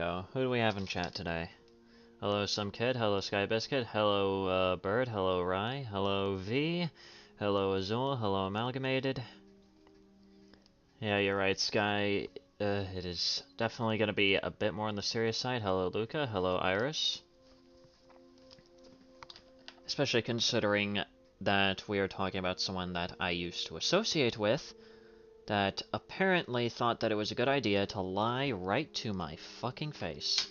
go. Who do we have in chat today? Hello, some kid. Hello, Sky Biscuit. Hello, Bird. Hello, Rye. Hello, V. Hello, Azul. Hello, Amalgamated. Yeah, you're right, Sky. It is definitely going to be a bit more on the serious side. Hello, Luca. Hello, Iris. Especially considering that we are talking about someone that I used to associate with, that apparently thought that it was a good idea to lie right to my fucking face.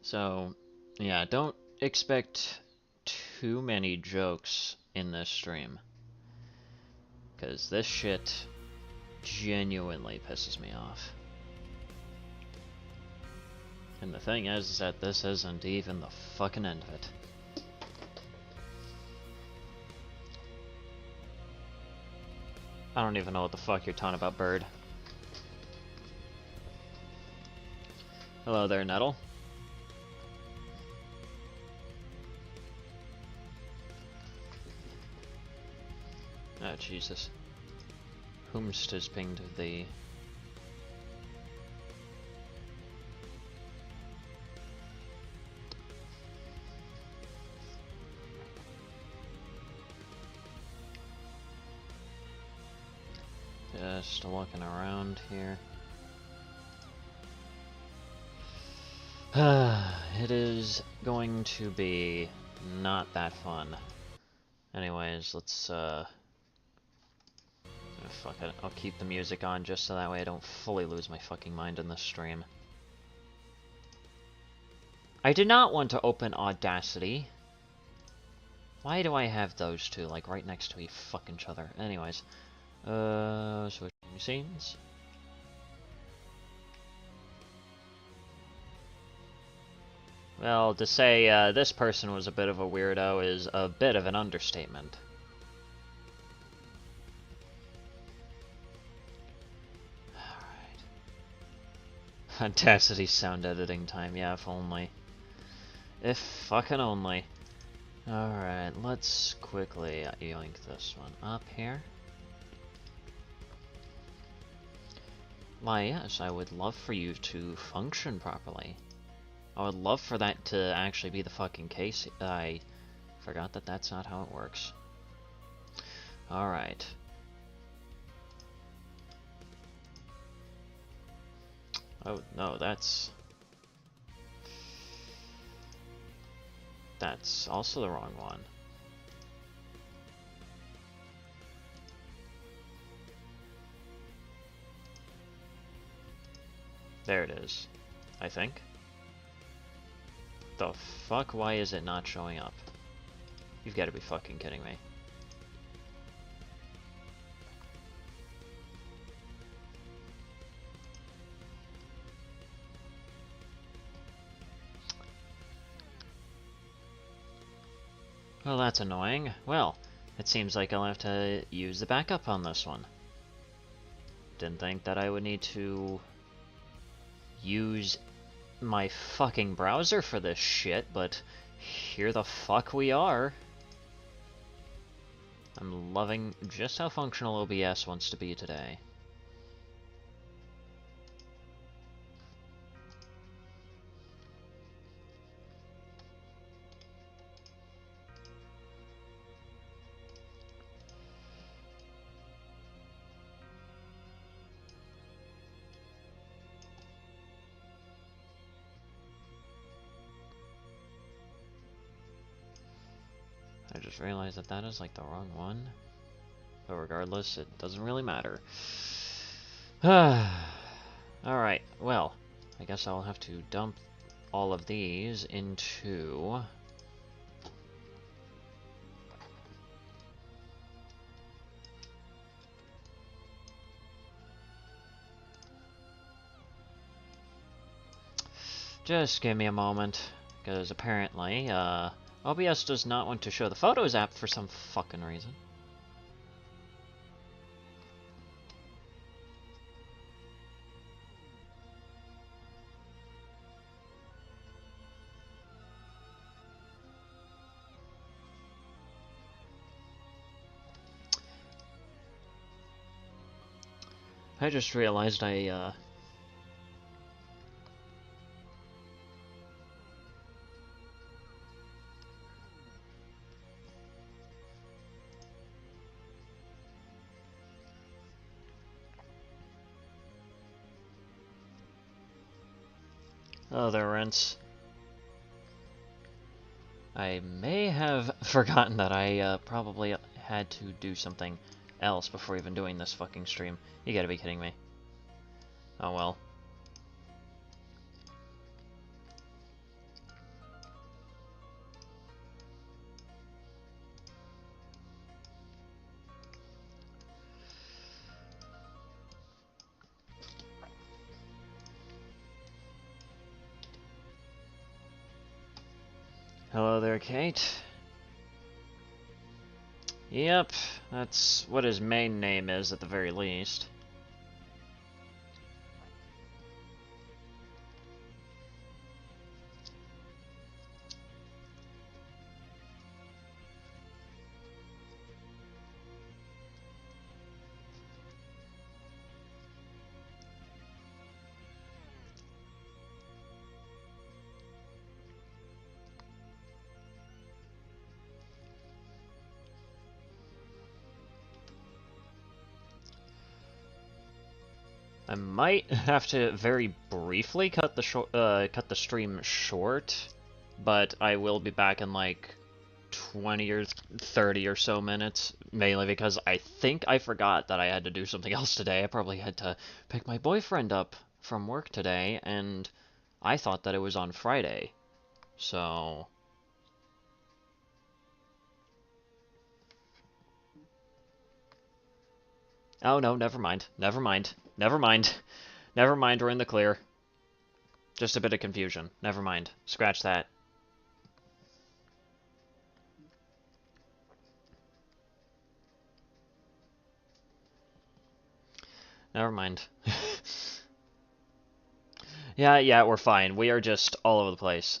So, yeah, don't expect too many jokes in this stream, because this shit genuinely pisses me off. And the thing is that this isn't even the fucking end of it. I don't even know what the fuck you're talking about, Bird. Hello there, Nettle. Oh, Jesus. Whomst has pinged the... Just looking around here. It is going to be not that fun. Anyways, let's, fuck it. I'll keep the music on just so that way I don't fully lose my fucking mind in this stream. I did not want to open Audacity. Why do I have those two, like, right next to each other? Anyways. Switching scenes. Well, to say this person was a bit of a weirdo is a bit of an understatement. Alright. Audacity sound editing time, yeah, if only. If fucking only. Alright, let's quickly yoink this one up here. Why, yes, I would love for you to function properly. I would love for that to actually be the fucking case. I forgot that that's not how it works. Alright. Oh, no, that's also the wrong one. There it is, I think. The fuck? Why is it not showing up? You've got to be fucking kidding me. Well, that's annoying. Well, it seems like I'll have to use the backup on this one. Didn't think that I would need to use my fucking browser for this shit, but here the fuck we are. I'm loving just how functional OBS wants to be today. I just realized that that is like the wrong one. But regardless, it doesn't really matter. Alright, well, I guess I'll have to dump all of these into... Just give me a moment, because apparently, OBS does not want to show the Photos app for some fucking reason. I just realized Oh, there, Rents. I may have forgotten that I probably had to do something else before even doing this fucking stream. You gotta be kidding me. Oh well. Hello there, Kate. Yep, that's what his main name is at the very least. I might have to very briefly cut the stream short, but I will be back in like 20 or 30 or so minutes, mainly because I think I forgot that I had to do something else today. I probably had to pick my boyfriend up from work today, and I thought that it was on Friday, so... Oh no, never mind, never mind, never mind, never mind, we're in the clear. Just a bit of confusion, never mind, scratch that. Never mind. Yeah, we're fine. We are just all over the place.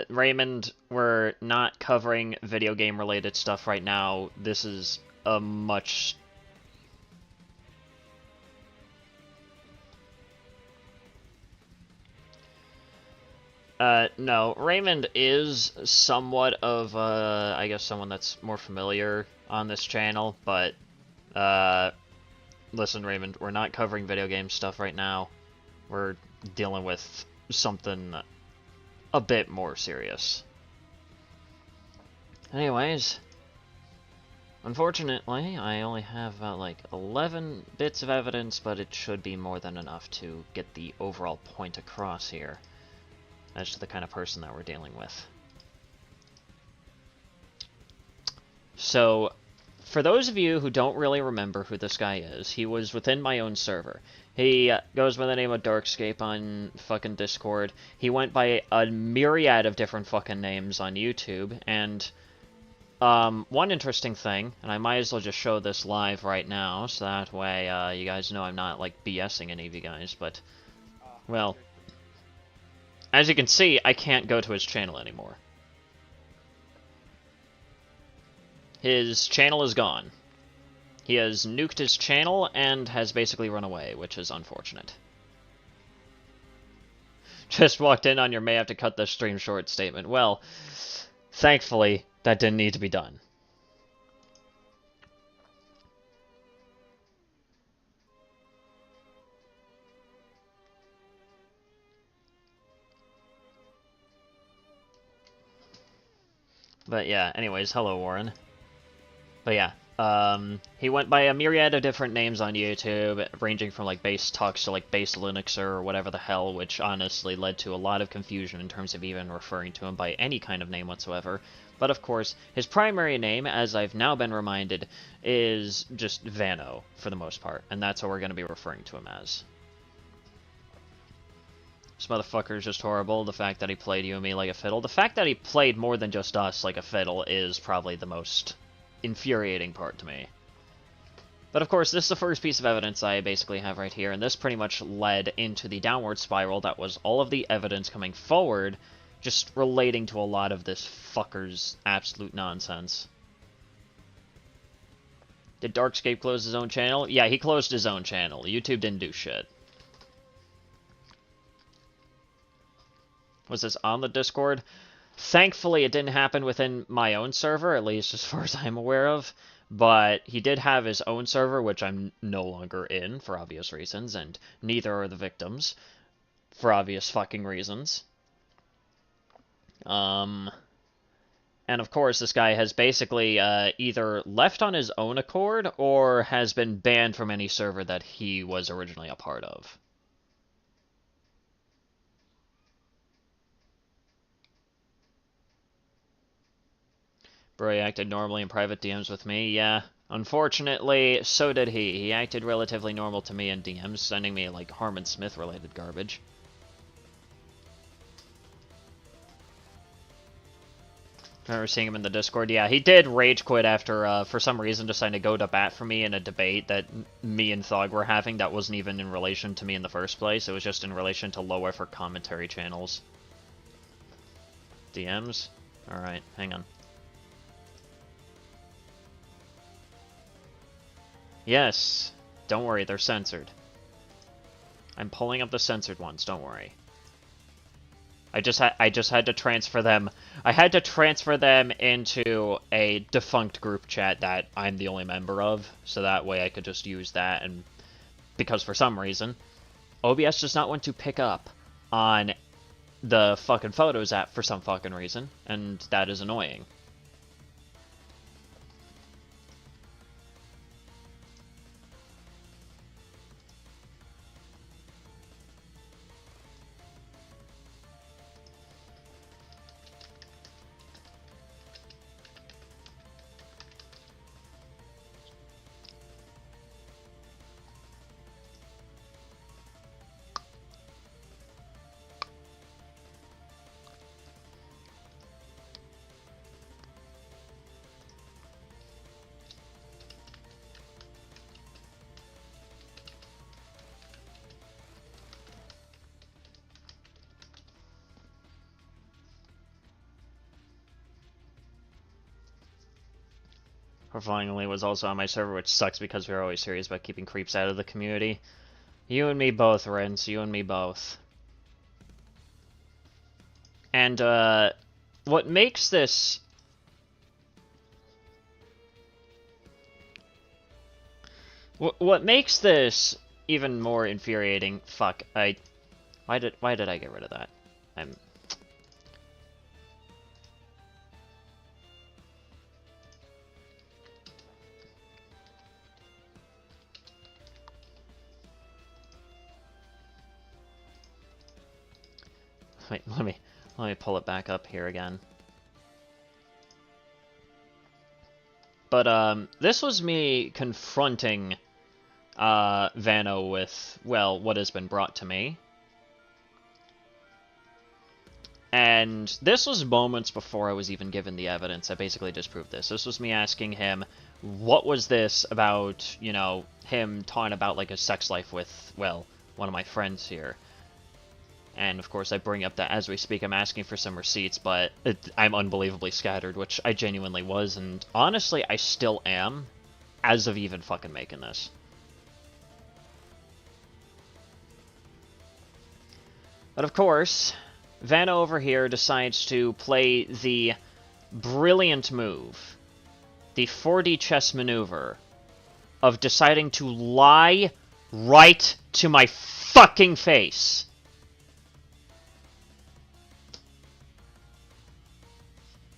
Raymond, we're not covering video game related stuff right now. This is a much... no. Raymond is somewhat of, I guess someone that's more familiar on this channel, but, listen, Raymond, we're not covering video game stuff right now. We're dealing with something a bit more serious. Anyways, unfortunately, I only have about like 11 bits of evidence, but it should be more than enough to get the overall point across here as to the kind of person that we're dealing with. So, for those of you who don't really remember who this guy is, he was within my own server. He goes by the name of Darkscape on fucking Discord. He went by a myriad of different fucking names on YouTube, and one interesting thing, and I might as well just show this live right now, so that way you guys know I'm not, like, BSing any of you guys, but, well, as you can see, I can't go to his channel anymore. His channel is gone. He has nuked his channel and has basically run away, which is unfortunate. Just walked in on your may have to cut the stream short statement. Well, thankfully, that didn't need to be done. But yeah, anyways, hello Warren. But yeah, he went by a myriad of different names on YouTube, ranging from like Base Tux to like Base Linuxer or whatever the hell, which honestly led to a lot of confusion in terms of even referring to him by any kind of name whatsoever. But of course, his primary name, as I've now been reminded, is just Vano, for the most part, and that's what we're going to be referring to him as. This motherfucker is just horrible. The fact that he played you and me like a fiddle. The fact that he played more than just us like a fiddle is probably the most infuriating part to me. But of course, this is the first piece of evidence I basically have right here, and this pretty much led into the downward spiral that was all of the evidence coming forward, just relating to a lot of this fucker's absolute nonsense. Did Darkscape close his own channel? Yeah, he closed his own channel. YouTube didn't do shit. Was this on the Discord? Thankfully, it didn't happen within my own server, at least as far as I'm aware of. But he did have his own server, which I'm no longer in, for obvious reasons, and neither are the victims, for obvious fucking reasons. And of course, this guy has basically either left on his own accord, or has been banned from any server that he was originally a part of. Bro, he acted normally in private DMs with me. Yeah, unfortunately, so did he. He acted relatively normal to me in DMs, sending me, like, Harmon Smith-related garbage. I remember seeing him in the Discord. Yeah, he did rage quit after, for some reason, deciding to go to bat for me in a debate that me and Thog were having that wasn't even in relation to me in the first place. It was just in relation to low-effort commentary channels. DMs? Alright, hang on. Yes. Don't worry, they're censored. I'm pulling up the censored ones, don't worry. I just had to transfer them. I had to transfer them into a defunct group chat that I'm the only member of, so that way I could just use that, and because for some reason, OBS does not want to pick up on the fucking Photos app for some fucking reason, and that is annoying. Finally was also on my server, which sucks because we're always serious about keeping creeps out of the community. You and me both, Renz. You and me both. And, what makes this... What makes this even more infuriating... Fuck, why did I get rid of that? Wait, let me pull it back up here again. But, this was me confronting, Vano with, well, what has been brought to me. And this was moments before I was even given the evidence. I basically disproved this. This was me asking him, what was this about, you know, him talking about, like, a sex life with, well, one of my friends here. And, of course, I bring up that as we speak, I'm asking for some receipts, but I'm unbelievably scattered, which I genuinely was, and honestly, I still am, as of even fucking making this. But, of course, Vanna over here decides to play the brilliant move, the 4D chess maneuver, of deciding to lie right to my fucking face.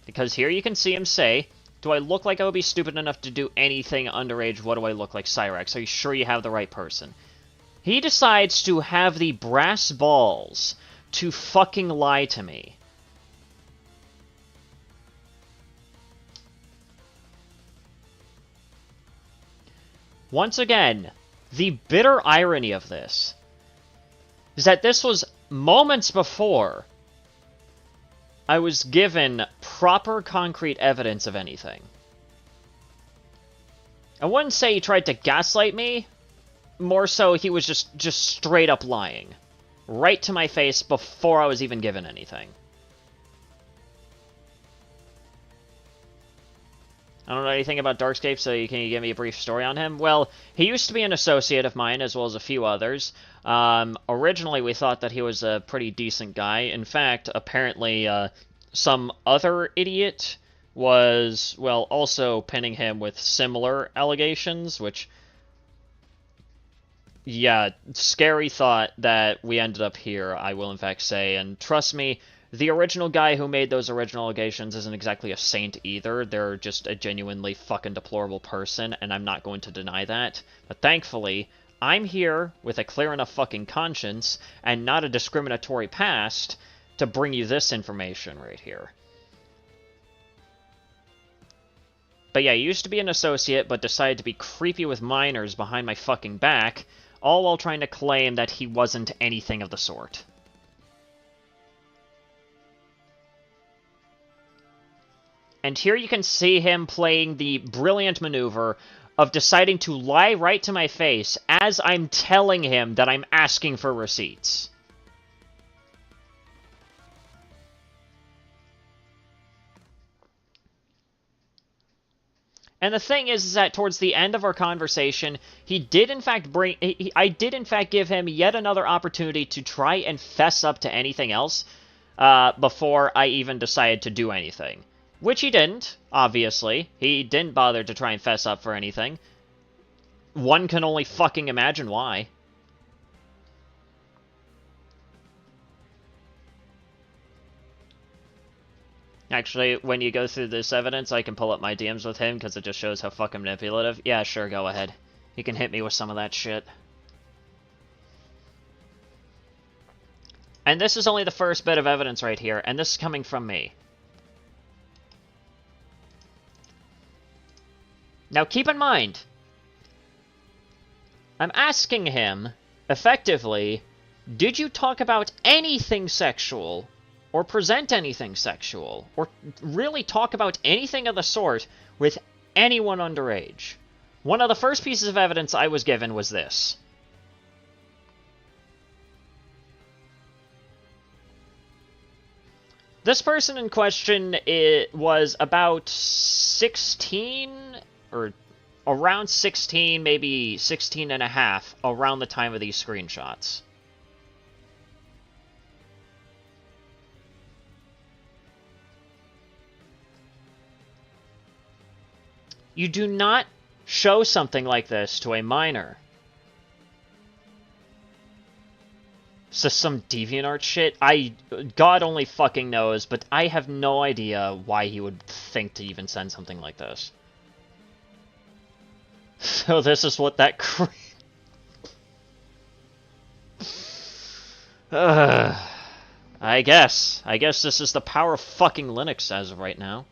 Because here you can see him say, do I look like I would be stupid enough to do anything underage? What do I look like, Cyrax? Are you sure you have the right person? He decides to have the brass balls to fucking lie to me. Once again, the bitter irony of this is that this was moments before I was given proper concrete evidence of anything. I wouldn't say he tried to gaslight me. More so, he was just straight up lying. Right to my face before I was even given anything. I don't know anything about Darkscape, so can you give me a brief story on him? Well, he used to be an associate of mine, as well as a few others. Originally, we thought that he was a pretty decent guy. In fact, apparently, some other idiot was, well, also pinning him with similar allegations, which... Yeah, scary thought that we ended up here, I will in fact say, and trust me, the original guy who made those original allegations isn't exactly a saint either. They're just a genuinely fucking deplorable person, and I'm not going to deny that. But thankfully, I'm here with a clear enough fucking conscience, and not a discriminatory past, to bring you this information right here. But yeah, he used to be an associate, but decided to be creepy with minors behind my fucking back, all while trying to claim that he wasn't anything of the sort. And here you can see him playing the brilliant maneuver of deciding to lie right to my face as I'm telling him that I'm asking for receipts. And the thing is that towards the end of our conversation, I did in fact give him yet another opportunity to try and fess up to anything else before I even decided to do anything. Which he didn't, obviously. He didn't bother to try and fess up for anything. One can only fucking imagine why. Actually, when you go through this evidence, I can pull up my DMs with him, because it just shows how fucking manipulative. Yeah, sure, go ahead. He can hit me with some of that shit. And this is only the first bit of evidence right here, and this is coming from me. Now keep in mind, I'm asking him, effectively, did you talk about anything sexual, or present anything sexual, or really talk about anything of the sort with anyone underage? One of the first pieces of evidence I was given was this. This person in question was about 16, or around 16, maybe 16 and a half, around the time of these screenshots. You do not show something like this to a minor. So some DeviantArt shit? God only fucking knows, but I have no idea why he would think to even send something like this. So this is what that I guess this is the power of fucking Linux as of right now.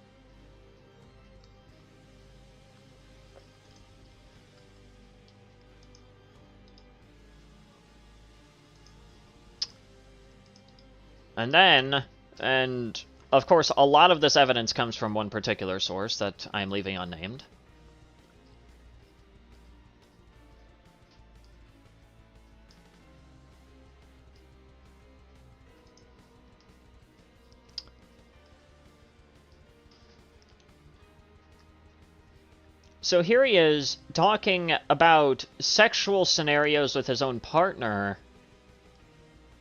And then, and of course, a lot of this evidence comes from one particular source that I'm leaving unnamed. So here he is, talking about sexual scenarios with his own partner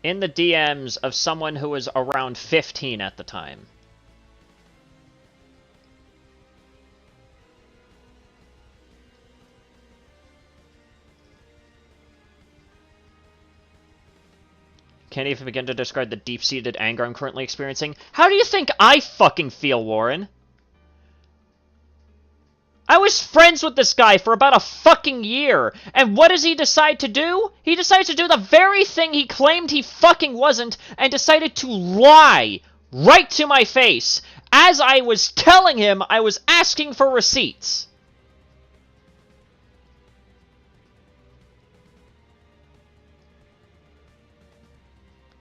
in the DMs of someone who was around 15 at the time. Can't even begin to describe the deep-seated anger I'm currently experiencing. How do you think I fucking feel, Warren? I was friends with this guy for about a fucking year, and what does he decide to do? He decides to do the very thing he claimed he fucking wasn't, and decided to lie right to my face, as I was telling him I was asking for receipts.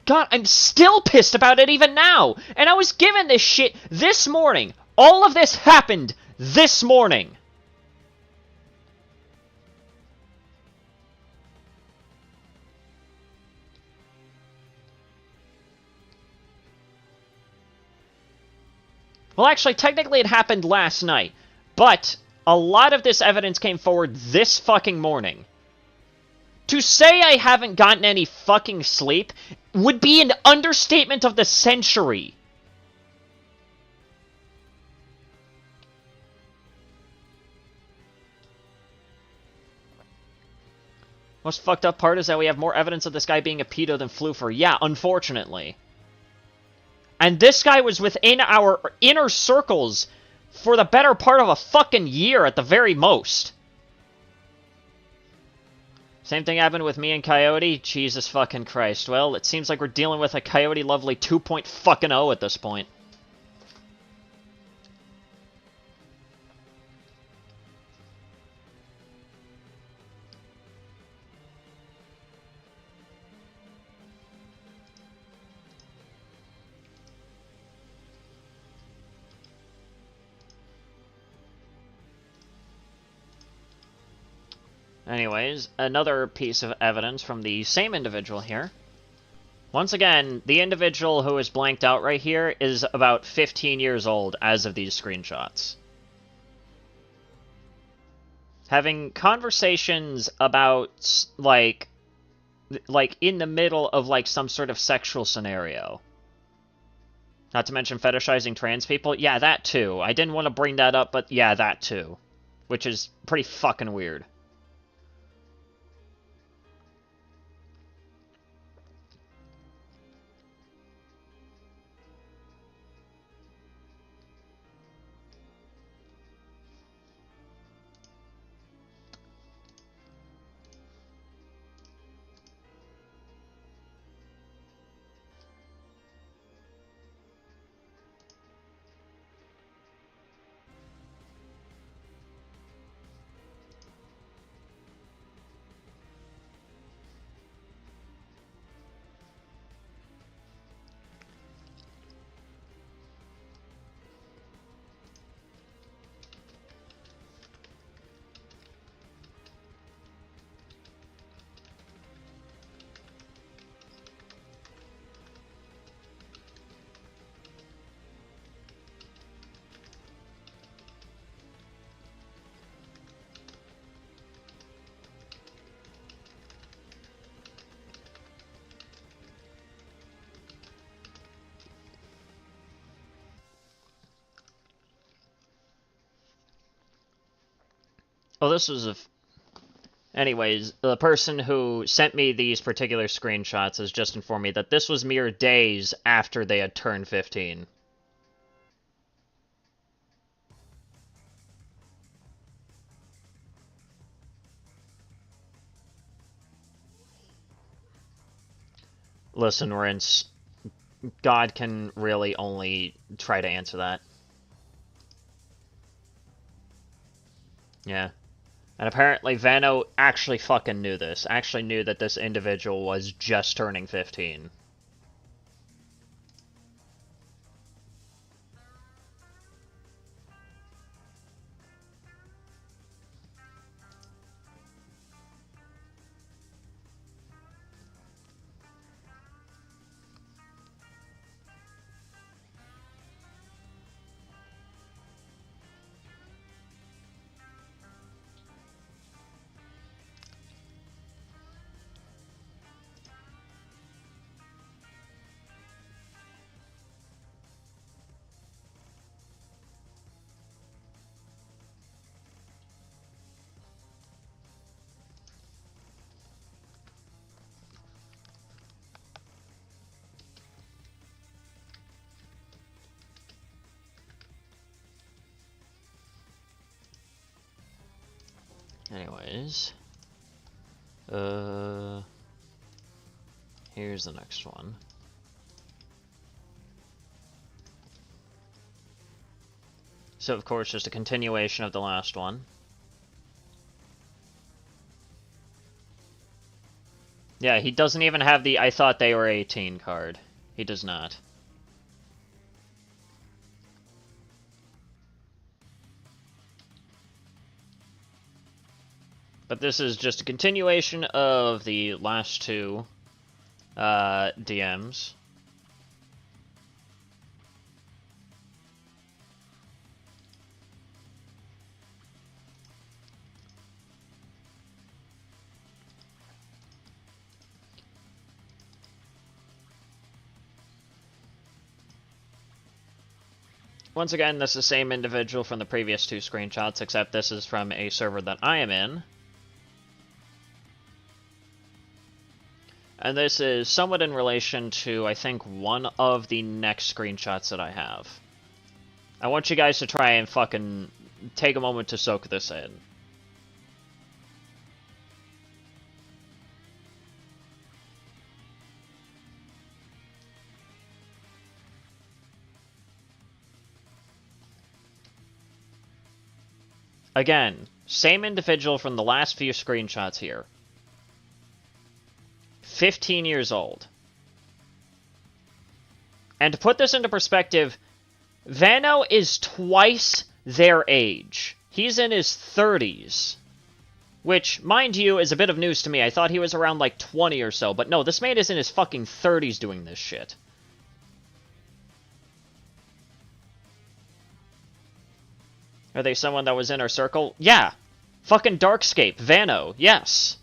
God, I'm still pissed about it even now, and I was given this shit this morning. All of this happened this morning. Well, actually, technically it happened last night. But a lot of this evidence came forward this fucking morning. To say I haven't gotten any fucking sleep would be an understatement of the century. Most fucked up part is that we have more evidence of this guy being a pedo than Floofer. Yeah, unfortunately. And this guy was within our inner circles for the better part of a fucking year at the very most. Same thing happened with me and Coyote. Jesus fucking Christ. Well, it seems like we're dealing with a Coyote Lovely 2.0 at this point. Anyways, another piece of evidence from the same individual here. Once again, the individual who is blanked out right here is about 15 years old as of these screenshots. Having conversations about, like in the middle of, like, some sort of sexual scenario. Not to mention fetishizing trans people. Yeah, that too. I didn't want to bring that up, but yeah, that too. Which is pretty fucking weird. Oh, this was a... Anyways, the person who sent me these particular screenshots has just informed me that this was mere days after they had turned 15. Listen, Rince, God can really only try to answer that. Yeah. And apparently Vano actually fucking knew this. Actually knew that this individual was just turning 15. Anyways. Here's the next one. So, of course, just a continuation of the last one. Yeah, he doesn't even have the I thought they were 18 card. He does not. But this is just a continuation of the last two DMs. once again, this is the same individual from the previous two screenshots, except this is from a server that I am in. And this is somewhat in relation to, I think, one of the next screenshots that I have. I want you guys to try and fucking take a moment to soak this in. Again, same individual from the last few screenshots here. 15 years old. And to put this into perspective, Vano is twice their age. He's in his 30s. Which, mind you, is a bit of news to me. I thought he was around like 20 or so. But no, this man is in his fucking 30s doing this shit. Are they someone that was in our circle? Yeah. Fucking Darkscape. Vano. Yes.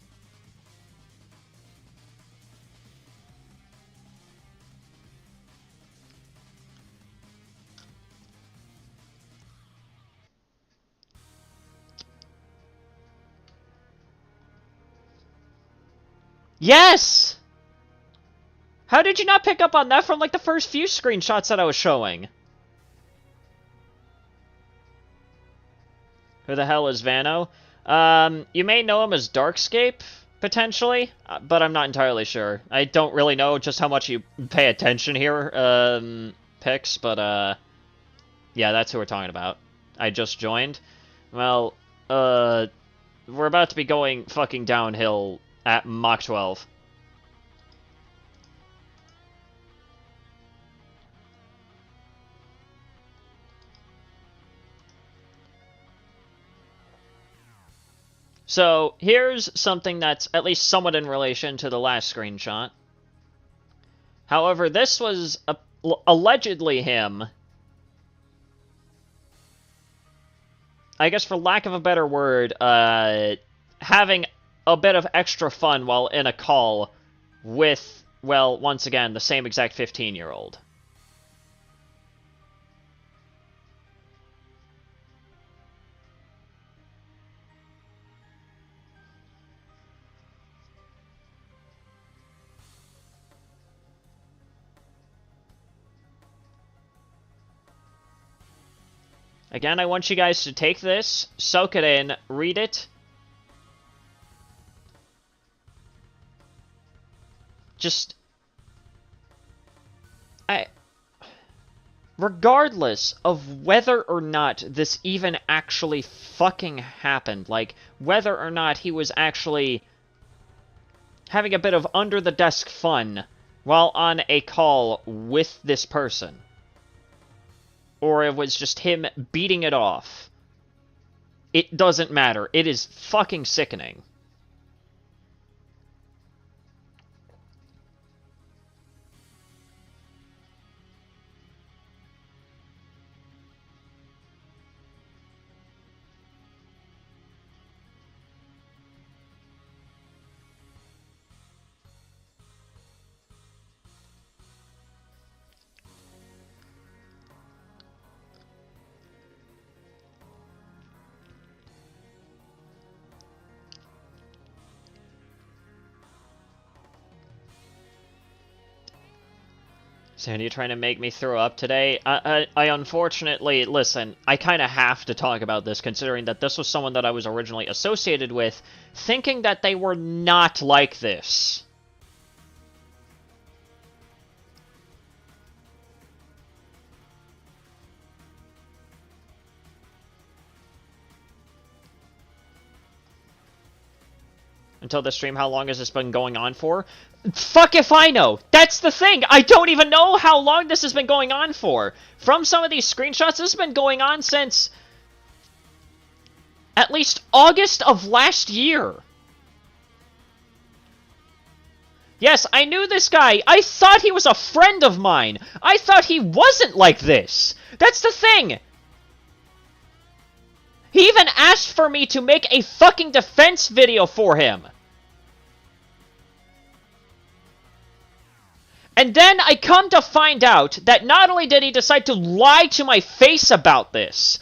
Yes! How did you not pick up on that from, like, the first few screenshots that I was showing? Who the hell is Vano? You may know him as Darkscape, potentially, but I'm not entirely sure. I don't really know just how much you pay attention here, Pix, but, yeah, that's who we're talking about. I just joined. Well, we're about to be going fucking downhill at Mach 12. So, here's something that's at least somewhat in relation to the last screenshot. However, this was allegedly him, I guess for lack of a better word, having a bit of extra fun while in a call with, well, once again, the same exact 15-year-old. Again, I want you guys to take this, soak it in, read it. Just... regardless of whether or not this even actually fucking happened, like, whether or not he was actually having a bit of under-the-desk fun while on a call with this person, or it was just him beating it off, it doesn't matter. It is fucking sickening. Sandy, you trying to make me throw up today? I unfortunately, listen, I kind of have to talk about this, considering that this was someone that I was originally associated with, thinking that they were not like this. Until the stream, how long has this been going on for? Fuck if I know! That's the thing! I don't even know how long this has been going on for! From some of these screenshots, this has been going on since... at least August of last year! Yes, I knew this guy! I thought he was a friend of mine! I thought he wasn't like this! That's the thing! He even asked for me to make a fucking defense video for him! And then I come to find out that not only did he decide to lie to my face about this,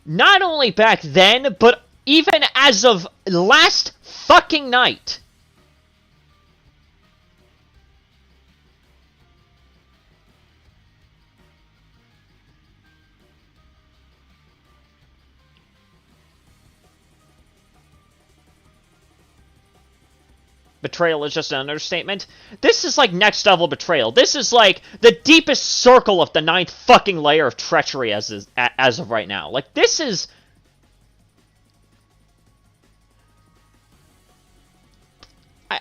not only back then, but even as of last fucking night. Betrayal is just an understatement. This is like next level betrayal. This is like the deepest circle of the 9th fucking layer of treachery as of right now. Like, this is...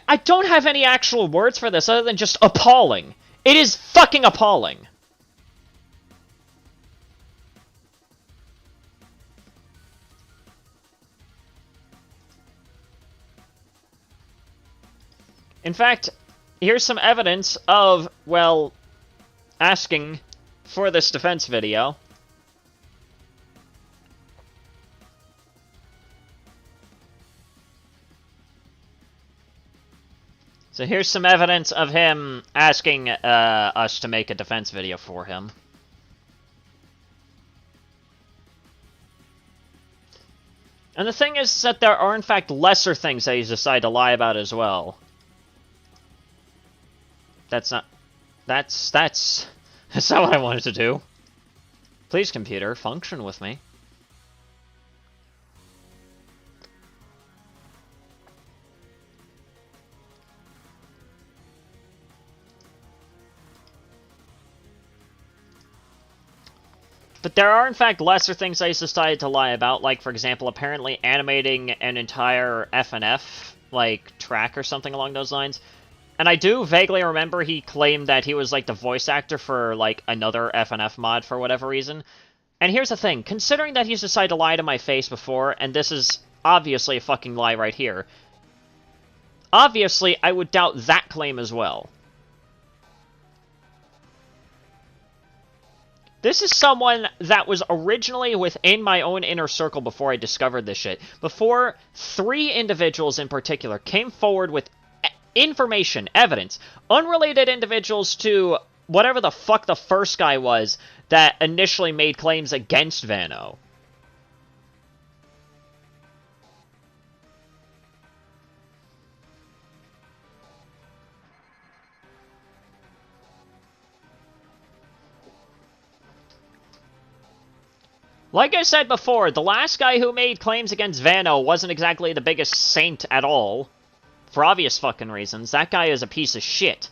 I don't have any actual words for this other than just appalling. It is fucking appalling. In fact, here's some evidence of, well, asking for this defense video. So here's some evidence of him asking us to make a defense video for him. And the thing is that there are, in fact, lesser things that he's decided to lie about as well. That's not what I wanted to do. Please, computer, function with me. But there are, in fact, lesser things that he's decided to lie about, like, for example, apparently animating an entire FNF, like, track or something along those lines. And I do vaguely remember he claimed that he was, like, the voice actor for, like, another FNF mod for whatever reason. And here's the thing, considering that he's decided to lie to my face before, and this is obviously a fucking lie right here, obviously I would doubt that claim as well. This is someone that was originally within my own inner circle before I discovered this shit. Before 3 individuals in particular came forward with information, evidence, unrelated individuals to whatever the fuck the first guy was that initially made claims against Vano. Like I said before, the last guy who made claims against Vano wasn't exactly the biggest saint at all. For obvious fucking reasons. That guy is a piece of shit.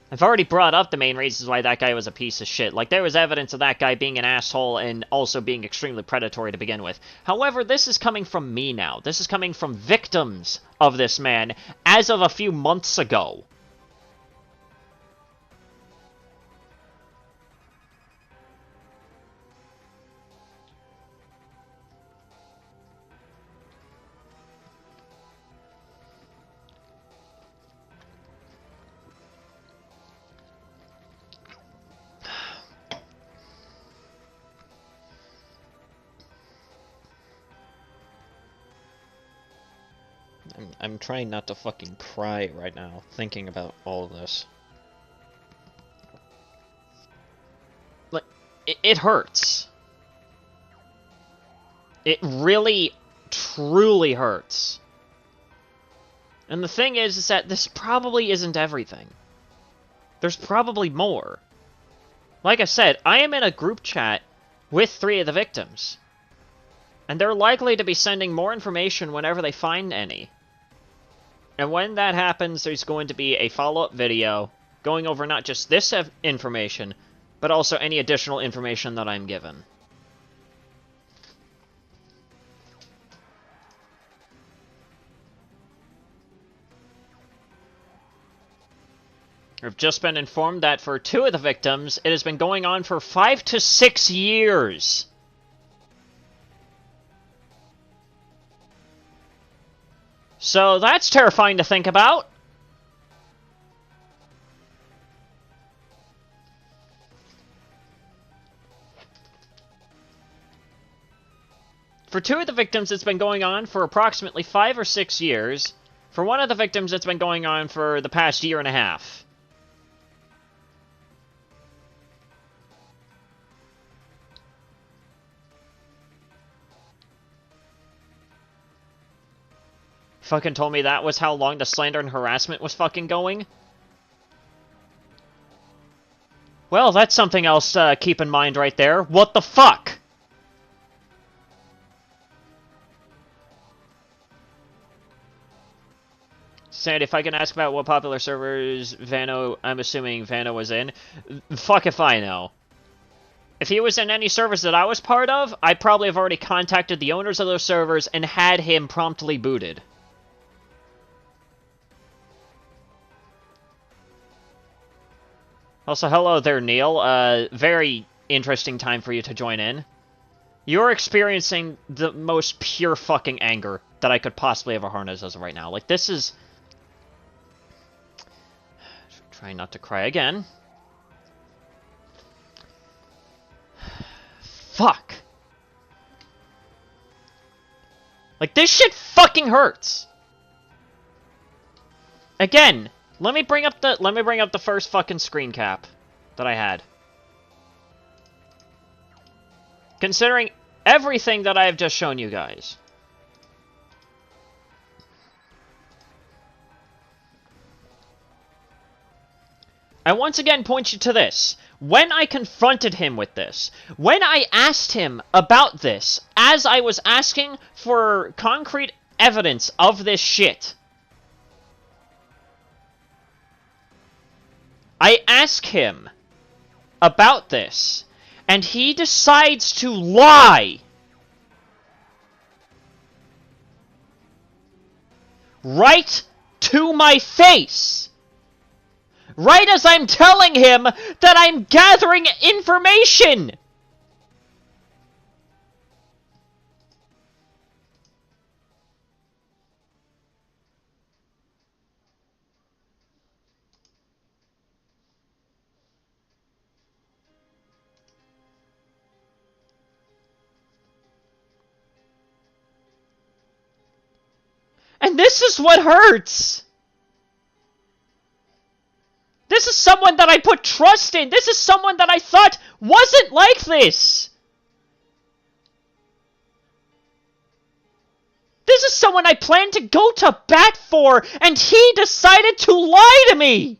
I've already brought up the main reasons why that guy was a piece of shit. Like, there was evidence of that guy being an asshole and also being extremely predatory to begin with. However, this is coming from me now. This is coming from victims of this man as of a few months ago. I'm trying not to fucking cry right now, thinking about all of this. Like, it hurts. It really, truly hurts. And the thing is that this probably isn't everything. There's probably more. Like I said, I am in a group chat with 3 of the victims. And they're likely to be sending more information whenever they find any. And when that happens, there's going to be a follow-up video going over not just this information, but also any additional information that I'm given. I've just been informed that for 2 of the victims, it has been going on for 5 to 6 years. So that's terrifying to think about. For 2 of the victims, it's been going on for approximately 5 or 6 years. For 1 of the victims, it's been going on for the past 1.5 years. Fucking told me that was how long the slander and harassment was fucking going? Well, that's something else to keep in mind right there. What the fuck? Sandy, if I can ask about what popular servers I'm assuming Vano was in. Fuck if I know. If he was in any servers that I was part of, I'd probably have already contacted the owners of those servers and had him promptly booted. Also, hello there, Neil. Very interesting time for you to join in. You're experiencing the most pure fucking anger that I could possibly ever harness as of right now. Like, this is... Trying not to cry again. Fuck. Like, this shit fucking hurts. Again, let me bring up the first fucking screen cap that I had. Considering everything that I have just shown you guys. I once again point you to this. When I confronted him with this, when I asked him about this, as I was asking for concrete evidence of this shit, I ask him about this, and he decides to lie. Right to my face. Right as I'm telling him that I'm gathering information! And this is what hurts! This is someone that I put trust in! This is someone that I thought wasn't like this! This is someone I planned to go to bat for, and he decided to lie to me!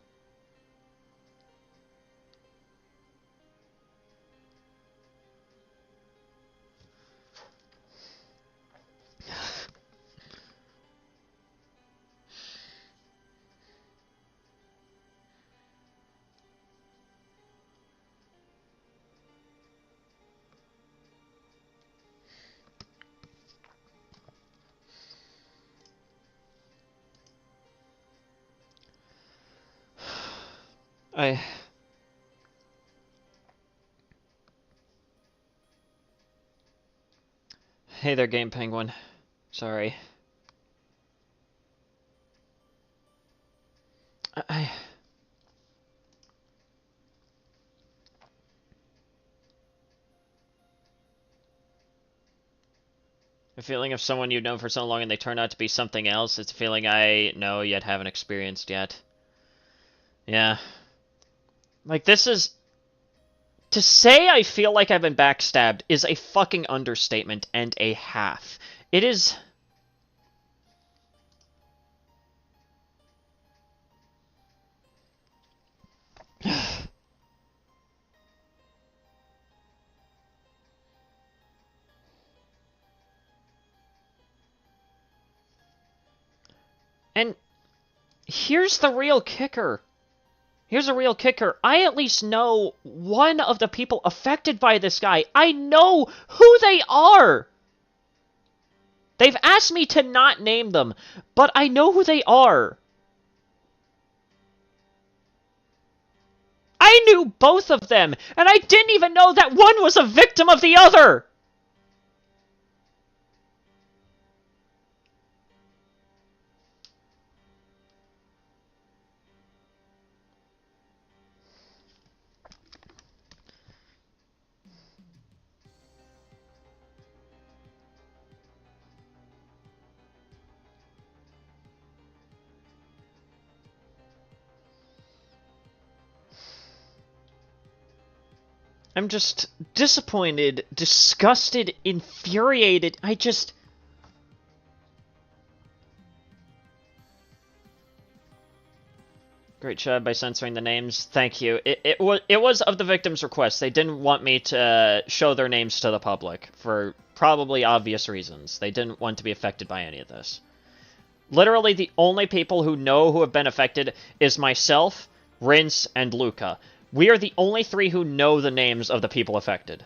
Hey there, Game Penguin. Sorry. I The feeling of someone you've known for so long and they turn out to be something else, it's a feeling I know yet haven't experienced yet. Yeah. Like, this is... To say I feel like I've been backstabbed is a fucking understatement and a half. It is... And here's the real kicker. Here's a real kicker. I at least know one of the people affected by this guy. I know who they are. They've asked me to not name them, but I know who they are. I knew both of them, and I didn't even know that one was a victim of the other. I'm just disappointed, disgusted, infuriated. Great job by censoring the names. Thank you. It was of the victim's request. They didn't want me to show their names to the public for probably obvious reasons. They didn't want to be affected by any of this. Literally, the only people who know who have been affected is myself, Rince, and Luca. We are the only three who know the names of the people affected.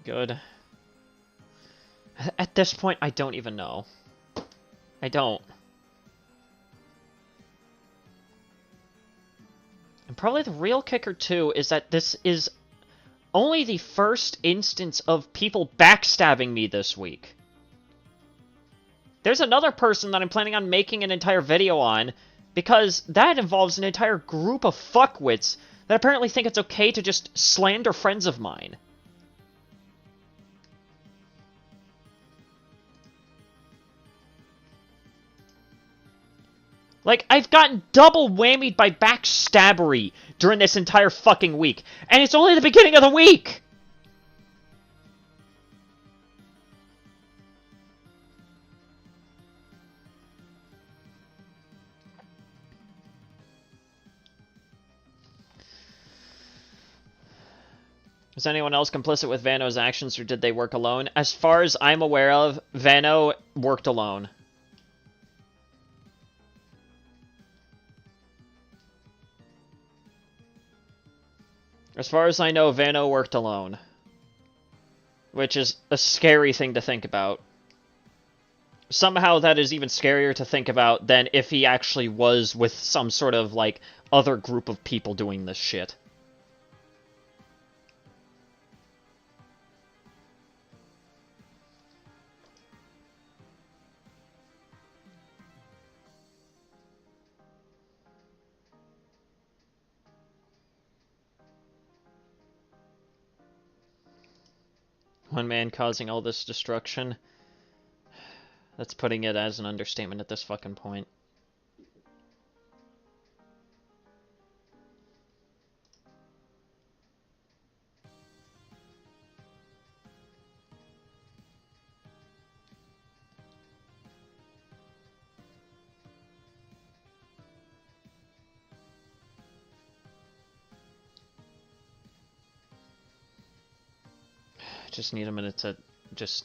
Good. At this point, I don't even know. I don't. And probably the real kicker, too, is that this is only the first instance of people backstabbing me this week. There's another person that I'm planning on making an entire video on, because that involves an entire group of fuckwits that apparently think it's okay to just slander friends of mine. Like, I've gotten double whammied by backstabbery during this entire fucking week, and it's only the beginning of the week! Was anyone else complicit with Vano's actions, or did they work alone? As far as I'm aware of, Vano worked alone. As far as I know, Vano worked alone. Which is a scary thing to think about. Somehow that is even scarier to think about than if he actually was with some sort of, like, other group of people doing this shit. One man causing all this destruction. That's putting it as an understatement at this fucking point. Just need a minute to just...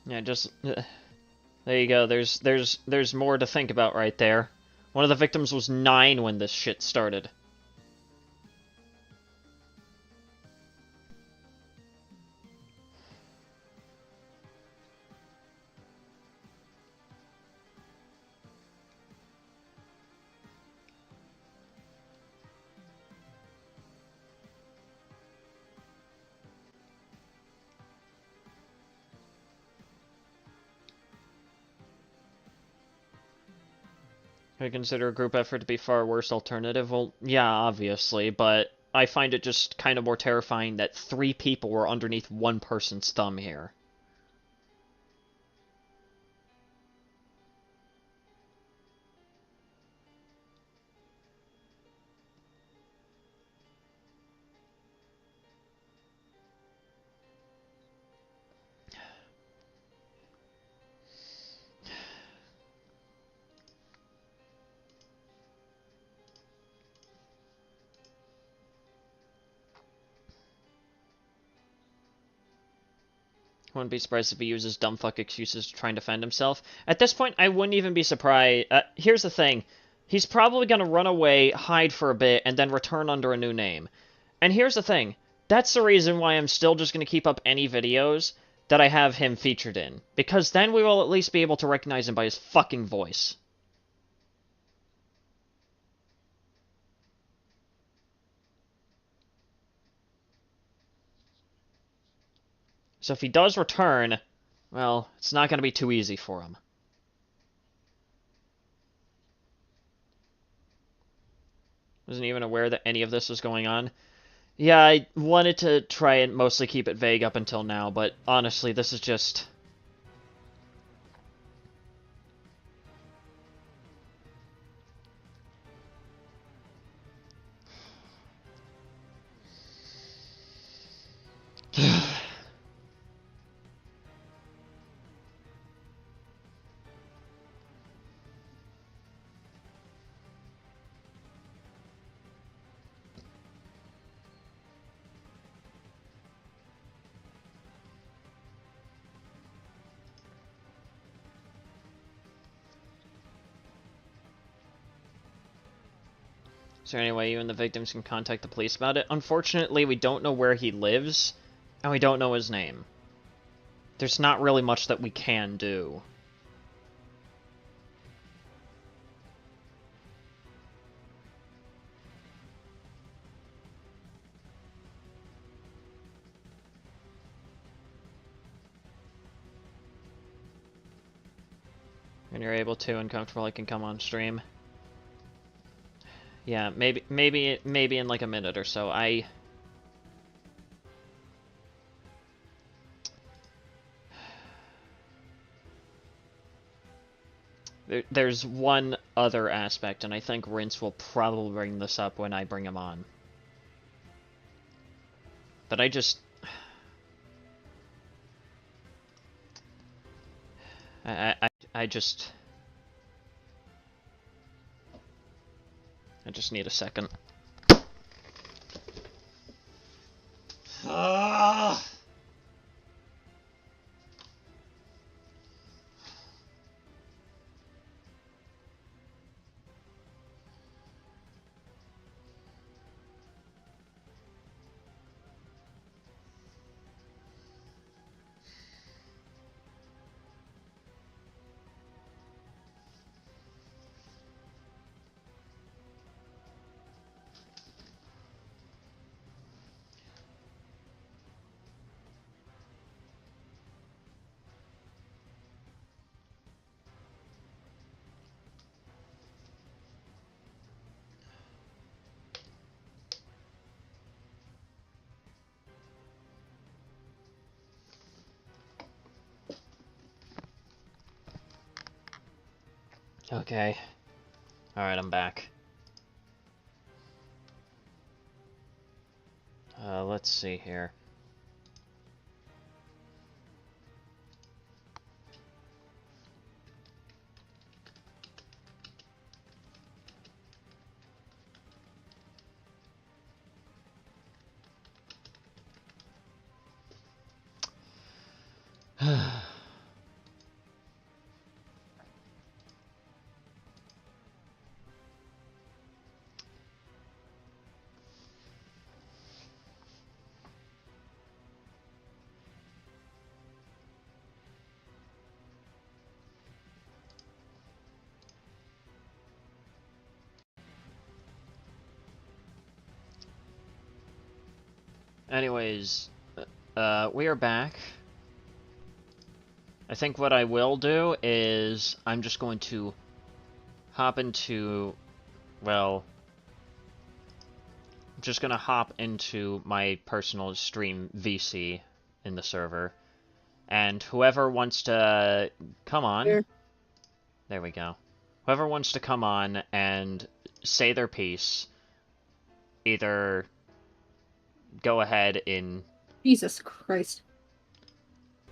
Yeah, just... there you go, there's more to think about right there. One of the victims was 9 when this shit started. I consider a group effort to be far worse alternative. Well, yeah, obviously, but I find it just kind of more terrifying that 3 people were underneath one person's thumb here. Wouldn't be surprised if he uses dumb fuck excuses to try and defend himself. At this point, I wouldn't even be surprised. Here's the thing. He's probably going to run away, hide for a bit, and then return under a new name. And here's the thing. That's the reason why I'm still just going to keep up any videos that I have him featured in. Because then we will at least be able to recognize him by his fucking voice. So if he does return, well, it's not going to be too easy for him. Wasn't even aware that any of this was going on. Yeah, I wanted to try and mostly keep it vague up until now, but honestly, this is just... Is there any way you and the victims can contact the police about it? Unfortunately, we don't know where he lives, and we don't know his name. There's not really much that we can do. When you're able to and comfortable, I can come on stream. Yeah, maybe in like a minute or so. There's one other aspect, and I think Rince will probably bring this up when I bring him on. But I just... I just need a second. Okay. Alright, I'm back. Let's see here. Anyways, we are back. I think what I will do is I'm just going to hop into, well, I'm just going to hop into my personal stream VC in the server. And whoever wants to come on, Here. there we go. Whoever wants to come on and say their piece, either go ahead in... Jesus Christ.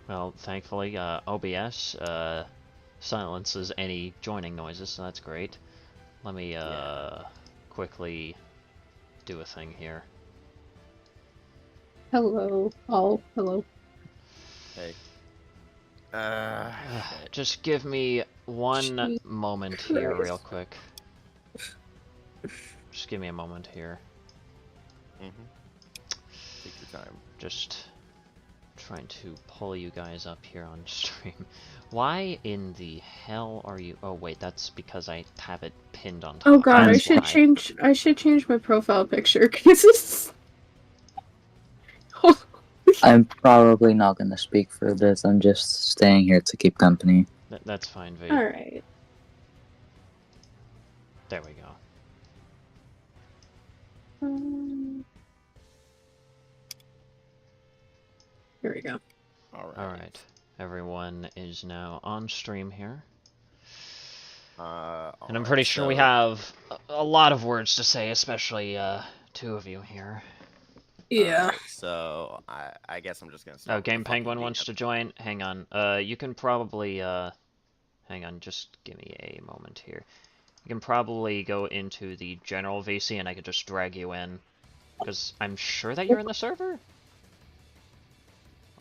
Well, thankfully, OBS silences any joining noises, so that's great. Let me quickly do a thing here. Hello. Oh, hello. Hey. Just give me one Jesus moment here Christ. real quick. Just give me a moment here. Take your time. Just trying to pull you guys up here on stream. Why in the hell are you... Oh wait, that's because I have it pinned on top. Oh god, That's I should why. change my profile picture because it's I'm probably not going to speak for this. I'm just staying here to keep company. That's fine, V. Alright. There we go. Here we go. Alright. Everyone is now on stream here. And I'm pretty sure we have a lot of words to say, especially two of you here. Yeah. Alright, so I guess I'm just gonna start. Oh, with the Game fucking Penguin wants DM. to join. Hang on. You can probably hang on. Just give me a moment here. You can probably go into the general VC, and I could just drag you in, because I'm sure that you're in the server.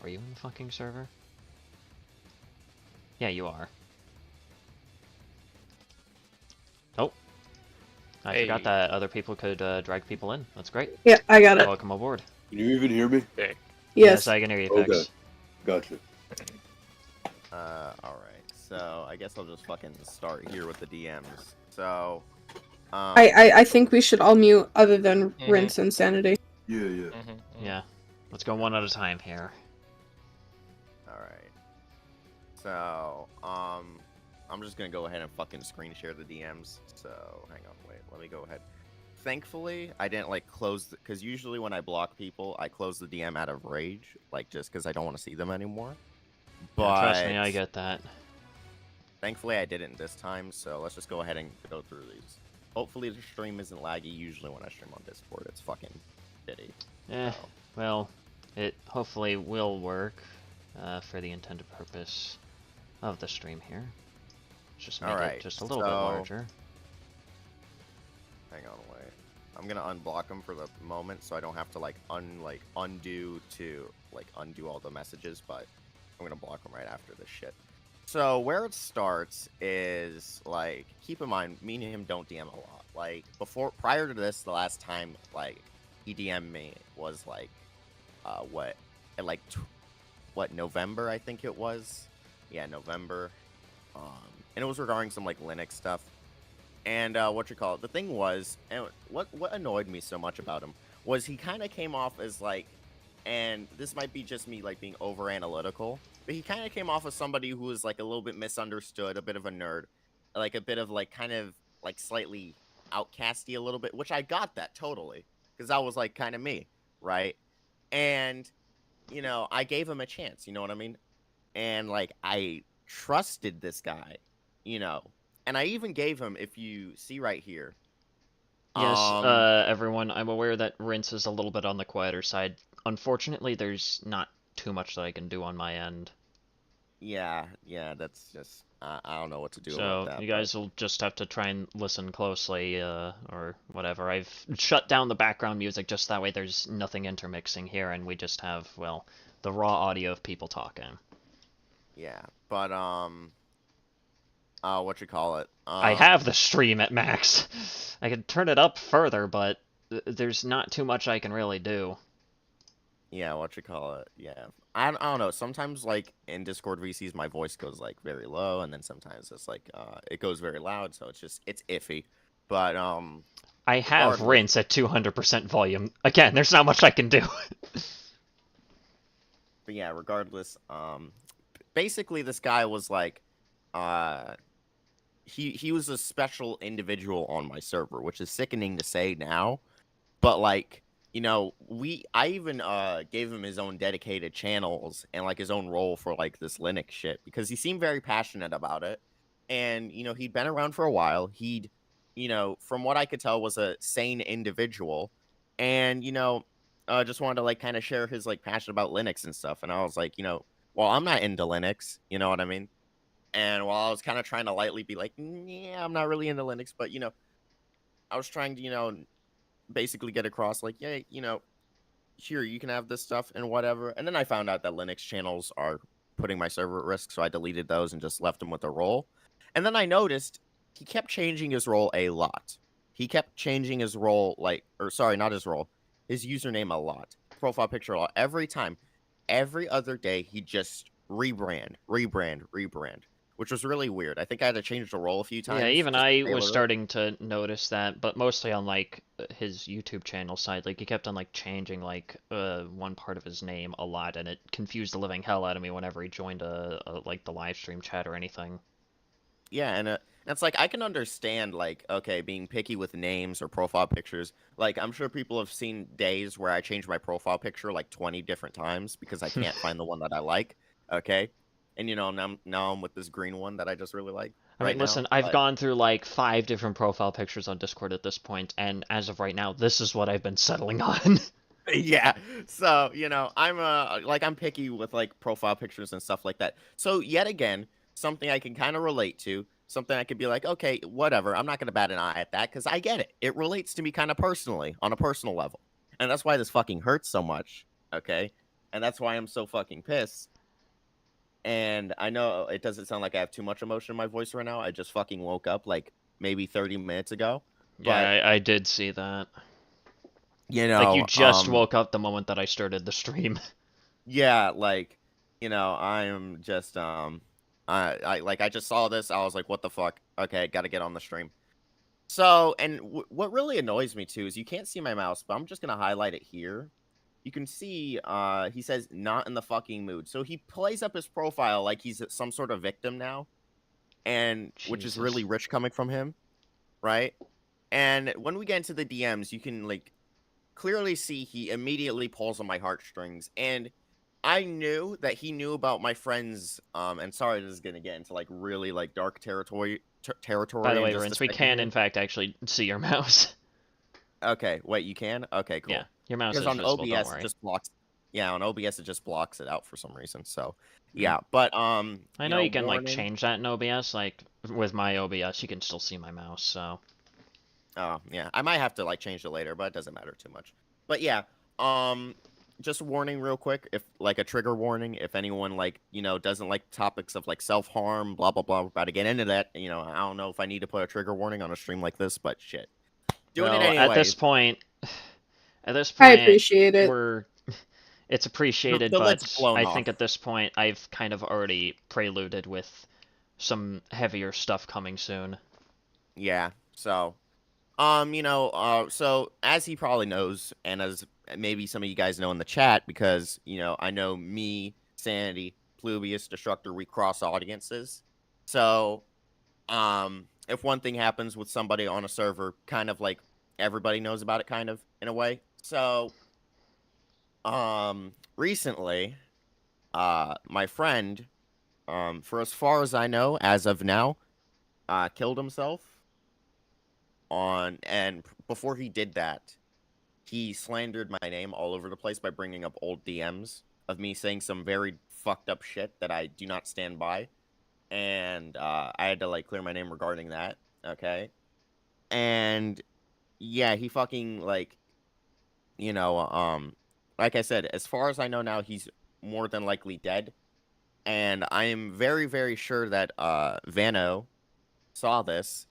Are you in the fucking server? Yeah, you are. Oh. I forgot that other people could drag people in. That's great. Yeah, I got it. Welcome aboard. Can you even hear me? Yes. I can hear you, Okay. Fix. Gotcha. Alright, so I guess I'll just fucking start here with the DMs. So, I think we should all mute other than Rinse and Sanity. Yeah. Yeah. Let's go one at a time here. Alright. So, I'm just gonna go ahead and fucking screen share the DMs. So, hang on, wait, let me go ahead. Thankfully, I didn't like close because usually when I block people, I close the DM out of rage, like just because I don't want to see them anymore. But Yeah, trust me, I get that. thankfully, I didn't this time. So let's just go ahead and go through these. Hopefully, the stream isn't laggy. Usually, when I stream on Discord, it's fucking shitty. Eh, So, well, it hopefully will work for the intended purpose of the stream here. Just make it Alright, just a little bit so- larger. hang on, wait. I'm gonna unblock them for the moment, so I don't have to undo all the messages. But I'm gonna block them right after this shit. So where it starts is like, keep in mind, me and him don't DM a lot. Like prior to this, the last time like he DM'd me was like, November I think it was. Yeah, November. And it was regarding some like Linux stuff. And the thing was, and what annoyed me so much about him was he kind of came off as like, and this might be just me like being over analytical, but he kind of came off as somebody who was like a little bit misunderstood, a bit of a nerd, like a bit of like kind of like slightly outcasty a little bit, which I got that totally, because that was like kind of me, right? And you know, I gave him a chance, you know what I mean? And like I trusted this guy, you know. And I even gave him, if you see right here. Yes, everyone, I'm aware that Rinse is a little bit on the quieter side. Unfortunately, there's not too much that I can do on my end. Yeah, that's just, I don't know what to do So, about that. you guys will just have to try and listen closely, or whatever. I've shut down the background music just that way there's nothing intermixing here, and we just have, well, the raw audio of people talking. Yeah, but, I have the stream at max. I can turn it up further, but there's not too much I can really do. Yeah, yeah. I don't know. Sometimes, like, in Discord VCs, my voice goes, like, very low, and then sometimes it's, like, it goes very loud, so it's iffy. But, I have regardless- Rinse at 200% volume. Again, there's not much I can do. But yeah, regardless, basically this guy was, like, he was a special individual on my server, which is sickening to say now, but like, you know, I even gave him his own dedicated channels and like his own role for like this Linux shit because he seemed very passionate about it, and you know he'd been around for a while. He'd, you know, from what I could tell, was a sane individual, and you know, just wanted to like kind of share his like passion about Linux and stuff. And I was like, you know, well, I'm not into Linux, you know what I mean? And while I was kind of trying to lightly be like, yeah, I'm not really into Linux, but, you know, I was trying to, you know, basically get across like, yeah, you know, here, you can have this stuff and whatever. And then I found out that Linux channels are putting my server at risk, so I deleted those and just left him with a role. And then I noticed he kept changing his role a lot. He kept changing his role, like, or sorry, not his role, his username a lot. Profile picture a lot. Every time. Every other day, he just rebrand. which was really weird. I think I had to change the role a few times. Yeah, even just to I tailor was it. starting to notice that, but mostly on like his YouTube channel side. Like he kept on like changing like one part of his name a lot, and it confused the living hell out of me whenever he joined like the live stream chat or anything. Yeah, and it's like I can understand like okay, being picky with names or profile pictures. Like I'm sure people have seen days where I change my profile picture like 20 different times because I can't find the one that I like. Okay, and now I'm with this green one that I just really like I right mean, listen, now. I've But gone through like 5 different profile pictures on Discord at this point, and as of right now, this is what I've been settling on. yeah, so I'm I'm picky with like profile pictures and stuff like that. So yet again, something I can kind of relate to, something I could be like, okay, whatever. I'm not gonna bat an eye at that because I get it. It relates to me kind of personally on a personal level, and that's why this fucking hurts so much. Okay, and that's why I'm so fucking pissed. And I know it doesn't sound like I have too much emotion in my voice right now. I just fucking woke up like maybe 30 minutes ago. Yeah, I did see that. You Like you know, just woke up the moment that I started the stream. yeah, like, I am just I just saw this. I was like, what the fuck? Okay, got to get on the stream. So, and what really annoys me too is you can't see my mouse, but I'm just gonna highlight it here. You can see he says not in the fucking mood. So he plays up his profile like he's some sort of victim now, and which is really Jesus. rich coming from him, right? And when we get into the DMs, you can like clearly see he immediately pulls on my heartstrings, and I knew that he knew about my friends. And sorry, this is gonna get into like really like dark territory. By the In way, just a Rince, we second can here. in fact actually see your mouse. Okay, wait, you can? Okay, cool. Yeah, your mouse is Because on visible, don't OBS it worry. just blocks. Yeah, on OBS it just blocks it out for some reason. So Hmm. yeah, but I know you can like warning. change that in OBS. Like with my OBS, you can still see my mouse. So Oh yeah, I might have to like change it later, but it doesn't matter too much. But yeah, just a warning real quick, if like a trigger warning, if anyone like doesn't like topics of like self harm, blah blah blah. We're about to get into that. I don't know if I need to put a trigger warning on a stream like this, but shit, doing it well, anyway. at this I point, appreciate it. it's appreciated, The but lid's blown I off. think at this point I've kind of already preluded with some heavier stuff coming soon. Yeah. So, so as he probably knows, and as maybe some of you guys know in the chat, because I know me, Sanity, Pluvius, Destructor, we cross audiences. So, if one thing happens with somebody on a server, kind of like everybody knows about it, kind of in a way. So, recently, my friend, for as far as I know, as of now, killed himself. And before he did that, he slandered my name all over the place by bringing up old DMs of me saying some very fucked up shit that I do not stand by, and I had to like clear my name regarding that. Okay, and yeah, he fucking like like I said, as far as I know now, he's more than likely dead, and I am very very sure that Vano saw this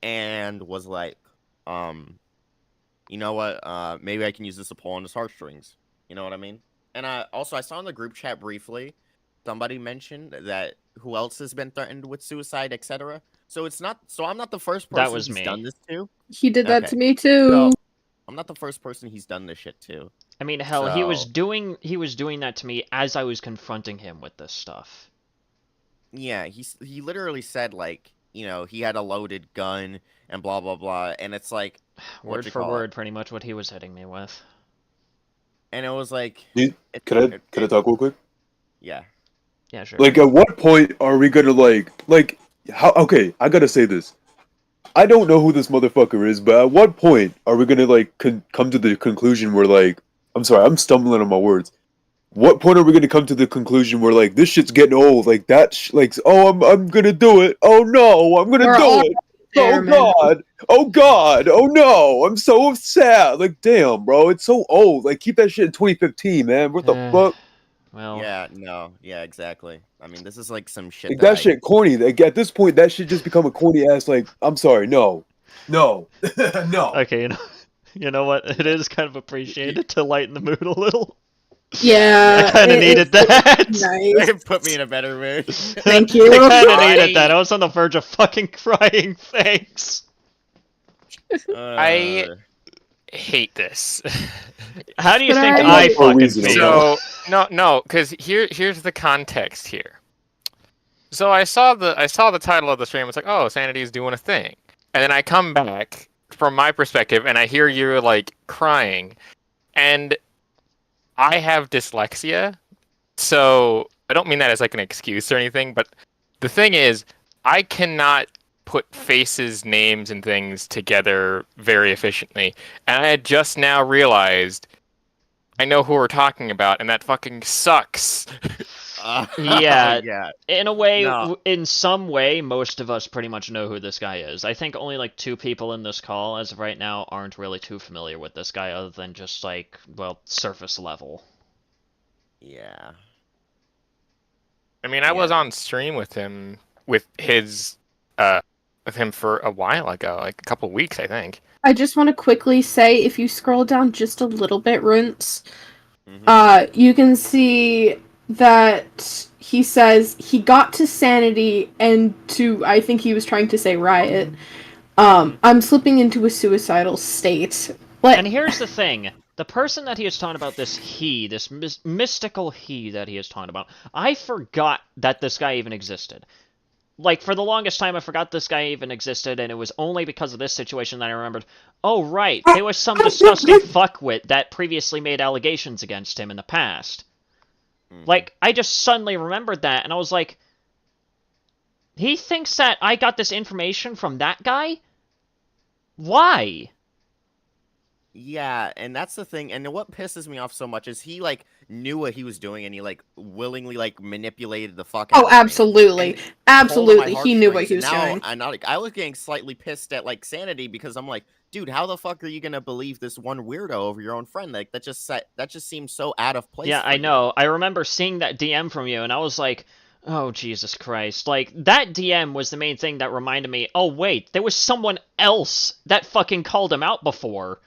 and was like, you know what? Maybe I can use this to pull on his heartstrings. You know what I mean? And I saw in the group chat briefly, somebody mentioned that who else has been threatened with suicide, etc. So it's not. So I'm not the first person That was he's me. done this to. He did that Okay. to me too. So I'm not the first person he's done this shit to. I mean, hell, he was So- doing that to me as I was confronting him with this stuff. Yeah, he literally said like, he had a loaded gun and blah blah blah, and it's like Word for word, pretty much what he was hitting me with. and it was like, Can I talk real quick? Yeah. Yeah, sure. Like, at what point are we gonna like how? Okay, I gotta say this. I don't know who this motherfucker is, but at what point are we gonna like come to the conclusion where like, I'm sorry, I'm stumbling on my words. What point are we gonna come to the conclusion where like this shit's getting old? Like oh, I'm gonna do it. Oh no, I'm gonna We're do all it. there, Oh man. god. Oh god. Oh no. I'm so sad. Like damn, bro, it's so old. Like keep that shit in 2015, man. What the fuck? Well, Yeah, no, yeah, exactly. I mean, this is like some shit Like that I- shit corny. Like at this point, that shit just become a corny ass. Like I'm sorry, no, no. okay, you know what? It is kind of appreciated to lighten the mood a little. Yeah. I kind of needed that. Nice. It put me in a better mood. Thank you. I kind of needed I- that. I was on the verge of fucking crying. Thanks. I hate this. How do you But think I- I fucking Reasonable. feel? So no, because here's the context here. So I saw the title of the stream. It's like, oh, Sanity is doing a thing, and then I come back from my perspective, and I hear you like crying, and I have dyslexia, so I don't mean that as like an excuse or anything. But the thing is, I cannot put faces, names, and things together very efficiently, and I had just now realized I know who we're talking about, and that fucking sucks. Yeah. yeah. In a way, No. in some way, most of us pretty much know who this guy is. I think only like 2 people in this call, as of right now, aren't really too familiar with this guy, other than just like, well, surface level. Yeah. I mean, I was Yeah. on stream with him, with him for a while ago, like a couple weeks, I think. I just want to quickly say, if you scroll down just a little bit, Rince, Mhm. you can see that he says he got to Sanity and to, I think he was trying to say Riot. I'm slipping into a suicidal state. What? And here's the thing. The person that he is talking about, this mystical he that he is talking about, I forgot that this guy even existed. Like, for the longest time, I forgot this guy even existed, and it was only because of this situation that I remembered, oh, right, there was some disgusting fuckwit that previously made allegations against him in the past. Mhm. Like, I just suddenly remembered that, and I was like, he thinks that I got this information from that guy? Why? Yeah, and that's the thing. And what pisses me off so much is he like knew what he was doing, and he like willingly like manipulated the fuck out Oh, of me. absolutely. And pulled on my Absolutely. He knew what heartstrings, he was and doing. I was getting slightly pissed at like Sanity because I'm like, dude, how the fuck are you gonna believe this one weirdo over your own friend? Like that just seems so out of place. Yeah, for I you. know. I remember seeing that DM from you, and I was like, oh, Jesus Christ. Like, that DM was the main thing that reminded me, oh, wait, there was someone else that fucking called him out before.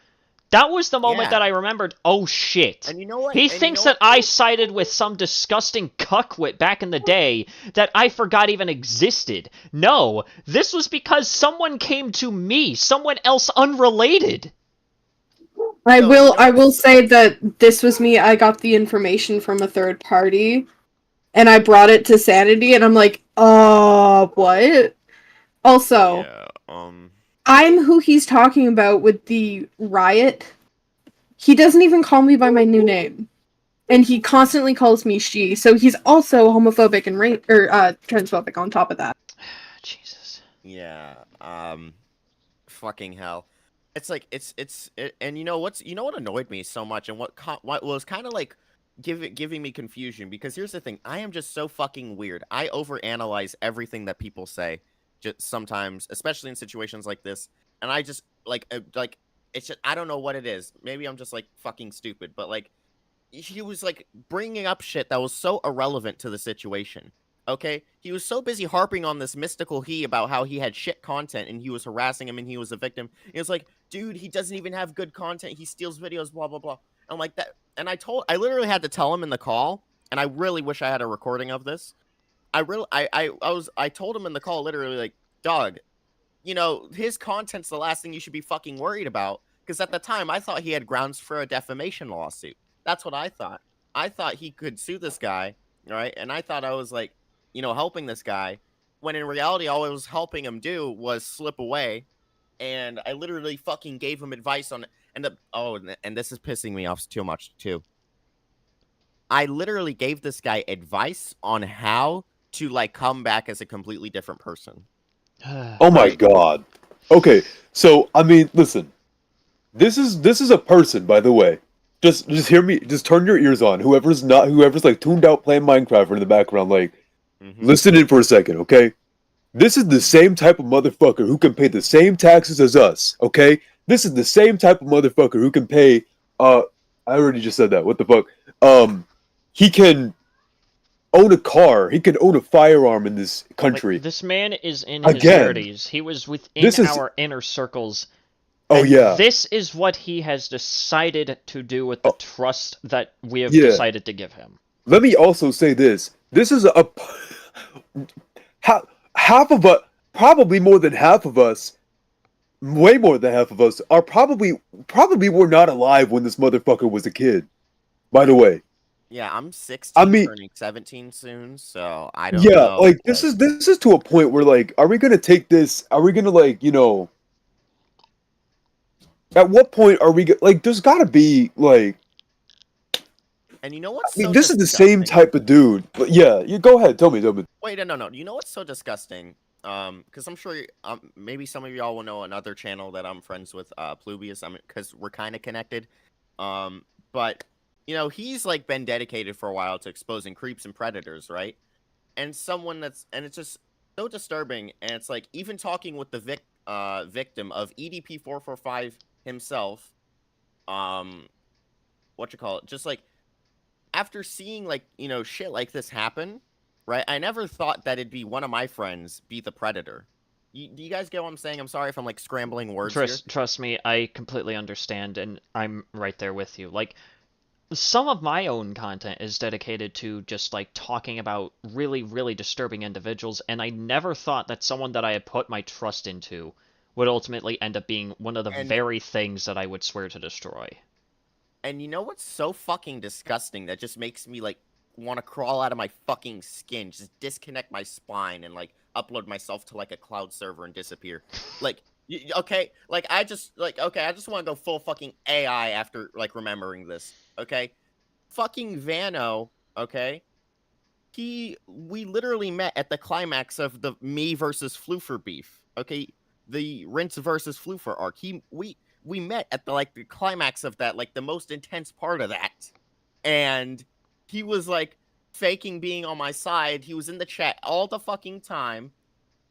That was the moment Yeah. that I remembered, oh, shit. And you know what? He And you thinks know that what? I sided with some disgusting cuckwit back in the day that I forgot even existed. No, this was because someone came to me, someone else unrelated. I No, will you know I will say that this was me. I got the information from a third party and I brought it to Sanity and I'm like, what? Also, Yeah. I'm who he's talking about with the riot. He doesn't even call me by my new name. And he constantly calls me she, so he's also homophobic and transphobic on top of that. Jesus. Yeah. Fucking hell. It's like and you know what annoyed me so much, and what was kind of like giving me confusion, because here's the thing: I am just so fucking weird. I overanalyze everything that people say, just sometimes, especially in situations like this, and I just like it's just, I don't know what it is. Maybe I'm just like fucking stupid, but like he was like bringing up shit that was so irrelevant to the situation. Okay, he was so busy harping on this mystical he about how he had shit content and he was harassing him and he was a victim. It was like, dude, he doesn't even have good content. He steals videos, blah blah blah. I'm like that, and I literally had to tell him in the call, and I really wish I had a recording of this. I told him in the call literally like, dog, you know, his content's the last thing you should be fucking worried about, because at the time I thought he had grounds for a defamation lawsuit. That's what I thought. I thought he could sue this guy, right? And I thought I was like, you know, helping this guy, when in reality all I was helping him do was slip away. And I literally fucking gave him advice on and this is pissing me off too much too. I literally gave this guy advice on how to like come back as a completely different person. Oh my god. Okay, so I mean, listen. This is a person, by the way. Just hear me. Just turn your ears on. Whoever's like tuned out playing Minecraft in the background, like, listen in for a second, okay? This is the same type of motherfucker who can pay the same taxes as us, okay? This is the same type of motherfucker who can pay. I already just said that. What the fuck? He can own a car. He can own a firearm in this country. Like, this man is in his Again, 30s. He was within this is- our inner circles Oh And yeah. this is what he has decided to do with the trust that we have Yeah. decided to give him. Let me also say this. This is a half of us, probably more than half of us, way more than half of us are probably were not alive when this motherfucker was a kid. By the way. Yeah, I'm 16, I mean, turning 17 soon, so I don't yeah, know. like this is to a point where like, are we gonna take this? Are we gonna like, you know? At what point are we like? There's gotta be like. And you know what's I mean, so this is the same disgusting? type of dude. But yeah, you go ahead. Tell me. Wait, no. You know what's so disgusting? Because I'm sure maybe some of y'all will know another channel that I'm friends with, Plubius. Because we're kind of connected. But you know, he's like been dedicated for a while to exposing creeps and predators, right? And it's just so disturbing. And it's like even talking with the victim of EDP 445 himself, just like after seeing like, you know, shit like this happen, right? I never thought that it'd be one of my friends be the predator. Do you guys get what I'm saying? I'm sorry if I'm like scrambling words here. Trust me, I completely understand, and I'm right there with you. Like, some of my own content is dedicated to just like talking about really, really disturbing individuals, and I never thought that someone that I had put my trust into would ultimately end up being one of the very things that I would swear to destroy. And you know what's so fucking disgusting that just makes me like want to crawl out of my fucking skin, just disconnect my spine and like upload myself to like a cloud server and disappear. Like, okay, like I just want to go full fucking AI after like remembering this. Okay, fucking Vano. Okay, we literally met at the climax of the me versus Floofer beef. Okay, the Rinse versus Floofer arc. We met at the climax of that, like the most intense part of that, and he was like faking being on my side. He was in the chat all the fucking time,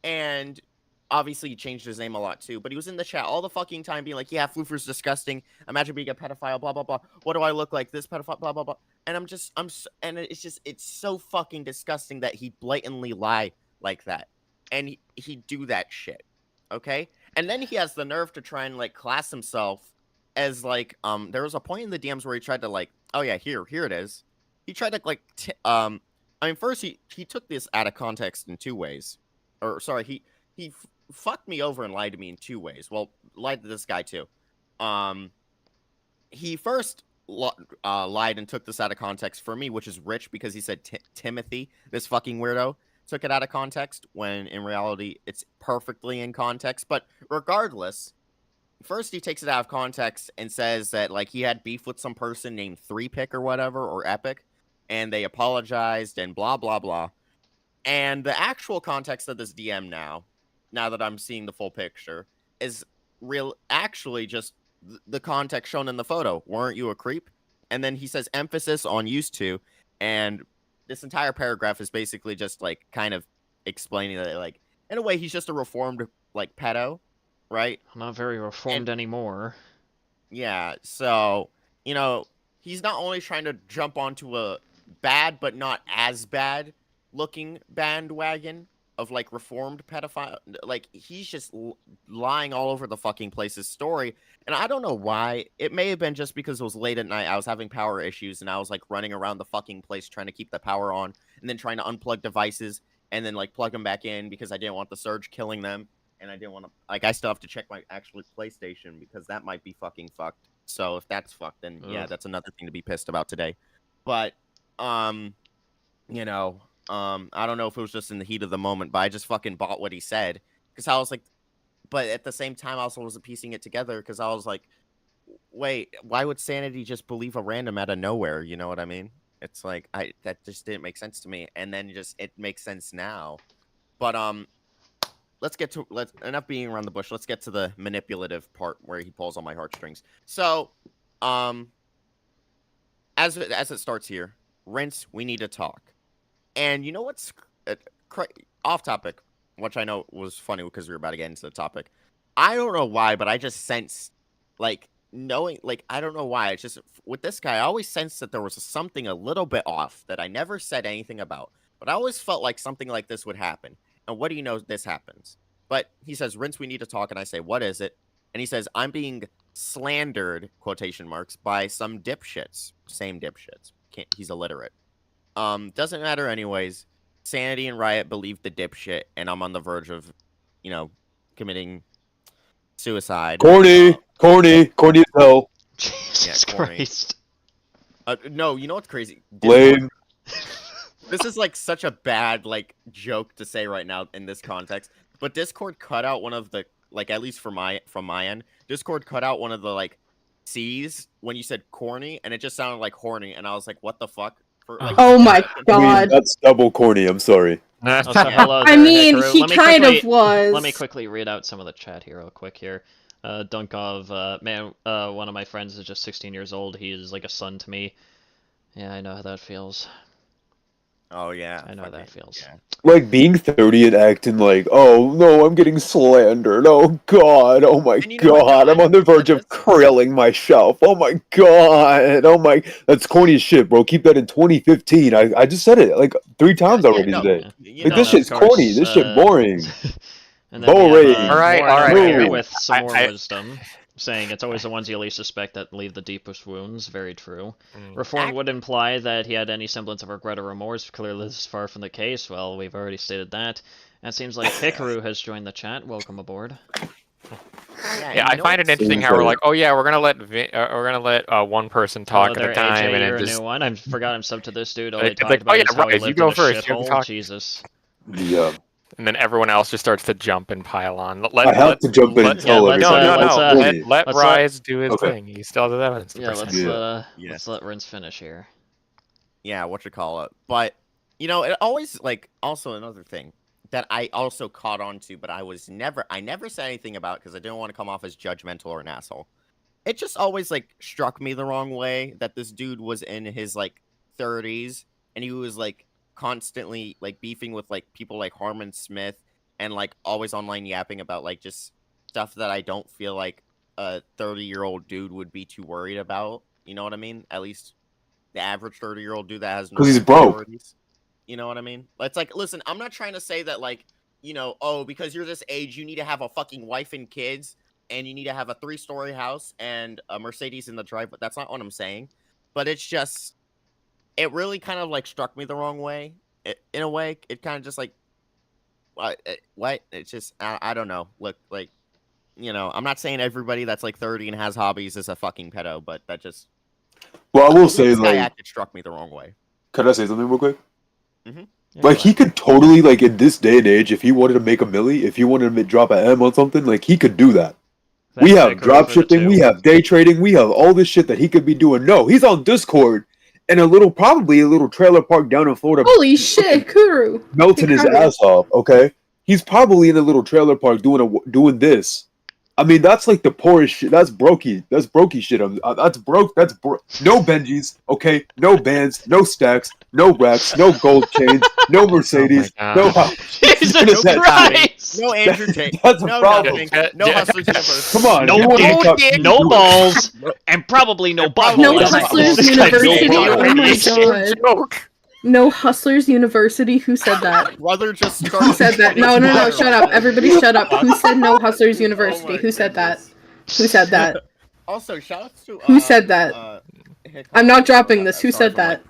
and obviously he changed his name a lot too, but he was in the chat all the fucking time being like, yeah, Floofer's disgusting, imagine being a pedophile, blah blah blah, what do I look like, this pedophile, blah blah blah. And it's so fucking disgusting that he blatantly lie like that, and he'd do that shit. Okay, and then he has the nerve to try and like class himself as like there was a point in the DMs where he tried to like, oh yeah, here it is. He tried to like I mean, first he took this out of context in two ways. Or sorry, he fucked me over and lied to me in two ways. Well, lied to this guy too. He first lied and took this out of context for me, which is rich, because he said Timothy, this fucking weirdo, took it out of context when in reality it's perfectly in context. But regardless, first he takes it out of context and says that like he had beef with some person named 3Pick or whatever, or Epic, and they apologized and blah blah blah. And the actual context of this DM now that I'm seeing the full picture, is actually just the context shown in the photo. Weren't you a creep? And then he says emphasis on used to, and this entire paragraph is basically just like kind of explaining that like in a way he's just a reformed like pedo, right? I'm not very reformed anymore. Yeah, so you know, he's not only trying to jump onto a bad but not as bad looking bandwagon of like reformed pedophile, like he's just lying all over the fucking place's story. And I don't know why. It may have been just because it was late at night, I was having power issues, and I was like running around the fucking place trying to keep the power on, and then trying to unplug devices and then like plug them back in because I didn't want the surge killing them, and I didn't want to, like, I still have to check my actual PlayStation because that might be fucking fucked. So if that's fucked, then yeah, that's another thing to be pissed about today. But you know, I don't know if it was just in the heat of the moment, but I just fucking bought what he said, because I was like, but at the same time, I also wasn't piecing it together, because I was like, wait, why would Sanity just believe a random out of nowhere? You know what I mean? It's like, that just didn't make sense to me, and then it makes sense now. But enough being around the bush. Let's get to the manipulative part where he pulls on my heartstrings. So, as it starts here, Rinse, we need to talk. And you know what's off topic, which I know was funny because we were about to get into the topic. I don't know why, but I just sensed, like, knowing, like, I don't know why. It's just, with this guy, I always sensed that there was something a little bit off that I never said anything about. But I always felt like something like this would happen. And what do you know, this happens. But he says, Rinse, we need to talk. And I say, what is it? and he says, "I'm being slandered," quotation marks, "by some dipshits." Same dipshits. He's illiterate. Doesn't matter anyways. Sanity and Riot believe the dipshit, and I'm on the verge of, committing suicide. Corny as hell. Jesus corny. Christ. No, you know what's crazy? Lame. This is like such a bad joke to say right now in this context, but Discord cut out one of the at least from my end, Discord cut out one of the C's when you said corny, and it just sounded like horny, and I was like, what the fuck? Oh my I mean, god. that's double corny. I'm sorry. Also, hello I there, mean, Hikaru. he Let me kind quickly- of was. Let me quickly read out some of the chat here real quick here. Dunkov, one of my friends is just 16 years old. He is like a son to me. Yeah, I know how that feels. Oh yeah, I know how that fucking- feels. yeah. Like being 30 and acting like, oh no, I'm getting slandered. Oh god, oh my And you know what, god, though? I'm on the verge of krilling myself. Oh my god, oh my, that's corny as shit, bro. Keep that in 2015. I just said it like 3 times already no, today. You Like know, this shit's of course, corny. This shit boring. And then we Boring. have, Alright, Morin alright, over here okay. with some more I- wisdom, saying it's always the ones you least suspect that leave the deepest wounds. Very true. Mm. Reform would imply that he had any semblance of regret or remorse. Clearly, this is far from the case. Well, we've already stated that. And it seems like Hikaru has joined the chat. Welcome aboard. Yeah, I find it interesting how we're like, oh yeah, we're gonna let one person talk Hello at there, a time, AJ, and you're it a just new one. I forgot I'm subbed to this dude. All It's they talked like, about oh, is yeah, how he right, you lived go in a first, you have to shithole. talk. Jesus. Yeah, and then everyone else just starts to jump and pile on. I have to jump in and yeah, tell let's, everybody. no, let's, that's corny. Let let's Rise do his Okay. thing. He still has evidence to Yeah, present. let's Yeah. let's let Rince finish here. Yeah, what you call it. But it always also another thing that I also caught on to, but I never said anything about because I didn't want to come off as judgmental or an asshole. It just always struck me the wrong way that this dude was in his 30s and he was constantly beefing with people like Harmon Smith and always online yapping about just stuff that I don't feel like a 30-year-old dude would be too worried about. You know what I mean? At least the average 30-year-old dude that has no 'Cause he's broke. priorities. You know what I mean? It's listen, I'm not trying to say that oh, because you're this age, you need to have a fucking wife and kids, and you need to have a 3-story house and a Mercedes in the driveway. That's not what I'm saying. But it's just, it really kind of struck me the wrong way. In a way, it kind of just what? It's just, I don't know. Look, I'm not saying everybody that's 30 and has hobbies is a fucking pedo, but that just, Well, I will the way say this guy acted struck me the wrong way. could I say something real quick? Yeah, He could totally in this day and age, if he wanted to make a milli, if he wanted to drop an M on something, he could do that. We Thanks, have Hikaru, drop for the shipping, we 2. have day trading, we have all this shit that he could be doing. No, he's on Discord and probably a little trailer park down in Florida, Holy shit, Kuru. melting his Hikaru. ass off. Okay, he's probably in a little trailer park doing this. I mean, that's the poorest shit. That's brokey. That's brokey shit. That's broke. That's no Benjis. Okay, no bands, no stacks, no racks, no gold chains, no Mercedes, God. no house. Jesus That's- Christ! No Andrew Tate. That's a no problem. nothing. No Hustlers University. Come on, No you wanna dick, talk- no do it. balls, and probably no butthole. No That's Hustlers this guy's University. no Oh my butthole. god. Joke. No Hustlers University. Who said that? Brother just Who started. said that? No, shut up. Everybody shut up. Who said no Hustlers University? Oh my Who said that? goodness. Who said that? Also, shoutouts to Who said that? I'm not dropping this. Who said that?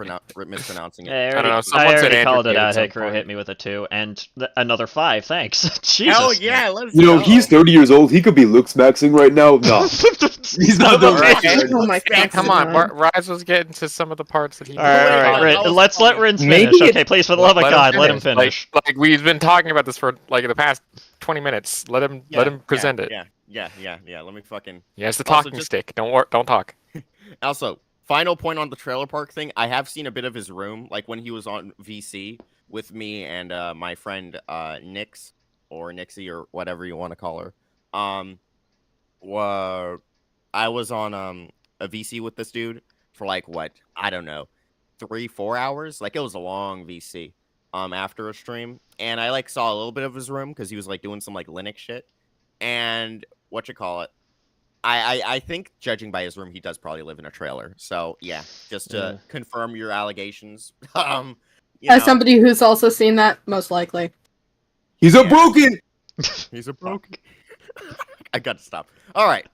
Mispronouncing it. Yeah, I don't know, I someone said already Andrew called it Tate at out. some Hikaru point. hit me with a 2, and another 5. Thanks. Jesus. Hell yeah, let's You know, go. he's 30 years old. He could be looks maxing right now. No, he's not the Alright. right. Oh my Man, god. come on, Rise was getting to some of the parts that he. All right, all right. That was Let's let funny. Rince Maybe finish. it's- Okay, please, for the love of God, let him finish. Like we've been talking about this for the past 20 minutes. Let him present it. Yeah. Let me fucking. He has the Also, talking just- stick. Don't talk. Also, final point on the trailer park thing. I have seen a bit of his room, when he was on VC with me and my friend Nix or Nixie or whatever you want to call her. I was on a VC with this dude for what? I don't know, 3-4 hours. It was a long VC. After a stream, and I saw a little bit of his room because he was doing some Linux shit. And what you call it? I think judging by his room, he does probably live in a trailer. So yeah, just to confirm your allegations. You As know, somebody who's also seen that, most likely. He's a Yeah. broken. he's a broke. I gotta stop. All right.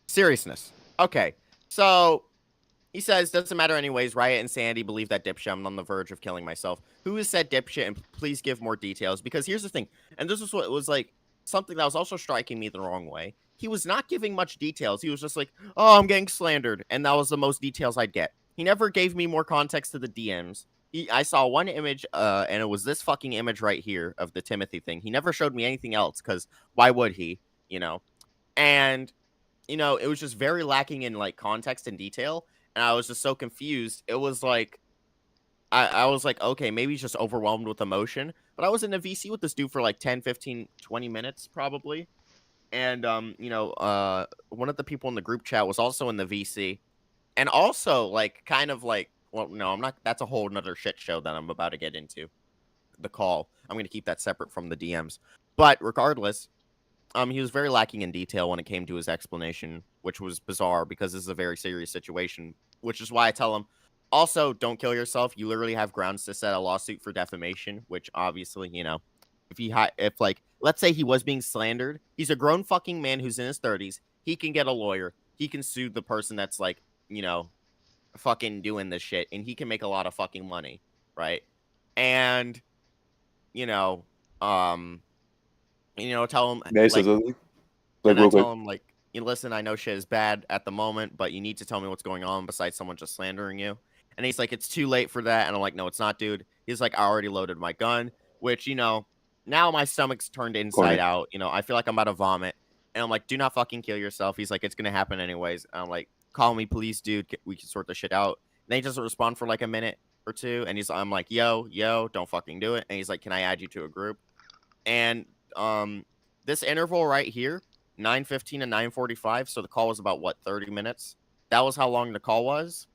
Seriousness. Okay. So he says, doesn't matter anyways. Riot and Sandy believe that dipshit. I'm on the verge of killing myself. Who has said dipshit? And please give more details. Because here's the thing. And this is what was like something that was also striking me the wrong way. He was not giving much details. He was just like, oh, I'm getting slandered. And that was the most details I'd get. He never gave me more context to the DMs. I saw one image, and it was this fucking image right here of the Timothy thing. He never showed me anything else, because why would he, you know? And, you know, it was just very lacking in, like, context and detail, and I was just so confused. It was like, I was like, okay, maybe he's just overwhelmed with emotion, but I was in a VC with this dude for, like, 10, 15, 20 minutes, probably, and, you know, one of the people in the group chat was also in the VC, and also, like, kind of, like, well, no, I'm not. That's a whole nother shit show that I'm about to get into. The call. I'm going to keep that separate from the DMs. But regardless, he was very lacking in detail when it came to his explanation, which was bizarre because this is a very serious situation, which is why I tell him, also, don't kill yourself. You literally have grounds to set a lawsuit for defamation, which obviously, you know, if like, let's say he was being slandered, he's a grown fucking man who's in his 30s. He can get a lawyer. He can sue the person that's like, you know, fucking doing this shit, and he can make a lot of fucking money, right? And tell him May I say like, something? and Real I quick. tell him like, listen, I know shit is bad at the moment, but you need to tell me what's going on besides someone just slandering you. And he's like, it's too late for that. And I'm like, no, it's not, dude. He's like, I already loaded my gun, which, now my stomach's turned inside out. I feel like I'm about to vomit. And I'm like, do not fucking kill yourself. He's like, it's going to happen anyways. And I'm like, call me, please, dude. We can sort this shit out. And then he doesn't respond for like a minute or two. And I'm like, yo, don't fucking do it. And he's like, can I add you to a group? And this interval right here, 9:15 and 9:45. So the call was about 30 minutes. That was how long the call was.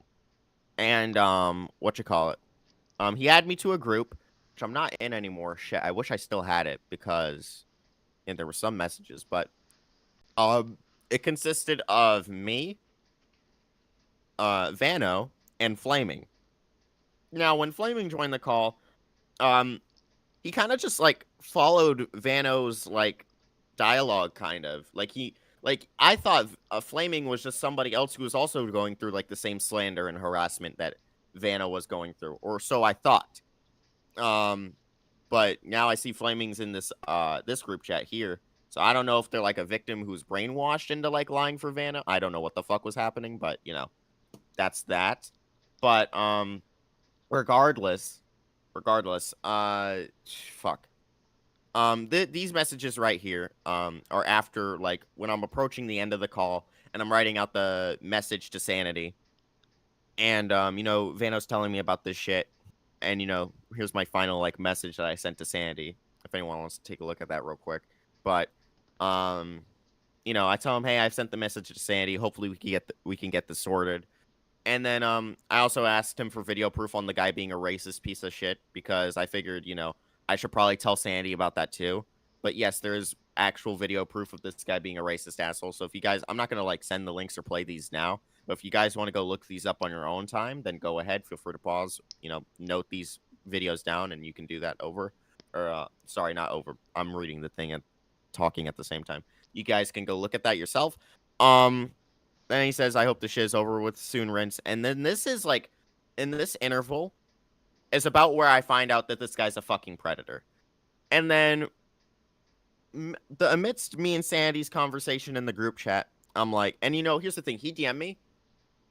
And he added me to a group, which I'm not in anymore. Shit, I wish I still had it because there were some messages, but it consisted of me, Vano, and Flaming. Now, when Flaming joined the call, he kind of just like followed Vano's like dialogue, kind of like I thought Flaming was just somebody else who was also going through like the same slander and harassment that Vano was going through, or so I thought. But now I see Flaming's in this group chat here. So I don't know if they're like a victim who's brainwashed into like lying for Vano. I don't know what the fuck was happening, but that's that. But regardless, fuck. These messages right here are after like when I'm approaching the end of the call and I'm writing out the message to Sanity. And Vano's telling me about this shit. And here's my final like message that I sent to Sandy. If anyone wants to take a look at that real quick. But I tell him, hey, I've sent the message to Sandy. Hopefully we can get this sorted. And then I also asked him for video proof on the guy being a racist piece of shit because I figured, I should probably tell Sandy about that too. But yes, there is actual video proof of this guy being a racist asshole. So if you guys, I'm not going to like send the links or play these now. But if you guys want to go look these up on your own time, then go ahead. Feel free to pause, note these videos down, and you can do that over. Or, sorry, not over. I'm reading the thing and talking at the same time. You guys can go look at that yourself. Then he says, I hope the shit is over with soon, Rinse. And then this is like, in this interval, is about where I find out that this guy's a fucking predator. And then, amidst me and Sandy's conversation in the group chat, I'm like, and here's the thing. He DM'd me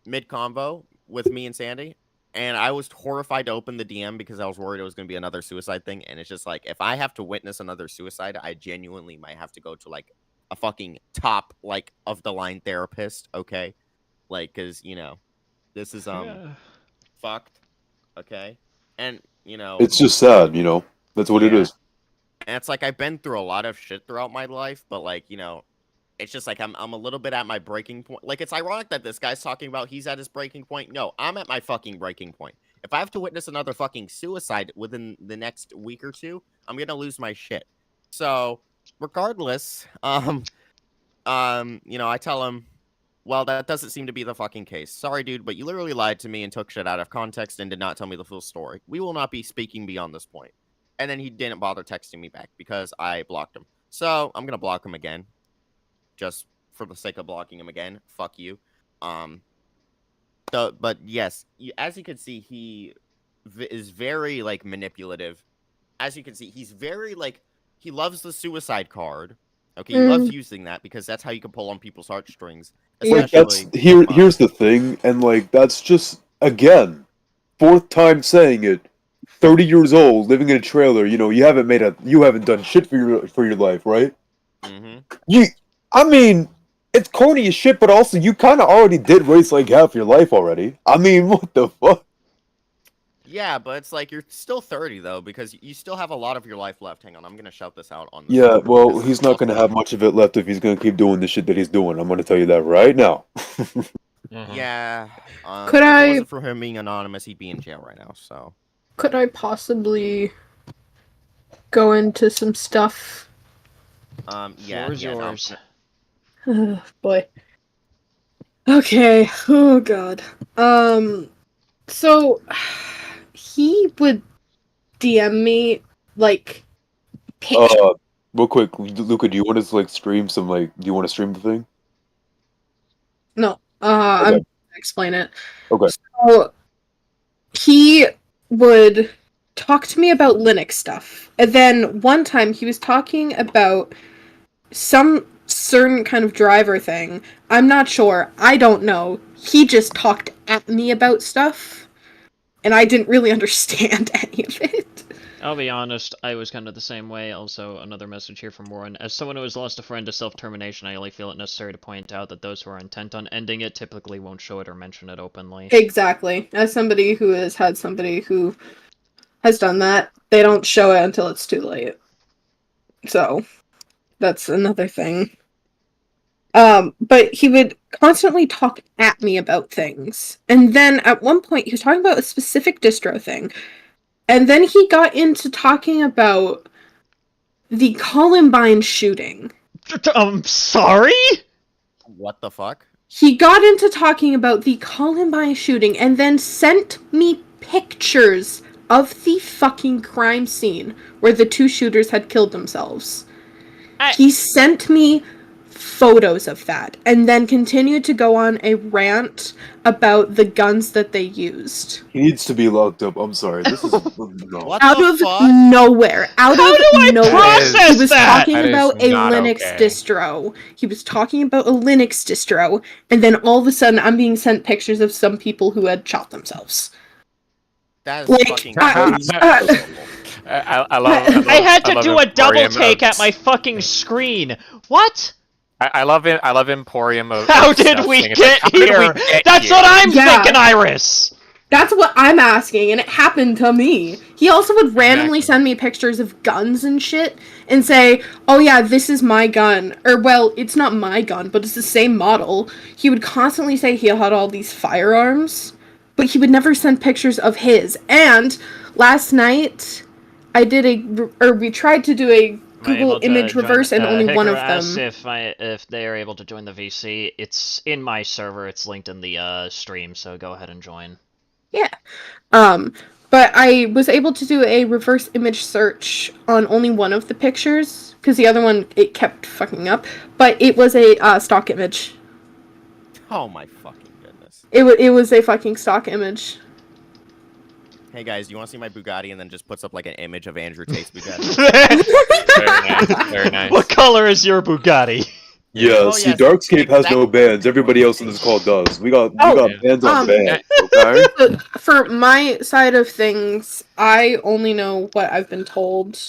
mid-convo with me and Sandy, and I was horrified to open the DM because I was worried it was going to be another suicide thing. And it's just like, if I have to witness another suicide, I genuinely might have to go to like a fucking top like of the line therapist, okay? Like, because this is fucked, okay? And It's just sad, That's what it Yeah. is. And it's like I've been through a lot of shit throughout my life, but like it's just like I'm a little bit at my breaking point. Like, it's ironic that this guy's talking about he's at his breaking point. No, I'm at my fucking breaking point. If I have to witness another fucking suicide within the next week or two, I'm gonna lose my shit. So, regardless, I tell him, well, that doesn't seem to be the fucking case. Sorry, dude, but you literally lied to me and took shit out of context and did not tell me the full story. We will not be speaking beyond this point. And then he didn't bother texting me back because I blocked him. So, I'm gonna block him again. just for the sake of blocking him again. Fuck you. But yes, as you can see, he is very like manipulative. As you can see, he's very like he loves the suicide card. Okay, he loves using that because that's how you can pull on people's heartstrings. Like, that's here's the thing, and like that's just again, fourth time saying it. 30 years old, living in a trailer. You know, you haven't done shit for your life, right? I mean, it's corny as shit, but also you kind of already did race like half your life already. I mean, what the fuck? Yeah, but it's like you're still 30 though, because you still have a lot of your life left. Hang on, I'm gonna shout this out on. The Yeah, well, he's not gonna have much of it left if he's gonna keep doing the shit that he's doing. I'm gonna tell you that right now. Yeah. Could if I- it wasn't for him being anonymous, he'd be in jail right now. So. Could I possibly go into some stuff? Yeah. Floor's yeah, no. yours. Oh, boy. Okay. Oh god. So he would DM me like pictures. Real quick, Luca, do you want to like stream some like? Do you want to stream the thing? No. Okay. I'm gonna explain it. Okay. So he would talk to me about Linux stuff. And then one time he was talking about some certain kind of driver thing. I'm not sure. I don't know. He just talked at me about stuff. And I didn't really understand any of it. I'll be honest, I was kind of the same way. Also, another message here from Warren. As someone who has lost a friend to self-termination, I only feel it necessary to point out that those who are intent on ending it typically won't show it or mention it openly. Exactly. As somebody who has had somebody who has done that, they don't show it until it's too late. So, that's another thing. But he would constantly talk at me about things. And then at one point, he was talking about a specific distro thing. And then he got into talking about the Columbine shooting. Sorry? What the fuck? He got into talking about the Columbine shooting and then sent me pictures of the fucking crime scene where the two shooters had killed themselves. He sent me photos of that and then continued to go on a rant about the guns that they used. He needs to be locked up. I'm sorry. This is no. What Out the of fuck? nowhere. Out How of do I nowhere. process He was that? talking That is about a not Linux okay. distro. He was talking about a Linux distro, and then all of a sudden I'm being sent pictures of some people who had shot themselves. That is Like, fucking I- crazy. I love. I had to love do a double Emporium take of- at my fucking screen. What? I love it. I love Emporium of. How of did stuff we saying it's like, get how did we here? get That's here? what I'm Yeah. thinking, Iris. That's what I'm asking, and it happened to me. He also would randomly Exactly. send me pictures of guns and shit and say, oh yeah, this is my gun. Or, well, it's not my gun, but it's the same model. He would constantly say he had all these firearms, but he would never send pictures of his. And last night, we tried to do a Am I able Google to image join- reverse, and only one of Hikaru them. asks if they are able to join the VC. It's in my server. It's linked in the stream, so go ahead and join. But I was able to do a reverse image search on only one of the pictures, because the other one, it kept fucking up, but it was a stock image. Oh my fucking goodness. It was a fucking stock image. Hey guys, you want to see my Bugatti? And then just puts up like an image of Andrew Tate's Bugatti. Very nice. Very nice. What color is your Bugatti? Yeah, Oh, see, yes, Darkscape has no exactly. bans. Everybody else in this call does. We got Oh, bans on um, bans. Okay. But for my side of things, I only know what I've been told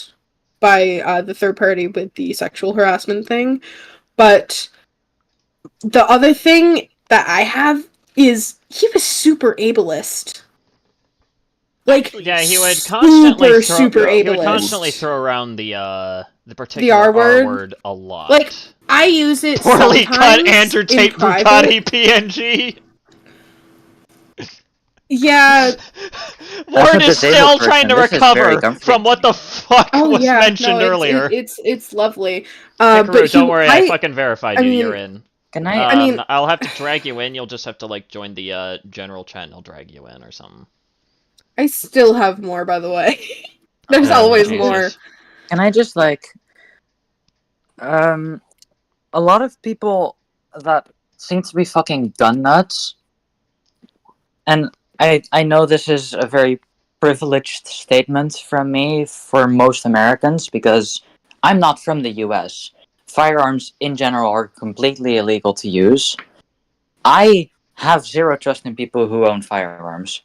by the third party with the sexual harassment thing. But the other thing that I have is he was super ableist. Like, Yeah, he would constantly super he ableist. would constantly throw around the particular R word? word a lot. Like, I use it poorly sometimes cut Andrew in Tate private. Bugatti PNG. Yeah. Warren a is disabled still trying to person. This is very recover comforting. from what the fuck Oh was yeah. mentioned no, earlier. It's lovely. Hikaru, But don't worry, I fucking verified I you. mean- You're in. Can I? mean- I'll have to drag you in. You'll just have to like join the general chat, and I'll drag you in or something. I still have more, by the way. There's Oh, always Jesus. more. Can I just like, a lot of people that seem to be fucking gun nuts, and I know this is a very privileged statement from me for most Americans because I'm not from the US. Firearms in general are completely illegal to use. I have zero trust in people who own firearms.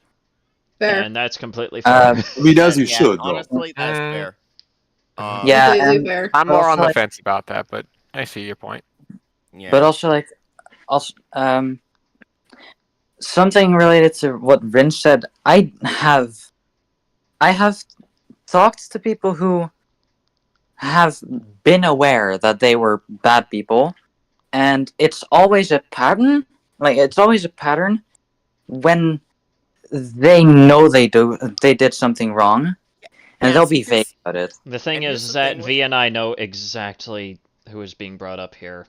Fair. And that's completely fair. I mean, as you Yeah, should, though. honestly, that's Mm. fair. Yeah, Completely and fair. I'm more on the Also, fence about that, but I see your point. yeah. but also something related to what Rin said. I have talked to people who have been aware that they were bad people, and it's always a pattern. Like it's always a pattern when they know they did something wrong, and Yeah, they'll see, be vague here's- about it. The thing And here's is the that thing with- V and I know exactly who is being brought up here,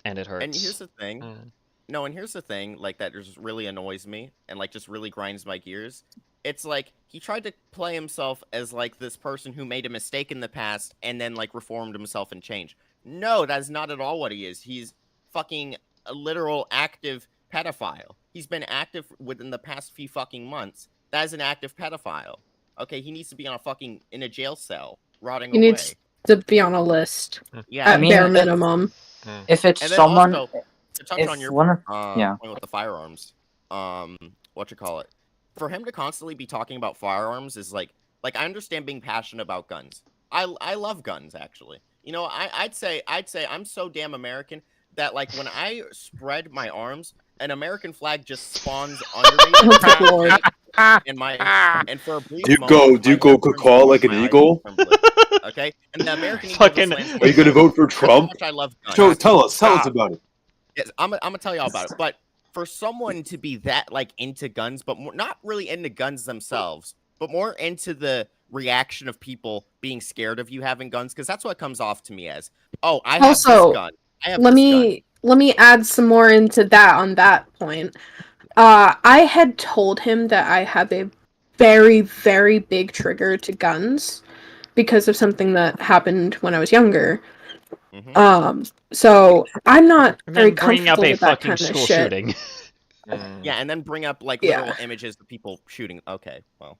and it hurts. And here's the thing. Mm. No, and here's the thing, like that just really annoys me and like just really grinds my gears. It's like he tried to play himself as like this person who made a mistake in the past and then like reformed himself and changed. No, that is not at all what he is. He's fucking a literal active pedophile. He's been active within the past few fucking months. That is an active pedophile. Okay, he needs to be in a jail cell, rotting He away. needs to be on a list Yeah, at mean, bare it- minimum. If it's and then someone, also to touch if on your one of yeah. point with the firearms, what you call it, for him to constantly be talking about firearms is like I understand being passionate about guns. I love guns actually. You know, I'd say I'm so damn American that like when I spread my arms, an American flag just spawns under me. Oh, Lord. And for a brief Do you moment, go my hair turns caw blue like and an my eyes eagle? turn blue. Okay, and the American eagle Fucking- just lands Are you gonna vote for That's how Trump? much I love guns. Tell us Stop. about it. Yes, I'm gonna tell you all about it. But for someone to be that like into guns, but not really into guns themselves, but more into the reaction of people being scared of you having guns, because that's what it comes off to me as. Oh, I have Also, this gun. I have let this me add some more into that on that point. I had told him that I have a very, very big trigger to guns because of something that happened when I was younger. gun. So I'm not And very then bringing up comfortable a with that fucking kind of school shit. shooting. Yeah, and then bring up like Yeah. literal images of people shooting. Okay, well.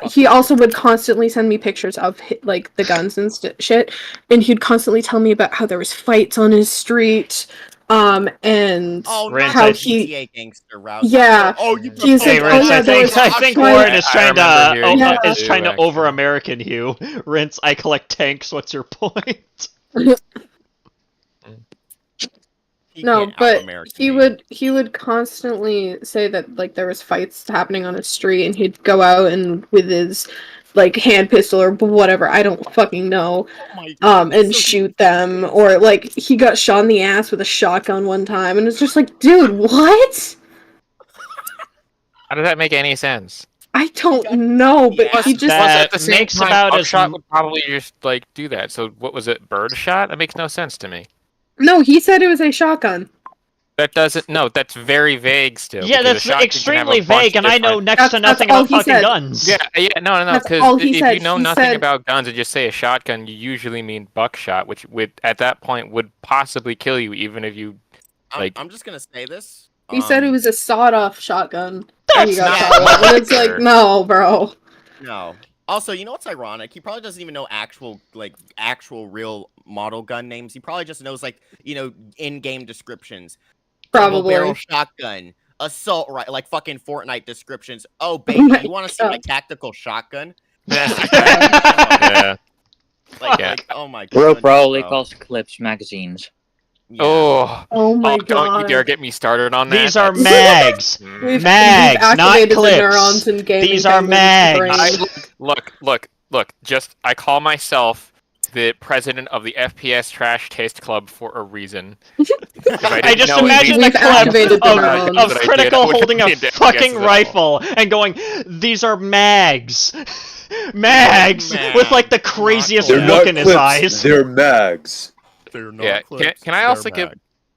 He also would constantly send me pictures of like the guns and shit, and he'd constantly tell me about how there was fights on his street, and Oh, Rance, not I- the GTA gangster route. Yeah. Oh, you He's Hey, like, Rince, oh, yeah, I there think was I a think fight. Warren is I trying to remember hearing that is too, trying to actually. over American you. Rince, I collect tanks. What's your point? He No, can't but out-American he would constantly say that like there was fights happening on his street, and he'd go out and with his like hand pistol or whatever, I don't fucking know, Oh my God, and so shoot them, or like he got shot in the ass with a shotgun one time, and it's just like, dude, what? How does that make any sense? I don't know, but Yeah. he just That Plus, at the same makes time, about as Buckshot m- would probably just like do that. So what was it? Bird shot? That makes no sense to me. no, he said it was a shotgun. That doesn't. No, that's very vague still. Yeah, because a that's shotgun can have a extremely bunch vague, of and I know different- next to That's nothing all about he fucking said. guns. Yeah, no. That's Because all he if said. you know He nothing said- about guns and just say a shotgun, you usually mean buckshot, which would at that point would possibly kill you, even if you. Like- I'm just gonna say this. He said it was a sawed-off shotgun. That's He got not shot with, and it's like, fair. no, bro. No. Also, you know what's ironic? He probably doesn't even know actual real model gun names. He probably just knows like, you know, in-game descriptions. Probably. Barrel shotgun, assault right, like fucking Fortnite descriptions. Oh baby, my you want to see my God. tactical shotgun? Yeah. Like, Yeah. like, oh my god. Bro probably calls clips magazines. Oh. Oh my Don't god. you dare get me started on that. These are That's- mags. Mm. We've Mags, not activated clips. the neurons in gaming. These are Penguin's mags. brain. Look. Just I call myself the president of the FPS Trash Taste Club for a reason. I just know imagine the we've clip activated the of, neurons. of That I did. Critical I wouldn't holding a be able to guess fucking it at all. rifle and going, "These are mags, mags," with like the craziest They're They're look not in his clips, eyes. they're mags. They're not Yeah. clips, Can I they're also give?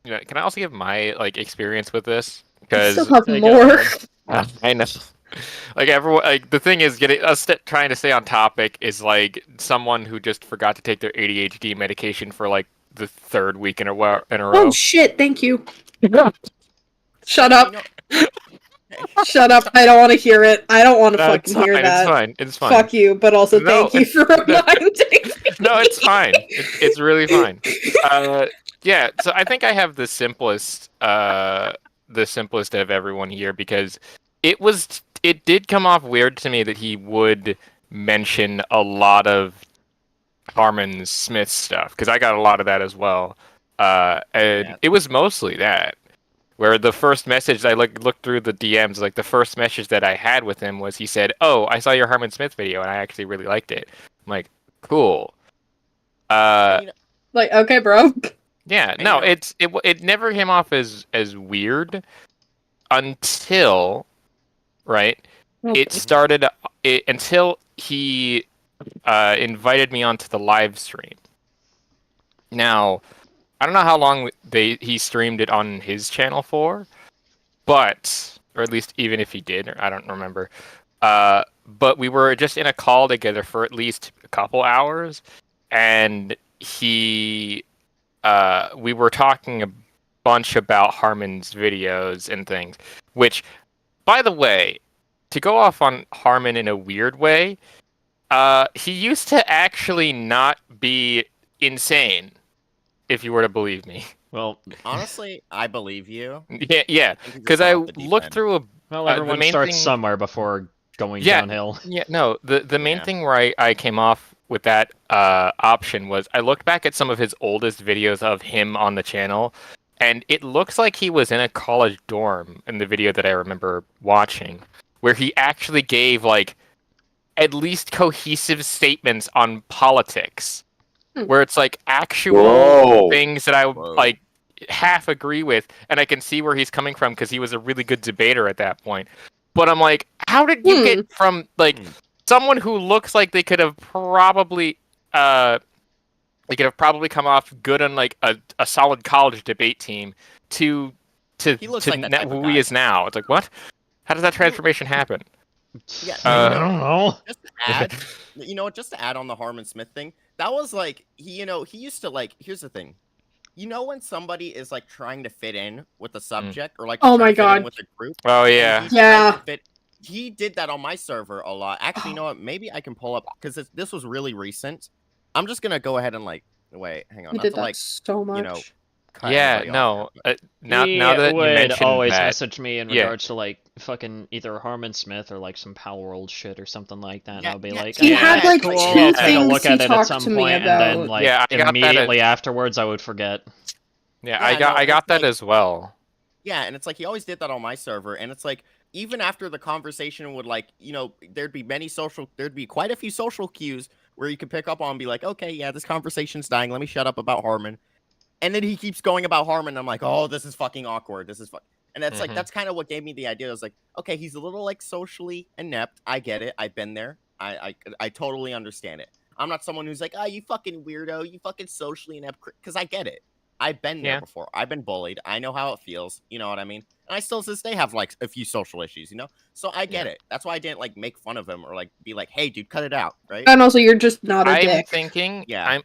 mag. Can I also give my like experience with this? I Because still have Take it, more. man. I know. Like everyone, like the thing is, getting us trying to stay on topic is like someone who just forgot to take their ADHD medication for like the third week in a row. Oh shit! Thank you. Shut up. Shut up. I don't want to hear it. I don't want to No, it's fucking hear fine. that. It's fine. It's fine. Fuck you, but also No, thank you for reminding me. No, it's fine. It's really fine. Yeah. So I think I have the simplest of everyone here because it did come off weird to me that he would mention a lot of Harmon Smith stuff because I got a lot of that as well. And it was mostly that. Where the first message I looked through the DMs, like the first message that I had with him was he said, "Oh, I saw your Harmon Smith video and I actually really liked it." I'm like, "Cool." Like, okay, bro. Yeah, no, it never came off as weird until it started until he invited me onto the live stream. Now, I don't know how long he streamed it on his channel for, but or at least even if he did, I don't remember. But we were just in a call together for at least a couple hours, and we were talking a bunch about Harmon's videos and things. Which, by the way, to go off on Harmon in a weird way, he used to actually not be insane. If you were to believe me. Well, honestly, I believe you. Yeah, because I looked through everyone starts somewhere before going downhill. Yeah, no, the main thing where I came off with that option was I looked back at some of his oldest videos of him on the channel, and it looks like he was in a college dorm in the video that I remember watching, where he actually gave like at least cohesive statements on politics. Where it's like actual things that I like half agree with, and I can see where he's coming from because he was a really good debater at that point. But I'm like, how did you get from like someone who looks like they could have probably come off good on like a solid college debate team to he looks like that who he is now? It's like, what? How does that transformation happen? Yeah, I don't know. Just to add on the Harmon Smith thing, that was like he used to like. Here's the thing, when somebody is like trying to fit in with the subject or like oh my god with a group. Oh yeah, yeah. He did that on my server a lot. Actually, you know what? Maybe I can pull up because this was really recent. I'm just gonna go ahead and like wait. Hang on. He did that so much. Yeah, no. Now that you would mentioned always that, message me in regards to like fucking either Harmon Smith or like some Power World shit or something like that. And I'll be like, he had like cool. 2 I'll take a things look he at it at talked some to me point, about. and then like immediately afterwards, I would forget. Yeah, I got that as well. Yeah, and it's like he always did that on my server, and it's like even after the conversation would like there'd be quite a few social cues where you could pick up on and be like, okay, yeah, this conversation's dying. Let me shut up about Harmon. And then he keeps going about Harmon. And I'm like, oh, this is fucking awkward. And that's like, that's kind of what gave me the idea. I was like, okay, he's a little like socially inept. I get it. I've been there. I totally understand it. I'm not someone who's like, oh, you fucking weirdo. You fucking socially inept. Because I get it. I've been there before. I've been bullied. I know how it feels. You know what I mean? And I still to this day have like a few social issues, So I get it. That's why I didn't like make fun of him or like be like, hey, dude, cut it out, right? And also, you're just not a dick.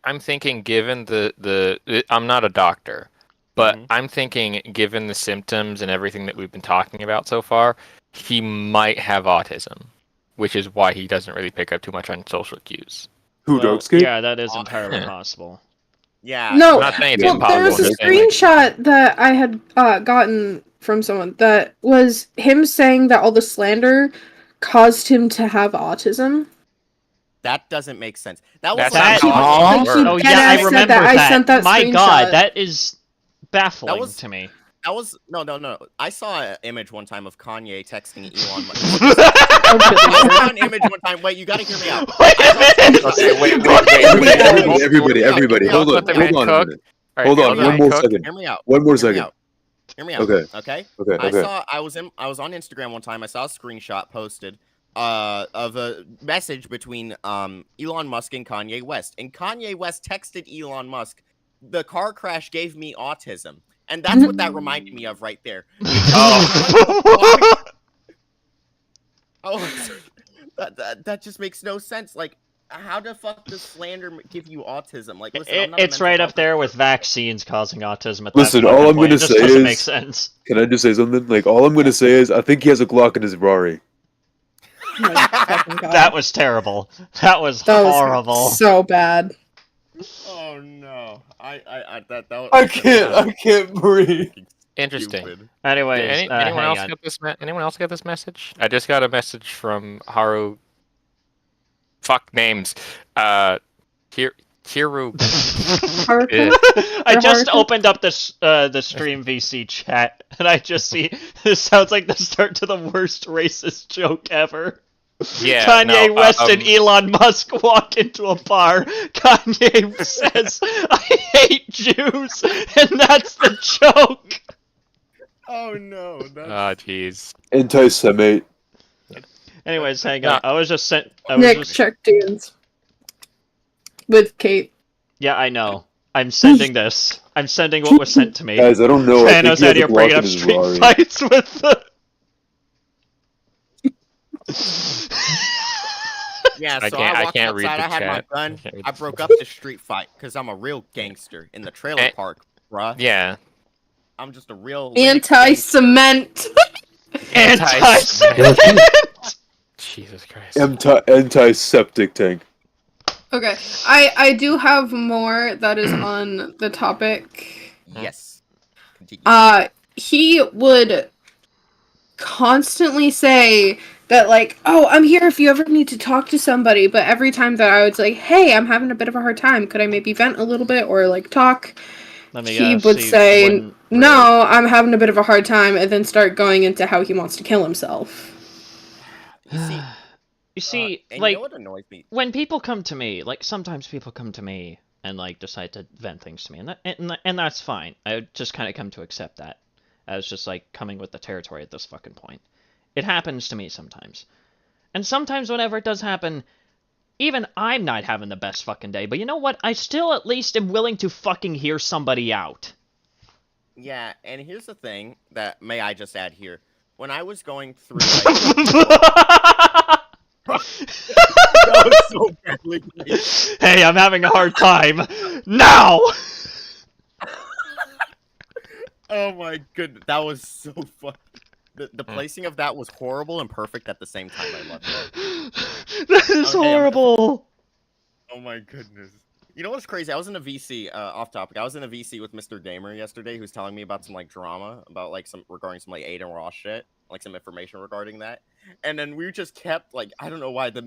I'm thinking, given the I'm not a doctor, but I'm thinking, given the symptoms and everything that we've been talking about so far, he might have autism, which is why he doesn't really pick up too much on social cues. Darkscape? Yeah, that is entirely possible. Yeah. No, I'm not saying it's well, impossible. there was a screenshot that I had gotten from someone that was him saying that all the slander caused him to have autism. That doesn't make sense. That was That's like, not how it Oh works. yeah, I remember that. I sent that My screenshot. god, that is baffling to me. That was no. I saw an image one time of Kanye texting Elon Musk. I saw an image one time. Wait, you gotta hear me out. Wait a minute. Everybody, hold on a minute. Hold on, one more second. Hear me out. One more second. Hear me out. Okay. I was on Instagram one time. I saw a screenshot posted of a message between Elon Musk and Kanye West. And Kanye West texted Elon Musk, "The car crash gave me autism." And that's what that reminded me of right there. That just makes no sense. Like, how the fuck does slander give you autism? Like, listen, I'm not a It's mental right up health there with expert. vaccines causing autism at Listen, that all fucking I'm point. gonna It just say doesn't make is- sense. Can I just say something? Like, all I'm gonna say is, I think he has a Glock in his Rari. Oh my fucking God. That was terrible. That was That was horrible. so bad. Oh no, that was. I can't breathe. Interesting. Stupid. Anyways, Anyone hang else on. get this? Anyone else get this message? I just got a message from Haru. Fuck names. Hiru. Haruka? I just Haruka? opened up this the stream VC chat, and I just see this sounds like the start to the worst racist joke ever. Yeah, Kanye no, West and Elon Musk walk into a bar. Kanye says, "I hate Jews," and that's the joke. Oh no, that's... Ah, jeez. Anti-Semite. Anyways, hang Yeah. on. I was just sent. I was Nick, just. check dunes. With Kate. Yeah, I know. I'm sending this. I'm sending what was sent to me. Guys, I don't know. I think Thanos he out has a here Glock bringing in up his street Rari. fights with the. Yeah, I so can't- I I walked can't read outside, the I had chat. my gun, I can't read I the broke chat. up the street fight, because I'm a real gangster in the trailer Eh. park, bruh. Yeah. I'm just a real... Linux gangster. Anti-cement. Anti-Semitic. Jesus Christ. Anti-septic tank. Okay, I do have more that is on the topic. Yes. Continue. He would constantly say that, like, oh, I'm here if you ever need to talk to somebody, but every time that I would say, hey, I'm having a bit of a hard time, could I maybe vent a little bit or, like, talk? Let me He guess, would he say, wouldn't no, I'm having a bit of a hard time, and then start going into how he wants to kill himself. You see, You see, and like, you know what annoys me? when people come to me, like, sometimes people come to me and, like, decide to vent things to me, and that's fine. I just kind of come to accept that as just, like, coming with the territory at this fucking point. It happens to me sometimes. And sometimes whenever it does happen, even I'm not having the best fucking day, but you know what? I still at least am willing to fucking hear somebody out. Yeah, and here's the thing that may I just add here. When I was going through, like, that was so badly played. Hey, I'm having a hard time. Now! Oh my goodness, that was so fun. The placing of that was horrible and perfect at the same time. I loved it. That is Okay, horrible. Oh my goodness. You know what's crazy? I was in a VC, off topic. I was in a VC with Mr. Gamer yesterday, who's telling me about some like drama about like some regarding some like Aiden Ross shit, like some information regarding that. And then we just kept like, I don't know why that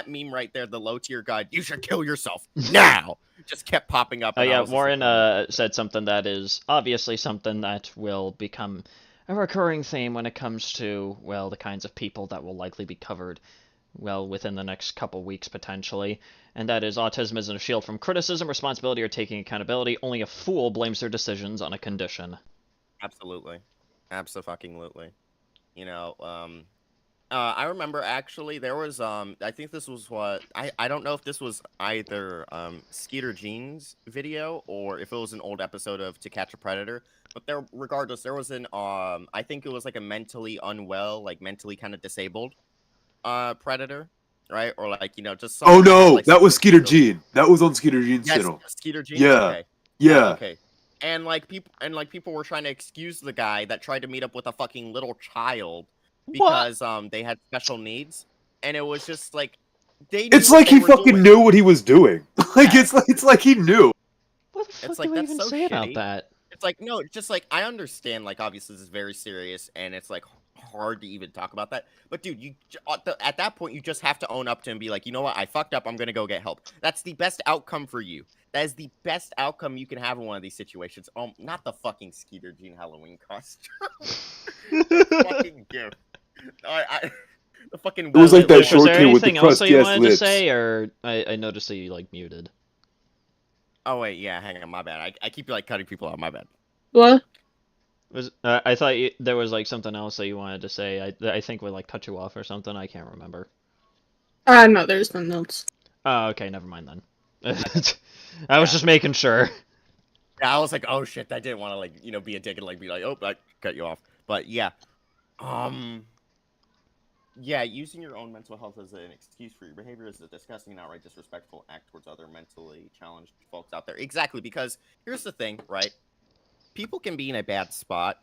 meme right there, the low tier guide, you should kill yourself now, just kept popping up. Oh and I yeah, was just Warren like, said something that is obviously something that will become a recurring theme when it comes to, well, the kinds of people that will likely be covered, well, within the next couple weeks potentially, and that is autism isn't a shield from criticism, responsibility, or taking accountability. Only a fool blames their decisions on a condition. Absolutely. Abso-fucking-lutely. You know, I remember actually there was, I think this was what, I don't know if this was either, Skeeter Jean's video or if it was an old episode of To Catch a Predator, but there, regardless, there was an, I think it was like a mentally unwell, like mentally kind of disabled, predator, right? Or like, you know, just Oh someone that had, no, like, that some was sort of Skeeter disability. Jean. That was on Skeeter Jean's Yes, channel. Skeeter Jean? Yeah. Okay. Yeah. Okay. And like people were trying to excuse the guy that tried to meet up with a fucking little child because they had special needs, and it was just like they. It's knew what like they he were fucking doing. knew what he was doing. Like Yeah. it's like he knew. What the fuck It's like, do I that's even so say about shitty. that? It's like no, it's just like I understand. Like obviously this is very serious, and it's like hard to even talk about that. But dude, you at that point you just have to own up to and be like, you know what, I fucked up. I'm gonna go get help. That's the best outcome for you. That is the best outcome you can have in one of these situations. Not the fucking Skeeter Jean Halloween costume. The fucking gift. The fucking. It was like that Was short there kid with the anything else that you crusty-ass wanted to lips. say, or I noticed that you like muted? Oh wait, yeah, hang on, my bad. I keep like cutting people out. My bad. What? Was I thought there was like something else that you wanted to say? I think we like cut you off or something. I can't remember. No, there's no notes. Oh, okay, never mind then. I was just making sure. Yeah, I was like, oh shit, I didn't want to like, you know, be a dick and like be like, oh, I cut you off. But yeah, Yeah, using your own mental health as an excuse for your behavior is a disgusting and outright disrespectful act towards other mentally challenged folks out there. Exactly, because here's the thing, right? People can be in a bad spot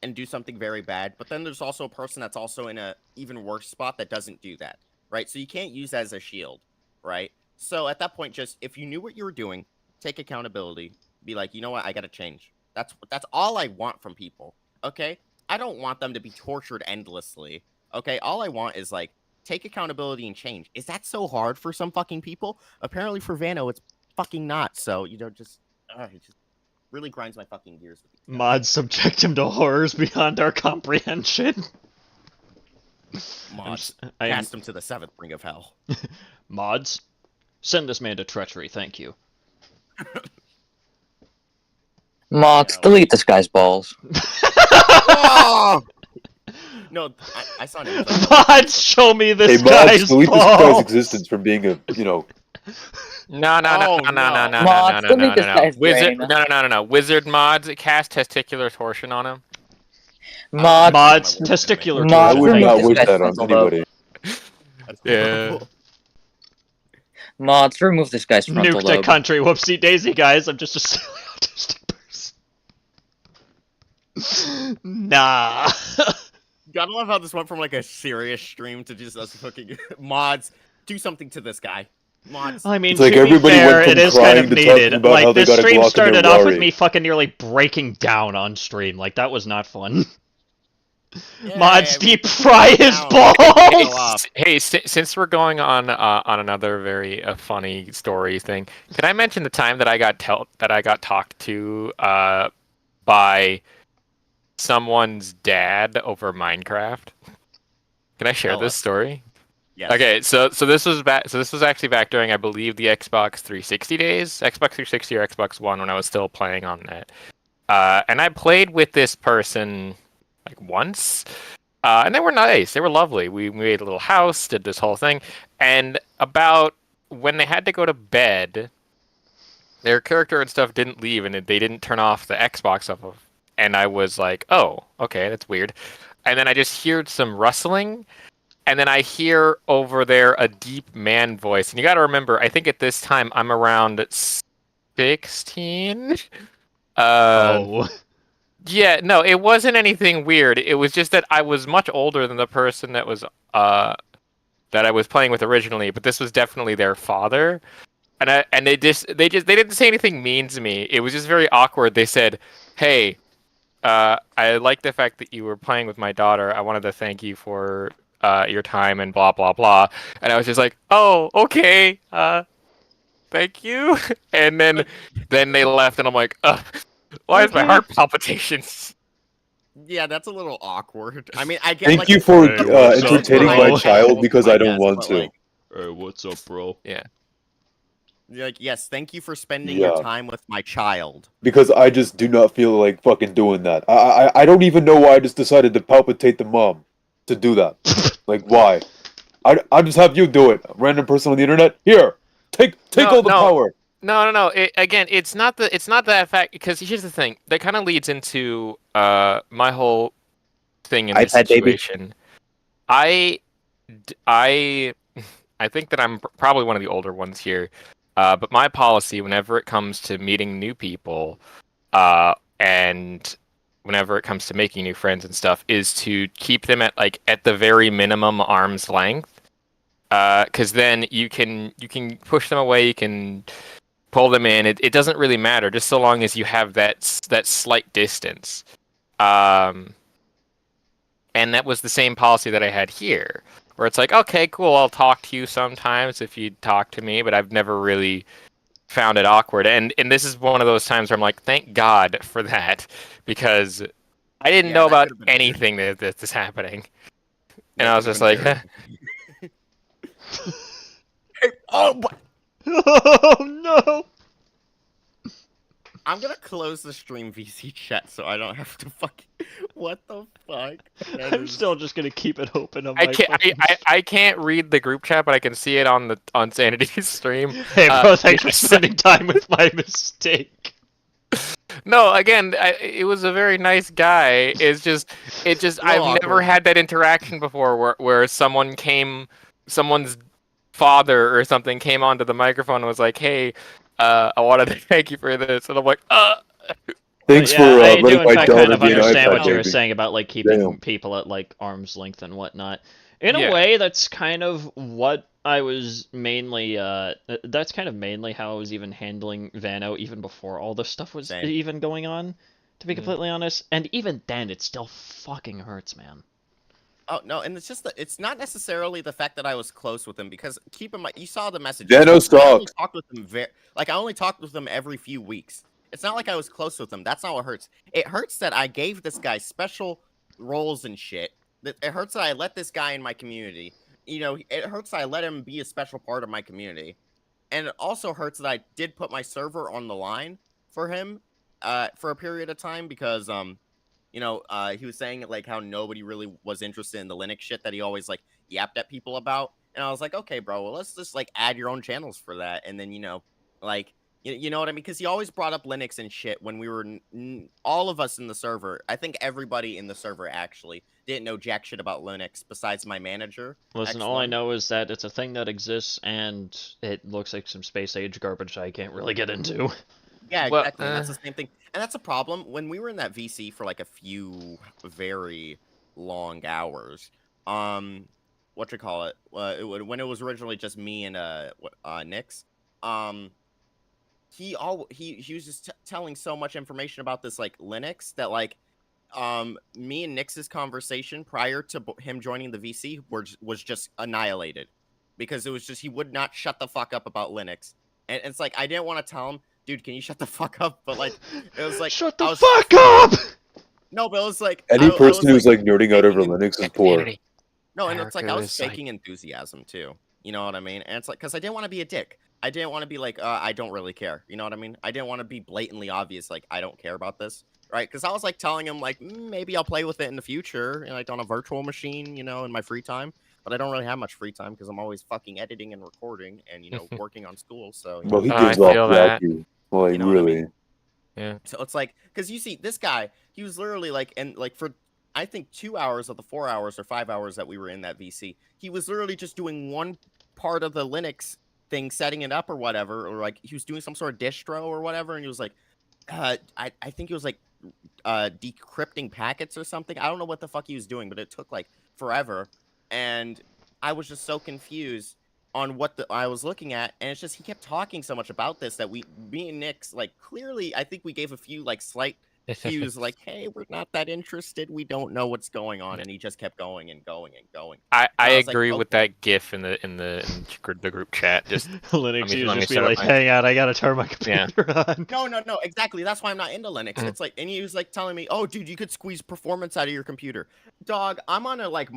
and do something very bad, but then there's also a person that's also in a even worse spot that doesn't do that, right? So you can't use that as a shield, right? So at that point, just if you knew what you were doing, take accountability. Be like, you know what, I gotta change. That's all I want from people. Okay, I don't want them to be tortured endlessly. Okay, all I want is like take accountability and change. Is that so hard for some fucking people? Apparently for Vano, it's fucking not. So it just really grinds my fucking gears. Mods subject him to horrors beyond our comprehension. Mods, I am- cast him to the 7th ring of hell. Mods, send this man to treachery, thank you. Mods, Yeah. delete this guy's balls. Oh! No, I saw him. Mods, show me this Hey, guy's mods, delete this balls! guy's existence from being a, No. Mods, delete this guy's Wizard, brain. no. Wizard mods cast testicular torsion on him. Mods, Mods, testicular Mods, I torsion. would remove not this wish guy's that on frontal lobe. anybody. Yeah. mods, remove this guy's frontal Nuke the lobe. country, whoopsie daisy, guys. I'm just a silly autistic person. Nah. Gotta love how this went from like a serious stream to just us fucking mods. Do something to this guy. Mods. I mean, It's like to be everybody fair, went from it is kind crying of to talking needed. about how Like, they this got a stream Glock in started their off with Rari. me fucking nearly breaking down on stream. Like, that was not fun. Yeah, Mods we- deep fry his Down. balls! Hey, since we're going on another very funny story thing, can I mention the time that I got talked to by someone's dad over Minecraft? Can I share Tell this us. story? Yes. Okay, so this was back. So this was actually back during, I believe, the Xbox 360 days, Xbox 360 or Xbox One, when I was still playing on that. And I played with this person like once, and they were nice. They were lovely. We made a little house, did this whole thing, and about when they had to go to bed, their character and stuff didn't leave, and they didn't turn off the Xbox off of. And I was like, oh, okay, that's weird. And then I just heard some rustling. And then I hear over there a deep man voice. And you got to remember, I think at this time I'm around 16. Oh. Yeah, no, it wasn't anything weird. It was just that I was much older than the person that I was playing with originally. But this was definitely their father. And they didn't say anything mean to me. It was just very awkward. They said, "Hey, I like the fact that you were playing with my daughter. I wanted to thank you for your time and blah blah blah." And I was just like, "Oh, okay, thank you." And then they left, and I'm like, "Why is my heart palpitations?" Yeah, that's a little awkward. I mean, I get. Thank like, you the for point of what's up, entertaining bro? my child because I don't want but, to. like, Hey, what's up, bro? you're like, yes, thank you for spending Yeah. your time with my child. Because I just do not feel like fucking doing that. I don't even know why I just decided to palpitate the mom to do that. Like, why? I just have you do it. A random person on the internet. Here, take all the power. No. Again, it's not that fact, because here's the thing. That kind of leads into my whole thing in this iPad baby. situation. I think that I'm probably one of the older ones here. But my policy, whenever it comes to meeting new people, and whenever it comes to making new friends and stuff, is to keep them at the very minimum arm's length. Because then you can push them away, you can pull them in. It doesn't really matter, just so long as you have that slight distance. And that was the same policy that I had here, where it's like, okay, cool, I'll talk to you sometimes if you talk to me, but I've never really found it awkward. And this is one of those times where I'm like, thank God for that, because I didn't Yeah, know that about could've been weird. anything that's happening. That And I was could've just been like, weird. Hey, oh, what? Oh no! I'm gonna close the stream VC chat so I don't have to fucking. What the fuck? That I'm is- still just gonna keep it open on I my can't fucking- I can't read the group chat, but I can see it on Sanity's stream. Hey bro, thanks for yes. spending time with my mistake. No, again, it was a very nice guy. It just I've never awkward. had that interaction before where someone's father or something came onto the microphone and was like, "Hey, I wanted to thank you for this," and I'm like, Thanks But for yeah, I do letting in my fact daughter kind of be an understand iPad what you were baby. saying about like keeping Damn. people at like arm's length and whatnot. In Yeah. a way, that's kind of what I was mainly. That's kind of mainly how I was even handling Vano even before all this stuff was Same. even going on. To be Mhm. completely honest, and even then, it still fucking hurts, man. Oh no, and it's just that it's not necessarily the fact that I was close with him, because keep in mind, you saw the message. Vano I only suck. talked with him I only talked with him every few weeks. It's not like I was close with him. That's not what hurts. It hurts that I gave this guy special roles and shit. It hurts that I let this guy in my community. You know, it hurts that I let him be a special part of my community. And it also hurts that I did put my server on the line for him for a period of time, because he was saying like how nobody really was interested in the Linux shit that he always like yapped at people about. And I was like, okay, bro, well, let's just like add your own channels for that. And then, like, you know what I mean? Because he always brought up Linux and shit when we were all of us in the server. I think everybody in the server actually didn't know jack shit about Linux besides my manager. Listen, all I X1. know is that it's a thing that exists, and it looks like some space age garbage I can't really get into. Yeah, Well, exactly. And that's the same thing. And that's a problem. When we were in that VC for like a few very long hours, what you call it? When it was originally just me and Nix, he was just telling so much information about this like Linux that like me and Nix's conversation prior to him joining the VC was just annihilated, because it was just he would not shut the fuck up about Linux. And it's like I didn't want to tell him, dude, can you shut the fuck up? But like it was like Shut I the was fuck up! no, but it was like Any I person was who's like nerding out over faking Linux is poor. community. no, and it's like I America was is like- faking enthusiasm too. You know what I mean? And it's like because I didn't want to be a dick. I didn't want to be like I don't really care. You know what I mean? I didn't want to be blatantly obvious like I don't care about this, right? Because I was like telling him like maybe I'll play with it in the future, like on a virtual machine, in my free time. But I don't really have much free time because I'm always fucking editing and recording and working on school. So Well, he Oh, gives I off feel without that. you. Like, You know what I really. mean? So it's like, because you see, this guy, he was literally like, and like for, I think 2 hours of the 4 hours or 5 hours that we were in that VC, he was literally just doing one part of the Linux thing, setting it up or whatever, or like he was doing some sort of distro or whatever, and he was like, I think he was like decrypting packets or something. I don't know what the fuck he was doing, but it took like forever, and I was just so confused on what I was looking at, and it's just he kept talking so much about this that me and Nick's like clearly I think we gave a few like slight cues like, hey, we're not that interested, we don't know what's going on, and he just kept going and going and going. I I was like, agree with okay. that GIF in the group chat. Just Linux let me users be set up like, my- hang out, I gotta turn my Yeah. computer on. No, exactly. That's why I'm not into Linux. Mhm. It's like, and he was like telling me, oh, dude, you could squeeze performance out of your computer. Dog, I'm on a like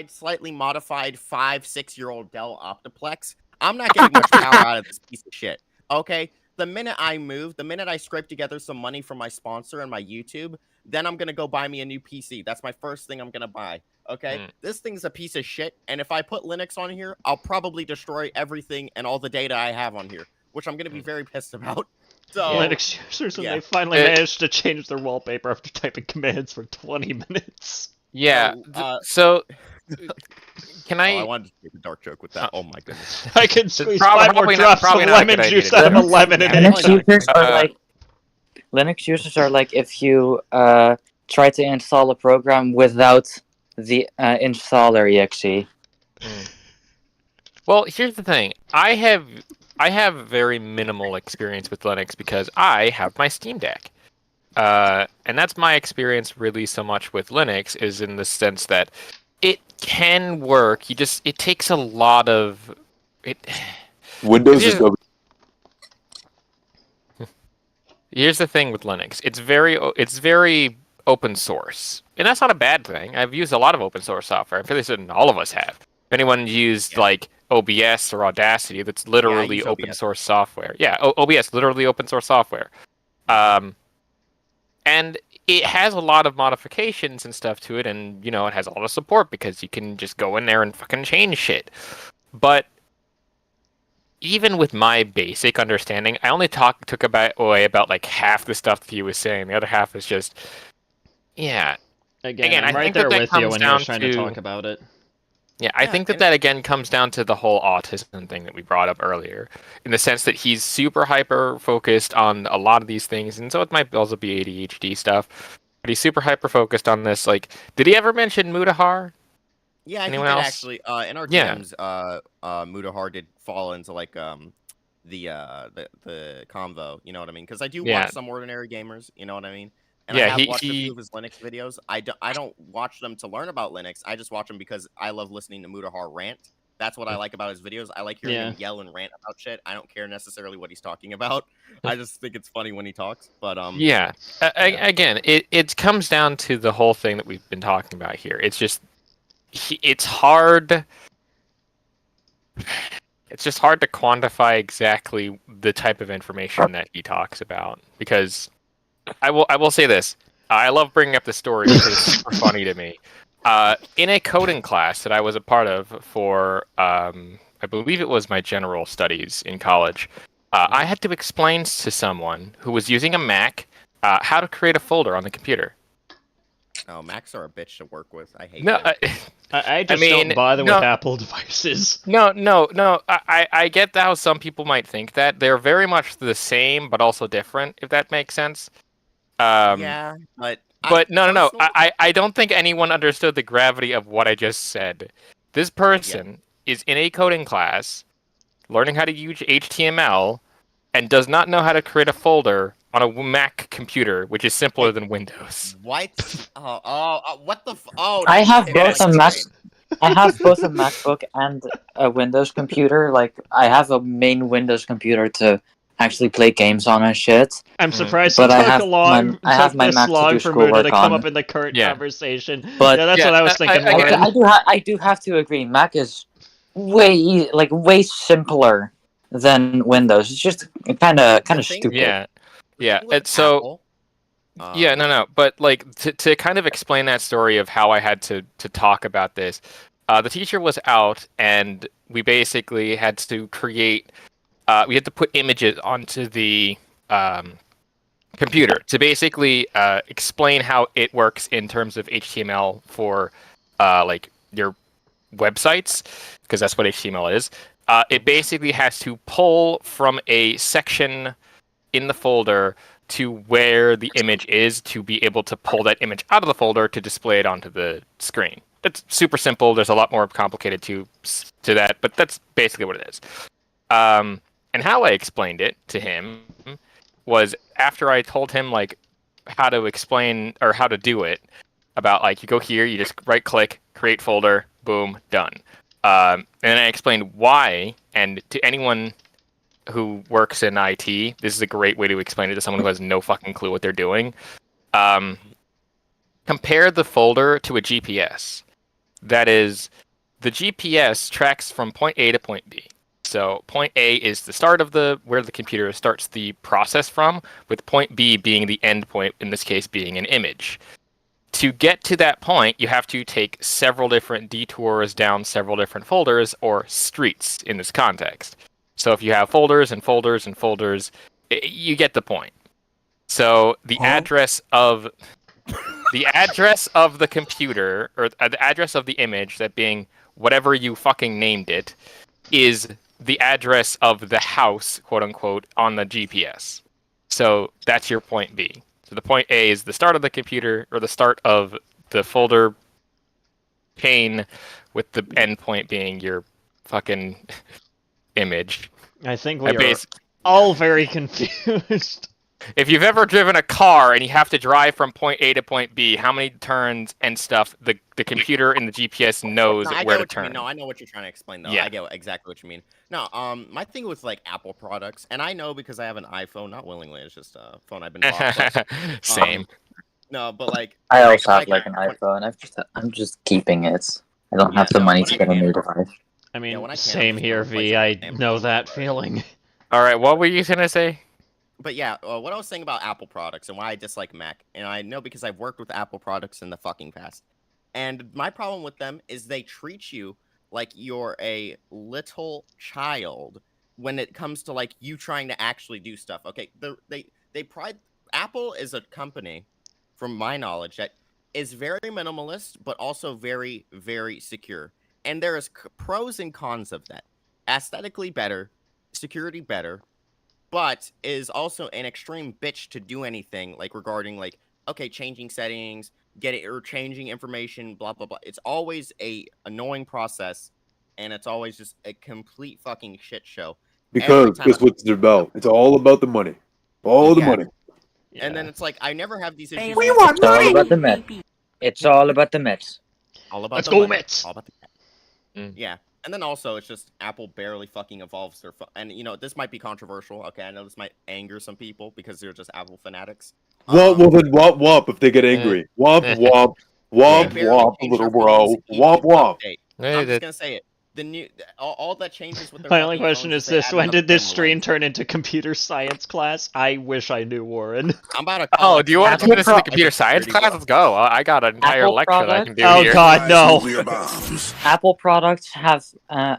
slightly modified 5-6-year-old Dell Optiplex. I'm not getting much power out of this piece of shit. Okay? The minute I scrape together some money from my sponsor and my YouTube, then I'm gonna go buy me a new PC. That's my first thing I'm gonna buy. Okay? This thing's a piece of shit, and if I put Linux on here, I'll probably destroy everything and all the data I have on here, which I'm gonna be very pissed about. So Linux users, when yeah. they finally It- managed to change their wallpaper after typing commands for 20 minutes. Yeah. So, So can oh, I? I wanted to make a dark joke with that. Oh my goodness. I can squeeze Probably- 5 more probably not- drops of probably not a lemon good idea juice to out of do a that. lemon in Yeah, an Linux Linux probably not. users are Uh, like Linux users are like if you try to install a program without the installer exe. Well, here's the thing. I have very minimal experience with Linux because I have my Steam Deck. And that's my experience really so much with Linux is in the sense that it can work. It takes a lot of it. Windows is Here's- Here's the thing with Linux. It's very open source. And that's not a bad thing. I've used a lot of open source software. I'm fairly certain all of us have. If anyone used like OBS or Audacity, that's literally use open OBS. source software. Yeah, OBS, literally open source software. And it has a lot of modifications and stuff to it, and it has a lot of support because you can just go in there and fucking change shit. But even with my basic understanding, I only took away about like half the stuff that he was saying. The other half is just, yeah. Again, I'm I right think there that with you comes when he was down trying to talk about it. Yeah, I Yeah, think that and- that again comes down to the whole autism thing that we brought up earlier, in the sense that he's super hyper focused on a lot of these things, and so it might also be ADHD stuff. But he's super hyper focused on this. Like, did he ever mention Mutahar? Yeah, Anyone he did else? actually. In our Yeah. DMs, Mutahar did fall into like the convo. You know what I mean? Because I do Yeah. watch some Ordinary Gamers. You know what I mean? And Yeah, I have he- watched a he- few of his Linux videos. I don't watch them to learn about Linux. I just watch them because I love listening to Mutahar rant. That's what I like about his videos. I like hearing Yeah. him yell and rant about shit. I don't care necessarily what he's talking about. I just think it's funny when he talks. But Yeah. yeah. Again, it comes down to the whole thing that we've been talking about here. It's just it's hard. It's just hard to quantify exactly the type of information that he talks about, because I will say this. I love bringing up the story because it's super funny to me. In a coding class that I was a part of for, I believe it was my general studies in college, I had to explain to someone who was using a Mac how to create a folder on the computer. Oh, Macs are a bitch to work with. I hate No, them. I just mean, don't bother no- with Apple devices. no. I get how some people might think that they're very much the same, but also different. If that makes sense. Yeah, but No. personally- I don't think anyone understood the gravity of what I just said. This person is in a coding class, learning how to use HTML, and does not know how to create a folder on a Mac computer, which is simpler than Windows. What? What the? Oh, I no, have you both can't a Mac. explain. I have both a MacBook and a Windows computer. Like, I have a main Windows computer to actually play games on and shit. I'm Mm. surprised But it I took have I have my this Mac to long do for Muda to schoolwork come on. up in the current Yeah. conversation. But- yeah, that's Yeah, what I was thinking, Lauren. I do have to agree. Mac is way simpler than Windows. It's just kind of thing- stupid. Yeah. With And so Apple, yeah, no. But like to kind of explain that story of how I had to talk about this, the teacher was out, and we basically had to create. We had to put images onto the computer to basically explain how it works in terms of HTML for like your websites, because that's what HTML is. It basically has to pull from a section in the folder to where the image is to be able to pull that image out of the folder to display it onto the screen. It's super simple. There's a lot more complicated to that, but that's basically what it is. And how I explained it to him was after I told him like how to explain or how to do it, about like you go here, you just right click, create folder, boom, done. And then I explained why, and to anyone who works in IT, this is a great way to explain it to someone who has no fucking clue what they're doing. Compare the folder to a GPS. That is, the GPS tracks from point A to point B. So point A is the start of where the computer starts the process from, with point B being the end point, in this case being an image. To get to that point, you have to take several different detours down several different folders, or streets in this context. So if you have folders and folders and folders, you get the point. So the address of the computer, or the address of the image, that being whatever you fucking named it, is the address of the house, quote unquote, on the GPS. So that's your point B. So the point A is the start of the computer, or the start of the folder pane, with the end point being your fucking image. I think I we are bas- all very confused. If you've ever driven a car and you have to drive from point A to point B, how many turns and stuff the computer and the GPS knows No, I where get to what you mean. turn. No, I know what you're trying to explain though. Yeah. I get exactly what you mean. No, my thing with like Apple products, and I know because I have an iPhone, not willingly, it's just a phone I've been bought. But, Same. no, but like I also have like, like an when- iPhone. I'm just keeping it. I don't Yeah, have the no, money when to I get a can- new device. I mean, when I can, I'm same just here, gonna replace V. it I with Amazon. know that feeling. All right, what were you gonna say? But yeah, what I was saying about Apple products and why I dislike Mac, and I know because I've worked with Apple products in the fucking past. And my problem with them is they treat you like you're a little child when it comes to like you trying to actually do stuff. Okay, they pride Apple is a company, from my knowledge, that is very minimalist but also very very secure. And there is pros and cons of that. Aesthetically better, security better, but is also an extreme bitch to do anything like regarding like okay, changing settings, getting or changing information, blah blah blah. It's always a annoying process, and it's always just a complete fucking shit show. Because time that's what it's about. It's all about the money. All the Yeah. money. And then it's like I never have these issues. We want It's all money! about the Mets. It's all about the Mets. All about Let's the go, money. Mets! All about the Mm. Yeah. And then also it's just Apple barely fucking evolves their and you know this might be controversial. Okay, I know this might anger some people because they're just Apple fanatics. Well, then womp womp if they get angry. Womp womp. Womp They barely womp, change little their bro. phones each Womp womp. update. Hey, I'm just that- gonna say it. The new all that changes with their My only fucking question phones is they this: add when another did this camera stream lens. turn into computer science class? I wish I knew, Warren. I'm about to Oh, call do you want to Apple turn this into Pro- computer science Security class? Let's go. I got an entire Apple lecture that I can do Oh here. God, no! Nuclear bombs. Apple products have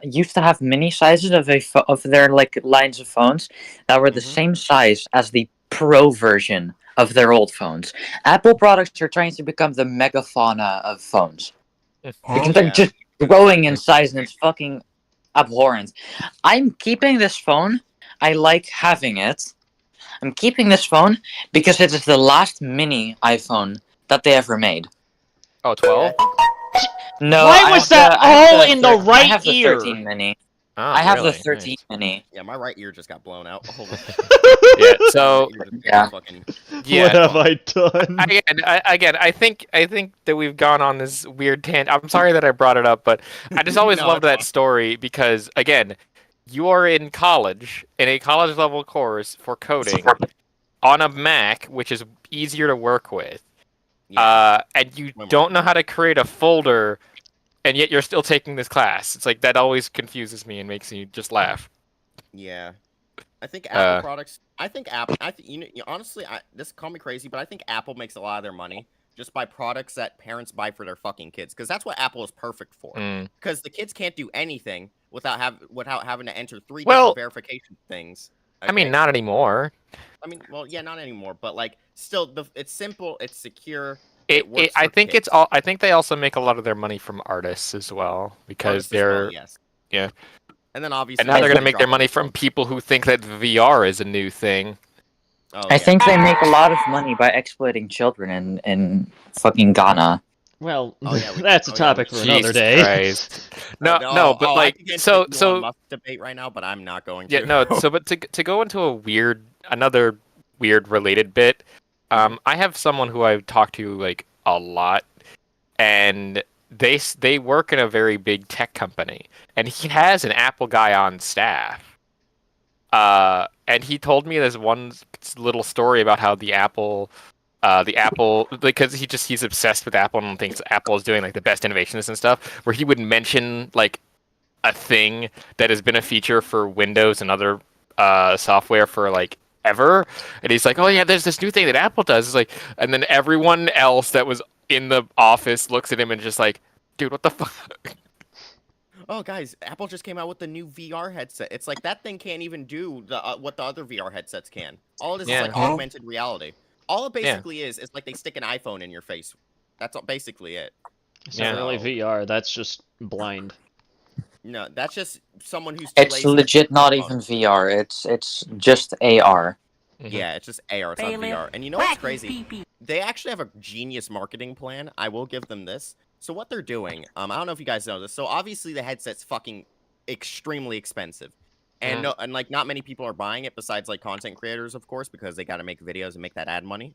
used to have mini sizes of their like lines of phones that were the Mhm. same size as the Pro version of their old phones. Apple products are trying to become the megafauna of phones because they're Yeah. just growing in size, and it's fucking abhorrent. I'm keeping this phone. I like having it. I'm keeping this phone because it is the last mini iPhone that they ever made. Oh, 12? No, Why I was have that I have all in the I right have the ear? 13 mini. Oh, I have really? the 13 mini. Yeah, my right ear just got blown out. Hold on. Yeah, so My right ear just Yeah. fucking- yeah. What have I done? Again, I think that we've gone on this weird tangent. I'm sorry that I brought it up, but I just always No, loved it's that fine. story because again, you are in college in a college level course for coding on a Mac, which is easier to work with, Yeah. and you Way more don't know how to create a folder, and yet you're still taking this class. It's like that always confuses me and makes me just laugh. Yeah. I think Apple Uh, products. I think Apple. Honestly, this call me crazy, but I think Apple makes a lot of their money just by products that parents buy for their fucking kids, because that's what Apple is perfect for. Mm. Because the kids can't do anything without having to enter three Well, different verification things. I mean, okay? not anymore. I mean, well, yeah, not anymore, but like, still, it's simple, it's secure. It, works I for think kids. it's all. I think they also make a lot of their money from artists as well because Artists as well, they're yes. yeah. And then obviously, and now they're they gonna make their drop- money from people who think that VR is a new thing. Oh, I yeah. think they make a lot of money by exploiting children in fucking Ghana. Well, Oh, yeah, that's a topic for another Jesus day. Christ. No, but I like could get into so the so Elon Musk debate right now, but I'm not going to. yeah no so but to go into another weird related bit, I have someone who I've talked to like a lot, and they work in a very big tech company, and he has an Apple guy on staff. And he told me there's one little story about how the Apple, because he's obsessed with Apple and thinks Apple is doing like the best innovations and stuff, where he would mention like a thing that has been a feature for Windows and other software for like ever, and he's like, oh yeah, there's this new thing that Apple does. It's like, and then everyone else that was in the office looks at him and just like, dude, what the fuck? Oh, guys, Apple just came out with the new VR headset. It's like that thing can't even do what the other VR headsets can. All it is Yeah. like augmented reality. All it basically is like they stick an iPhone in your face. That's basically it. It's Yeah. not really VR. That's just blind. No, that's just someone who's too It's lazy to legit pick up not the even phone. VR. It's just AR. Yeah, it's just AR, it's not VR. And you know what's crazy? They actually have a genius marketing plan. I will give them this. So what they're doing, I don't know if you guys know this. So obviously the headset's fucking extremely expensive. And like not many people are buying it besides like content creators, of course, because they got to make videos and make that ad money.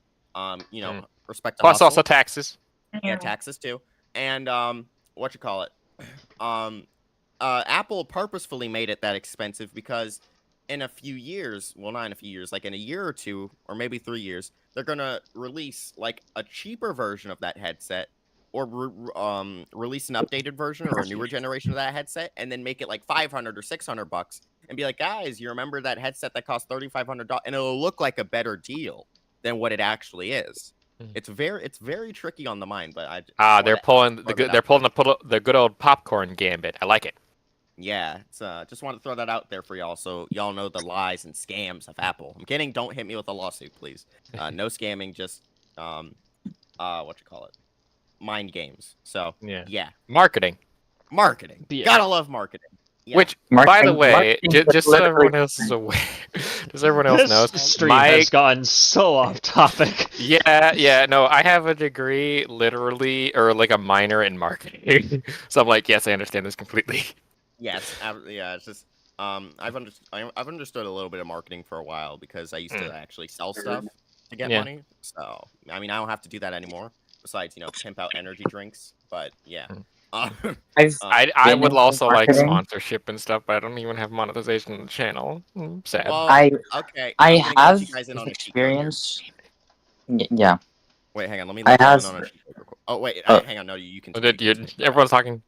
Respect the Plus hustle. also taxes. Yeah, taxes too. And what you call it? Apple purposefully made it that expensive because in a few years, well, not in a few years, like in a year or two, or maybe 3 years, they're gonna release like a cheaper version of that headset, or release an updated version or a newer generation of that headset, and then make it like $500 or $600, and be like, guys, you remember that headset that cost $3,500, and it'll look like a better deal than what it actually is. Mhm. It's very tricky on the mind, but I They're pulling the good old popcorn gambit. I like it. Yeah, it's just want to throw that out there for y'all, so y'all know the lies and scams of Apple. I'm kidding. Don't hit me with a lawsuit, please. No scamming, just what you call it, mind games. So yeah, Marketing. marketing. Yeah. Gotta love marketing. Yeah. Which, by the Marketing- way, marketing is just so literally- everyone else is aware, just so everyone else This knows, stream my has gone so off topic. yeah, no, I have a degree, literally, or like a minor in marketing. So I'm like, yes, I understand this completely. Yes, yeah. It's just I've understood a little bit of marketing for a while because I used to actually sell stuff to get Yeah. money. So I mean, I don't have to do that anymore. Besides, pimp out energy drinks. But yeah. I would been also like marketing. sponsorship and stuff, but I don't even have monetization on the channel. Sad. Well, I okay. I I'm gonna get have you guys in on a cheat code here. experience. Yeah, Wait, hang on. Let me I let you have- in on a cheat code real quick. Oh wait, Oh. hang on. No, you can. Oh, you did can you, speak. everyone's talking.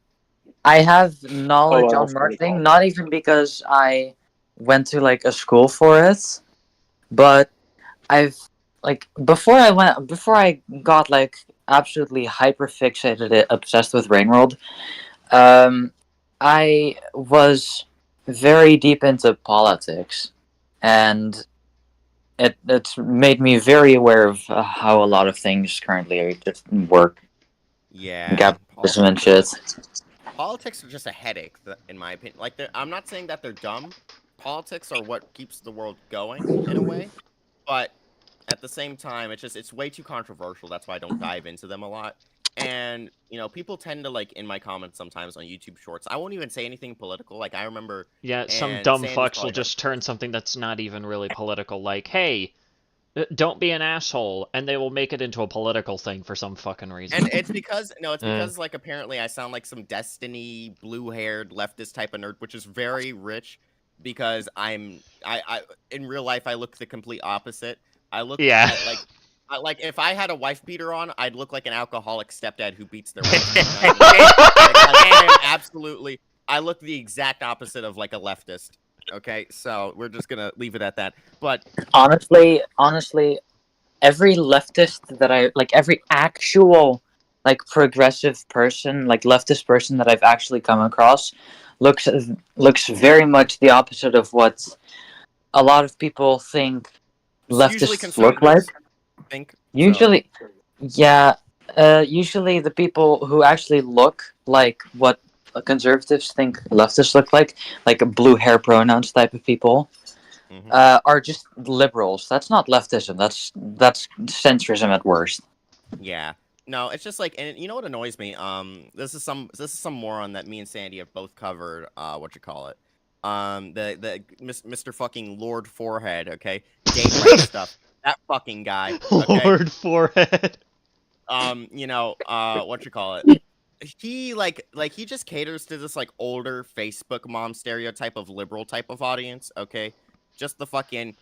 I have knowledge Oh, on marketing, not even because I went to like a school for it, but I've like before I got like absolutely hyper fixated, obsessed with Rainworld. I was very deep into politics, and it's made me very aware of how a lot of things currently just work. Yeah. Capitalism and shit. Politics are just a headache, in my opinion. Like, I'm not saying that they're dumb. Politics are what keeps the world going in a way, but at the same time, it's way too controversial. That's why I don't dive into them a lot. And people tend to like in my comments sometimes on YouTube Shorts. I won't even say anything political. Like I remember. Yeah, some And dumb Sandy's fucks will probably just turn something that's not even really political, like, hey, don't be an asshole, and they will make it into a political thing for some fucking reason. And it's because like apparently I sound like some Destiny blue-haired leftist type of nerd, which is very rich because I in real life I look the complete opposite. I look Yeah. like if I had a wife beater on, I'd look like an alcoholic stepdad who beats their wife. You know what I mean? Absolutely. I look the exact opposite of like a leftist. Okay, so we're just gonna leave it at that. But Honestly, every leftist that I like, every actual like progressive person, like leftist person that I've actually come across, looks very much the opposite of what a lot of people think usually leftists look like. conservatives think so. Usually, yeah. Usually, the people who actually look like what conservatives think leftists look like blue hair pronouns type of people, are just liberals. That's not leftism. That's centrism at worst. Yeah. No, it's just like, and you know what annoys me? This is some moron that me and Sandy have both covered. What you call it? The Mr. fucking Lord Forehead. Okay, gay rights stuff. That fucking guy. Okay? Lord Forehead. What you call it? He he just caters to this like older Facebook mom stereotype of liberal type of audience. Okay, just the fucking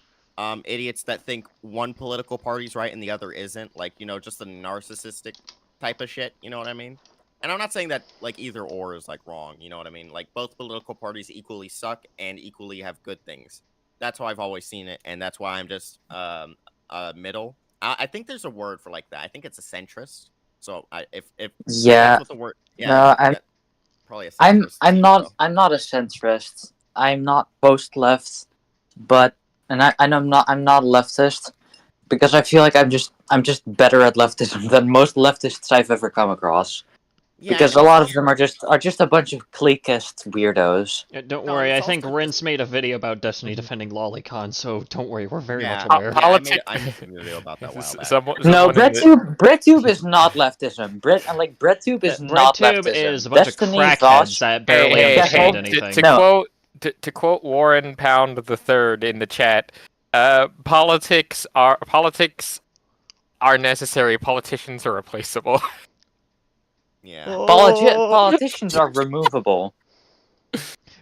idiots that think one political party's right and the other isn't. Like just the narcissistic type of shit. You know what I mean? And I'm not saying that like either or is like wrong. You know what I mean? Like both political parties equally suck and equally have good things. That's how I've always seen it, and that's why I'm just middle. I think there's a word for like that. I think it's a centrist. So if Yeah. that's what the word, yeah, No, I'm probably a I'm centrist. I'm not so. I'm not a centrist. I'm not post left, but I'm not leftist because I feel like I'm just better at leftism than most leftists I've ever come across. Yeah, Because a lot of them are just a bunch of cliquist weirdos. Don't No, worry, I it's think also Rince made a video about Destiny defending Lolicon, so don't worry, we're very much Yeah. aware. I made a video about that a while back. No, someone in the- BreadTube is not leftism. BreadTube is not BreadTube leftism. is a bunch Destiny, of crackheads Vosh, that barely Hey, understand hey, anything. To No. quote to quote Warren Pound III in the chat, politics are necessary. Politicians are replaceable. Yeah. politicians are removable.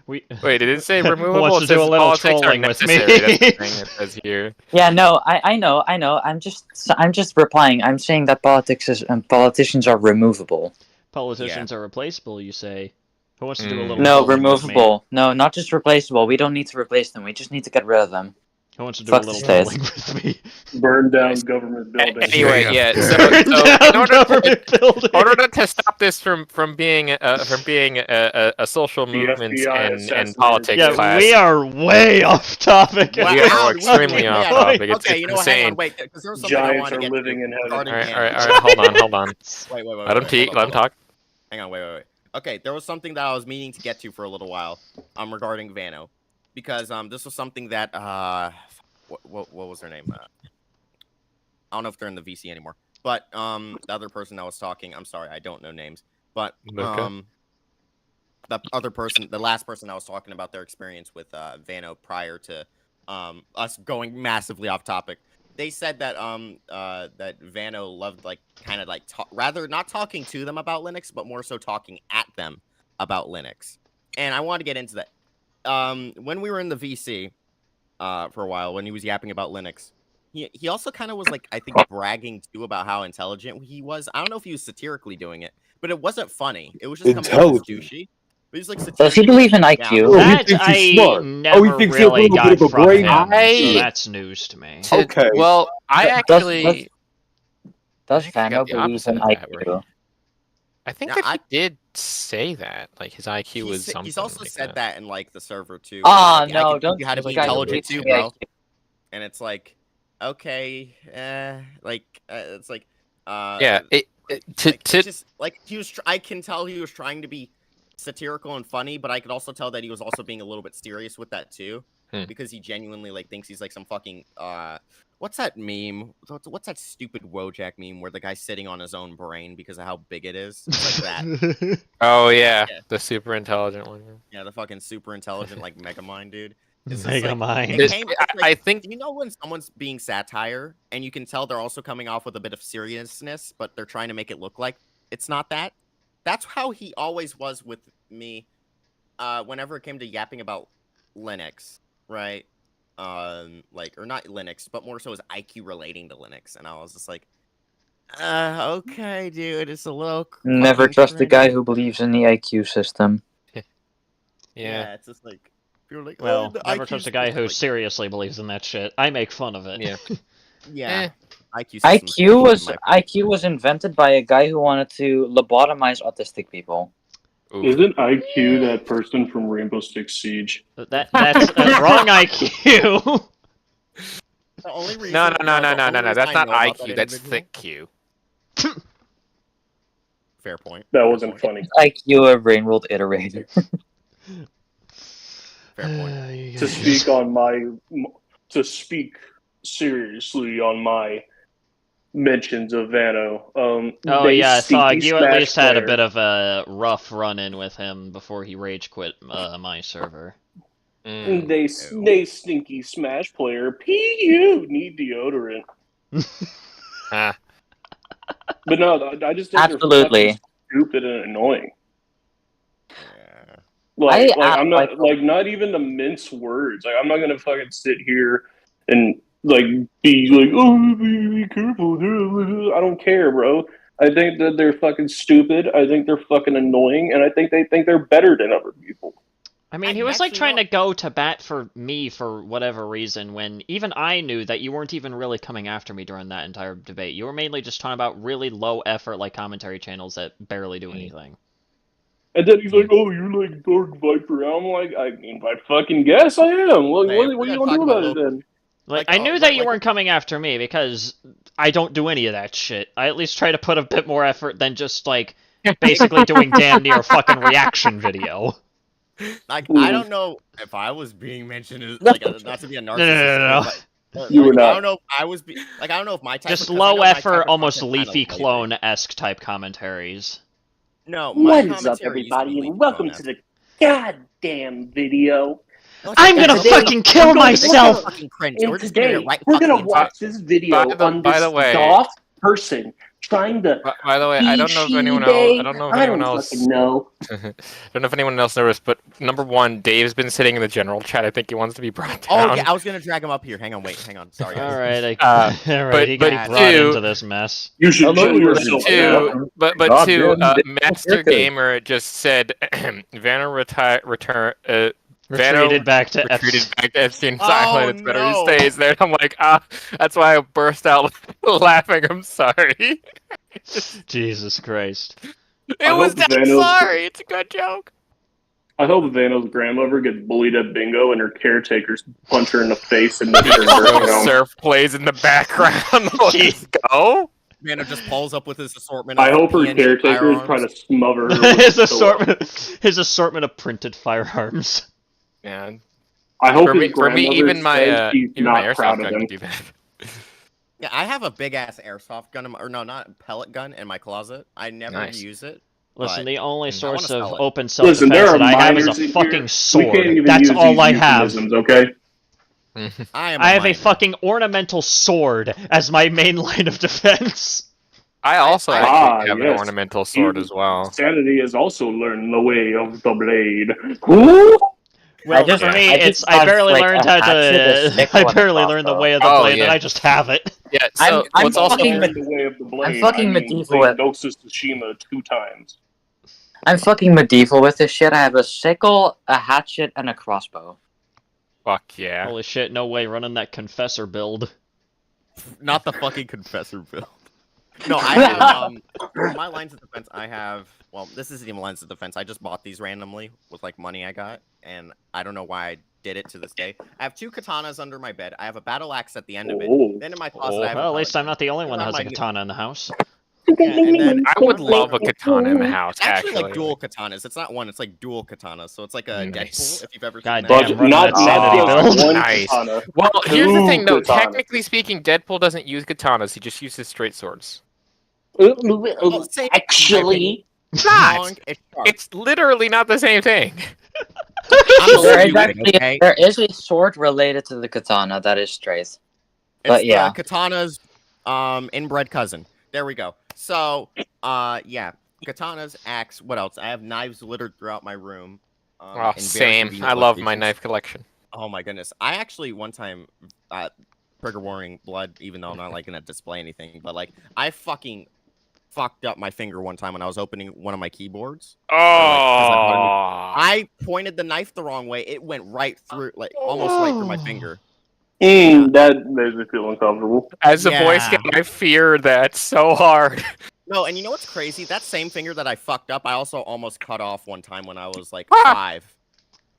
We... Wait, did it say removable? Wants It to do says a little politics are trolling with me. necessary. That's the thing it says here. Yeah, no, I know. I'm just replying. I'm saying that politicians are removable. Politicians are replaceable, you say. Who wants to do a little No, trolling with me? removable. No, not just replaceable. We don't need to replace them. We just need to get rid of them. Who wants to do Fuck a the little states. polling with me? Burn down government buildings. Anyway, Yeah. yeah. So, Burn so down in order government buildings. in order to stop this from being a social The movement FBI and assassinated politics Yeah, class, we are way off topic. Wow, at we this are point. extremely off Yeah, topic. It's, okay, it's you know what? Hang insane. on, wait, because there was something I Giants wanted are to get living to in heaven. regarding All right, Van. all right. Hold on. Wait. Let him hold on. talk. Hang on, wait. Okay, there was something that I was meaning to get to for a little while, regarding Vano, because this was something that what was their name? I don't know if they're in the VC anymore, but the other person that was talking, I'm sorry, I don't know names, but Okay. the other person, the last person that was talking about their experience with Vano prior to us going massively off topic. They said that that Vano loved rather not talking to them about Linux, but more so talking at them about Linux. And I want to get into that. When we were in the VC for a while, when he was yapping about Linux, he also kind of was like, I think, bragging too about how intelligent he was. I don't know if he was satirically doing it, but it wasn't funny. It was just coming off as Intelligent. douchey. But he's like, Does he believe in IQ? Oh, he That thinks he's I smart. never he thinks he has a really little got bit of a from brain. him, so I- that's news to me. Okay. Well, I Does- actually, Does I Vano got the believe opposite in of that, IQ? I think Yeah, that I- he did say that. Like his IQ was something. He's also like said that in like the server too. Ah, Like, I no, can don't teach you how to this be guy intelligent believes too, in bro. IQ. And it's like, okay, it's like, Yeah. it's just like he was. I can tell he was trying to be satirical and funny, but I could also tell that he was also being a little bit serious with that too, because he genuinely like thinks he's like some fucking what's that meme? What's that stupid Wojak meme where the guy's sitting on his own brain because of how big it is? It's like that. Oh yeah, Yeah. the super intelligent one. Yeah, the fucking super intelligent like Megamind dude. It's just like- Megamind. it came- it's I like, think you know when someone's being satire and you can tell they're also coming off with a bit of seriousness, but they're trying to make it look like it's not that? That's how he always was with me whenever it came to yapping about Linux, right? Or not Linux, but more so his IQ relating to Linux. And I was just like, okay, dude, it's a little Never fucking trust the cringy. guy who believes in the IQ system. yeah. It's just like, you're like, Well, the never IQ trust a guy who like, seriously believes in that shit. I make fun of it. Yeah. yeah. IQ, IQ was invented by a guy who wanted to lobotomize autistic people. Oof. Isn't IQ that person from Rainbow Six Siege? That's wrong IQ. The only reason, No. the only reason That's I not know about IQ. that That's individual- thick Q. Fair point. That fair wasn't point, funny. IQ a brain-rolled iterator. Fair point. To speak seriously on my mentions of Vano. Oh they yeah, stinky Thog, you at Smash least had a player. bit of a rough run-in with him before he rage quit my server. Mm. They stinky Smash player. PU need deodorant. Ah. But no, I just think Absolutely. they're fucking stupid and annoying. Yeah. I'm not not even to mince words. Like I'm not gonna fucking sit here and like be like, oh, be careful. I don't care, bro. I think that they're fucking stupid. I think they're fucking annoying, and I think they think they're better than other people. I mean, I he was like actually trying don't- to go to bat for me for whatever reason when even I knew that you weren't even really coming after me during that entire debate. You were mainly just talking about really low effort like commentary channels that barely do anything. And then he's like, "Oh, you're like Dark Viper." I'm like, I mean, I fucking guess I am. Like, Man, what we're are you gonna gonna do talk about about it then? Like, Like, I knew like- that you like- weren't coming after me because I don't do any of that shit. I at least try to put a bit more effort than just, like, basically doing damn near fucking reaction video. Like Ooh. I don't know if I was being mentioned as like not to be a narcissist. No. But, You were like, I not. don't know if I was I don't know if my type Just of, 'cause I know low my type effort, of almost content kinda Leafy lazy. Clone-esque type commentaries. No, my What is up, commentary used to be everybody, Leafy and welcome Clone-esque. to the goddamn video. I'm gonna today, fucking kill we're going- myself! Fucking cringe. And We're just gonna today, get right we're gonna fucking into watch it. this video on by this the way- soft person trying to. By the way, I don't know if anyone Day. else. I don't know if I anyone don't else. fucking know. I don't know if anyone else noticed, but number one, Dave's been sitting in the general chat. I think he wants to be brought down. Oh yeah, I was gonna drag him up here. Hang on, Sorry. guys. Alright, but- he but got brought two- into this mess. You should Hello, chill yourself everybody. down. But God two, damn, Master haircut. Gamer just said Vanna Retreated back to retreated back to Epstein's Oh, Island. It's better he no. stays there. I'm like, that's why I burst out laughing. I'm sorry. Jesus Christ. I It was hope that Vanos- sorry. It's a good joke. I hope Vano's grandmother gets bullied at bingo and her caretakers punch her in the face and make her Surf plays in the background. Let's go. Mano just pulls up with his assortment. I of hope her PNG caretakers try firearms. to smother her with his a pillow. assortment of printed firearms. Yeah. I hope For his me, grandmother even my says she's even my not proud airsoft of gun him. could be bad. Yeah, I have a big ass airsoft gun, or no, not pellet gun in my closet. I never Nice. use it. Listen, But the only I source wanna of sell it. open Listen, there self-defense are that I have is minors a in fucking here. We sword. can't even That's use all these I have. euphemisms, okay? I am. I have a minor. fucking ornamental sword as my main line of defense. I also Ah, actually have an yes. ornamental sword as well. Sanity has also learned the way of the blade. Who? Well, For me, I just I have, barely like, learned a how hatchet, a to. sickle, I and a barely learned the crossbow. way of the Oh, blade, yeah. and I just have it. Yeah. So I'm what's also fucking Learned the way of the blade. fucking I mean, medieval played at- Ghost of Tsushima 2 times. I'm fucking medieval with this shit. I have a sickle, a hatchet, and a crossbow. fuck yeah. Holy shit! No way, running that confessor build. not the fucking confessor build. No, I have for my lines of defense. I have. Well, this isn't even lines of defense. I just bought these randomly with like money I got, and I don't know why I did it to this day. I have 2 katanas under my bed. I have a battle axe at the end of it. Oh. Then in my closet, I have. Well, a at least pellet I'm not the only gun. one that Around has a my- katana in the house. Yeah, and then I would love a katana in the house. it's actually like dual katanas. It's not one. It's like dual katanas. So it's like a Nice. Deadpool. If you've ever God seen damn, that. But running not that sanity just build. one Nice. katana. Well, here's the thing though. Two katanas. Technically speaking, Deadpool doesn't use katanas. He just uses straight swords. Well, same- Actually, Long, it's sharp. It's literally not the same thing. I'm There is, stupid, actually, okay? there is a sword related to the katana that is straight. but It's yeah. the katana's inbred cousin. There we go. So, yeah, katanas, axe. What else? I have knives littered throughout my room. Oh, in very same. convenient I love my locations. knife collection. Oh my goodness! I actually one time, trigger warning, blood. Even though I'm not like gonna display anything, but like I fucking fucked up my finger one time when I was opening one of my keyboards. Oh, I pointed the knife the wrong way. It went right through, like almost right through my finger. That makes me feel uncomfortable. as a Boy Yeah. Scout, I fear that so hard. No, and you know what's crazy? That same finger that I fucked up, I also almost cut off one time when I was like 5.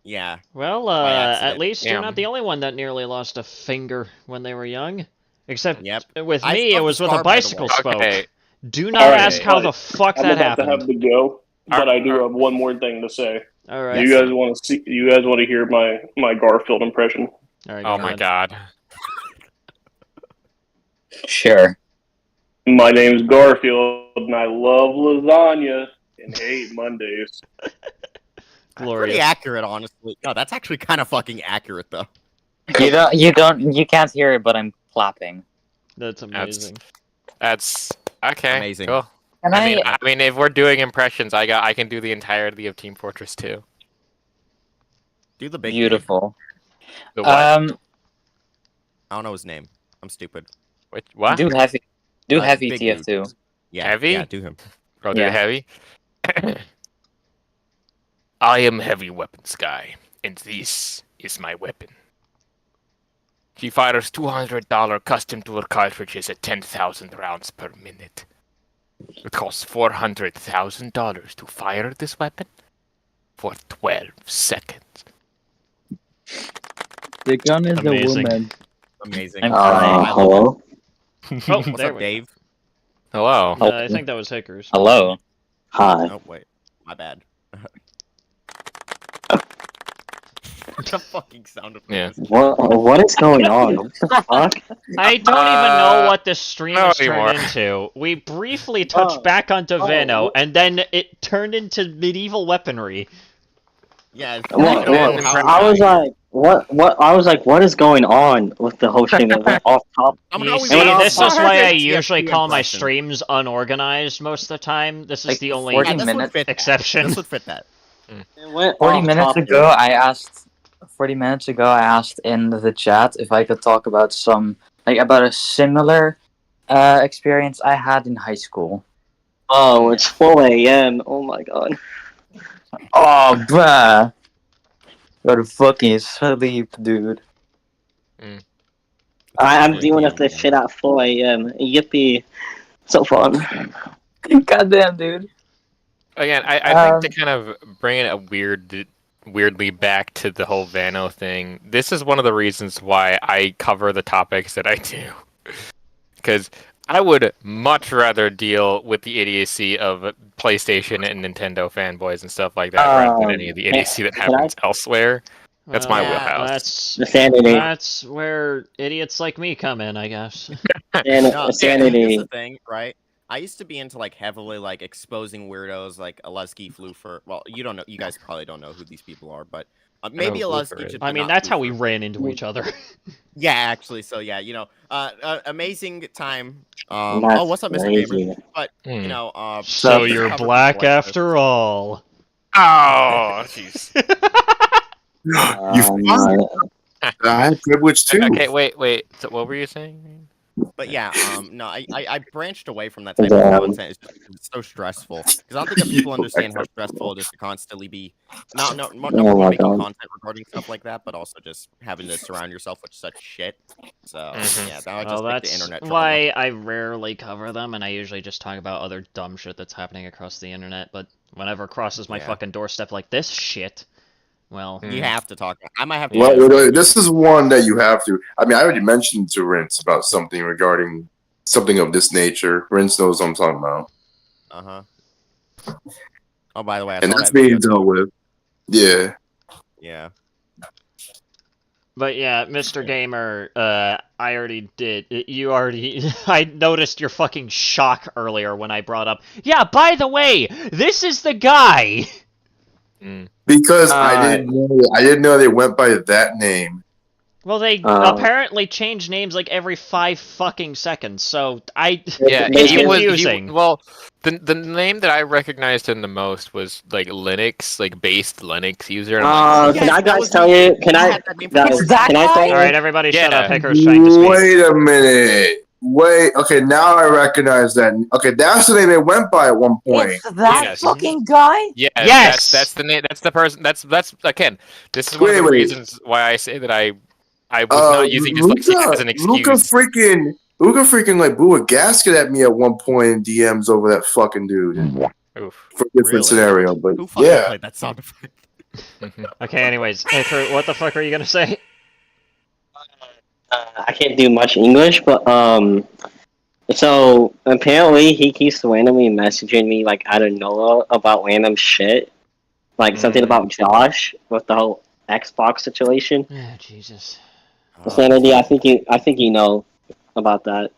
Yeah. Well, By at accident. least you're Damn. not the only one that nearly lost a finger when they were young. Except Yep. with I me, still it was have with the a scar, by the bicycle way. spoke. Okay. Do not Alright, ask how but the fuck I'm that about to have happened. to go, but I do Alright. have one more thing to say. All Do right. you guys want to see? You guys want to hear my Garfield impression? All right. Oh go my ahead. god. Sure. My name's Garfield, and I love lasagna and hate Mondays. Pretty Glorious. accurate, honestly. No, that's actually kind of fucking accurate, though. You can't hear it, but I'm clapping. That's amazing. That's okay. Amazing. Cool. And I mean, if we're doing impressions, I can do the entirety of Team Fortress 2. Do the big beautiful. The what? I don't know his name. I'm stupid. What? Do heavy. Do Like, heavy big TF2. dude. Yeah, Heavy? Yeah, do him. Go do Yeah. heavy. I am Heavy Weapons Guy, and this is my weapon. She fires $200 custom tool cartridges at 10,000 rounds per minute. It costs $400,000 to fire this weapon for 12 seconds. The gun is Amazing. a woman. Amazing. I'm I love hello? Oh, What's there up, we Dave? Hello. go. I think that was Hickers. Hello. Hi. Oh, wait. My bad. The fucking sound effect. Yeah. What is going on? What the fuck? I don't even know what this stream not has turned anymore. into. We briefly touched back onto Vano, and then it turned into medieval weaponry. Yeah. What, And I was like, what? I was like, what is going on with the whole stream? It went off top. You we see, went off this is topic. why I TFT usually call my impression. streams unorganized most of the time. This is Like the only 40 Yeah, this would minutes fit that. exception. This would fit that. It went 40 off minutes topic. ago, I asked. 40 minutes ago, I asked in the chat if I could talk about about a similar experience I had in high school. Oh, it's 4 a.m. Oh my god. Oh, bruh. Go to fucking sleep, dude. I'm Good dealing deal, with this man. shit at 4 a.m. Yippee. So fun. Goddamn, dude. Again, I think to kind of bring it weirdly back to the whole Vano thing, this is one of the reasons why I cover the topics that I do. Because I would much rather deal with the idiocy of PlayStation and Nintendo fanboys and stuff like that rather than any of the idiocy that can I- happens elsewhere. That's my Well, wheelhouse. That's The sanity. that's where idiots like me come in, I guess. No, here's Sanity. the thing, right? I used to be into like heavily like exposing weirdos like Alusky Floofer. Well, you don't know. You guys probably don't know who these people are, but maybe who Floofer Alusky. is. I mean, that's how we ran into each other. Yeah, actually. So yeah, amazing time. That's Oh, what's up, Mr. Gamer? crazy. But Hmm. So just you're cover black people like this. after all. Oh, jeez. I had privilege too. Okay, wait. So what were you saying? But yeah, no, I branched away from that type of content. It's just it's so stressful because I don't think that people understand how stressful it is to constantly be not Oh number one my making God. content regarding stuff like that, but also just having to surround yourself with such shit. So Mhm. yeah, that Well, just make the that's internet drama. why I rarely cover them, and I usually just talk about other dumb shit that's happening across the internet. But whenever it crosses my Yeah. fucking doorstep like this shit, well, You have to talk. I might have to. Well, this is one that you have to. I mean, I already mentioned to Rince about something regarding something of this nature. Rince knows what I'm talking about. Oh, by the way, I And saw that's that video. being dealt with. Yeah. Yeah. but yeah, Mr. Gamer, I already did. You already. I noticed your fucking shock earlier when I brought up. Yeah, by the way, this is the guy. Because I didn't know they went by that name. Well, they apparently change names like every 5 fucking seconds, so Yeah, it's he was. confusing. Well, the name that I recognized him the most was like Linux, like based Linux user. And I'm like, Can I guys tell you? Can I? Guys, can I tell you? Alright, everybody shut Yeah. up. Hicker's trying to speak. Wait a minute. Wait. Okay, now I recognize that. Okay, that's the name it went by at one point. It's that Yes. fucking guy? yeah, Yes! that's the name. That's the person. That's again. This is one of the Wait. reasons why I say that I was not using dyslexia as an excuse. Luca freaking like blew a gasket at me at one point in DMs over that fucking dude. Oof. For a different Really? scenario, but Who fucking yeah. played that sound effect? Okay, anyways, Hicker, what the fuck are you gonna say? I can't do much English, but so apparently he keeps randomly messaging me like out of nowhere about random shit, like something about Josh with the whole Xbox situation. Oh, Jesus. Sanity, I think you know about that.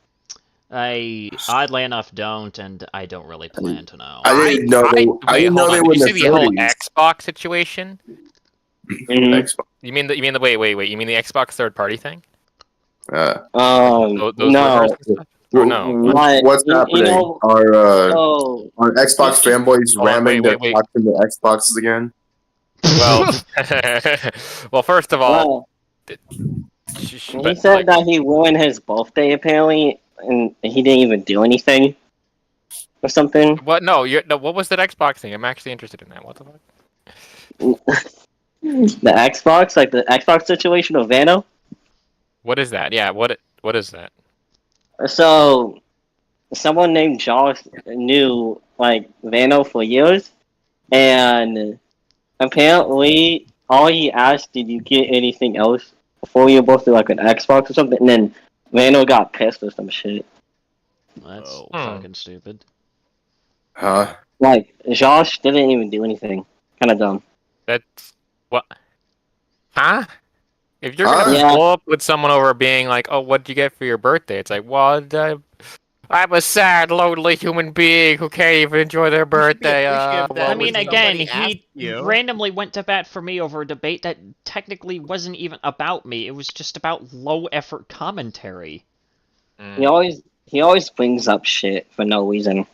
I, oddly enough, don't, and I don't really plan to know. I didn't know they hold on. were in Did you the say the whole 30s. Xbox situation? Mhm. Xbox. You mean the wait? You mean the Xbox third party thing? No. rumors and stuff? Or no? What- What's you happening? know- Are Xbox fanboys Hold on, ramming their wait. clocks into Xboxes again? Well, well, first of all, Well, sh- he but, said like, that he ruined his birthday apparently, and he didn't even do anything or something. what? No, what was that Xbox thing? I'm actually interested in that. What the fuck? The Xbox, like the Xbox situation of Vano. What is that? Yeah, what is that? So, someone named Josh knew like Vano for years, and apparently, all he asked, "Did you get anything else before you were both do like an Xbox or something?" And then Vano got pissed or some shit. That's Oh. fucking stupid. Huh? Like Josh didn't even do anything. Kind of dumb. That's what? Huh? If you're gonna Yeah. blow up with someone over being like, "Oh, what'd you get for your birthday?" It's like, well, I'm a sad, lonely human being who can't even enjoy their birthday. appreciative that I when mean, somebody again, asked he you- randomly went to bat for me over a debate that technically wasn't even about me. It was just about low-effort commentary. He always brings up shit for no reason. I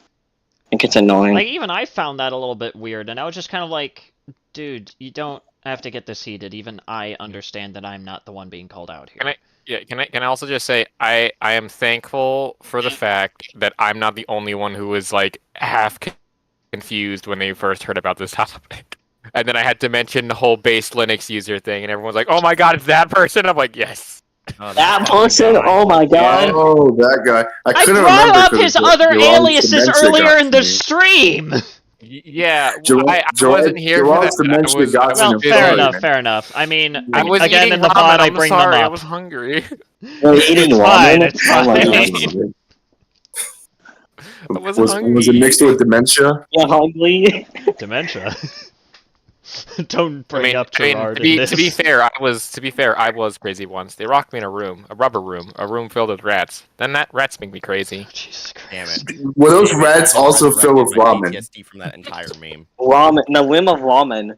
think it's annoying. Like, even I found that a little bit weird, and I was just kind of like, dude, you don't have to get this heated. Even I understand that I'm not the one being called out here. Can I also just say I am thankful for the fact that I'm not the only one who was like half confused when they first heard about this topic. and then I had to mention the whole base Linux user thing, and everyone's like, "Oh my god, it's that person!" I'm like, "Yes." That person? Oh my god. Oh, that guy. I couldn't brought remember up 'cause his the other Gerard's aliases dementia earlier got in to the me. stream. Yeah, Gerard- I wasn't here for Gerard's that. dementia I was got Well, to me. fair Sorry, enough, man. fair enough. I mean, I was again, eating in the ramen. pod, I I'm bring sorry, them I up. was hungry. You're eating It's ramen? fine, it's Oh my fine. god. I was Was hungry. it mixed with dementia? You're hungry? Dementia. Don't bring I mean, up Gerard to be, in this. to be fair, I was crazy once. They locked me in a rubber room, a room filled with rats. Then that rats make me crazy. Jesus Christ. Damn it. Were those Damn it, rats I also filled with resurrected my ramen? PTSD from that entire meme. Ramen. The whim of ramen.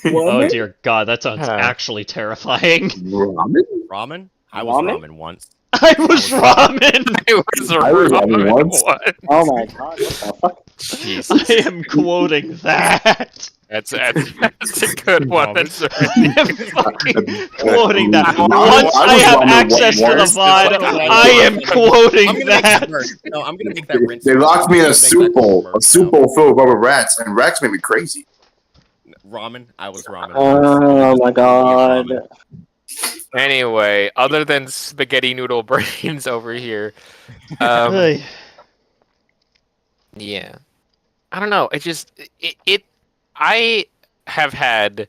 Oh dear God, that sounds Huh. actually terrifying. Ramen? Ramen? I was Ramen? ramen once. I was ramen. It was a I was ramen once. one. Oh my god, what the fuck? Jesus. I am quoting that. That's a good one. That's I'm fucking quoting that. I Once was I have ramen access to the once. VOD, Okay, I am I'm quoting gonna make that that. merch. No, I'm gonna make that rinse. They locked me in I'm a gonna make soup that bowl. merch A soup now. bowl filled with rubber rats, and rats made me crazy. Ramen? I was ramen. Oh my god. Anyway, other than spaghetti noodle brains over here, Hey. yeah, I don't know. I have had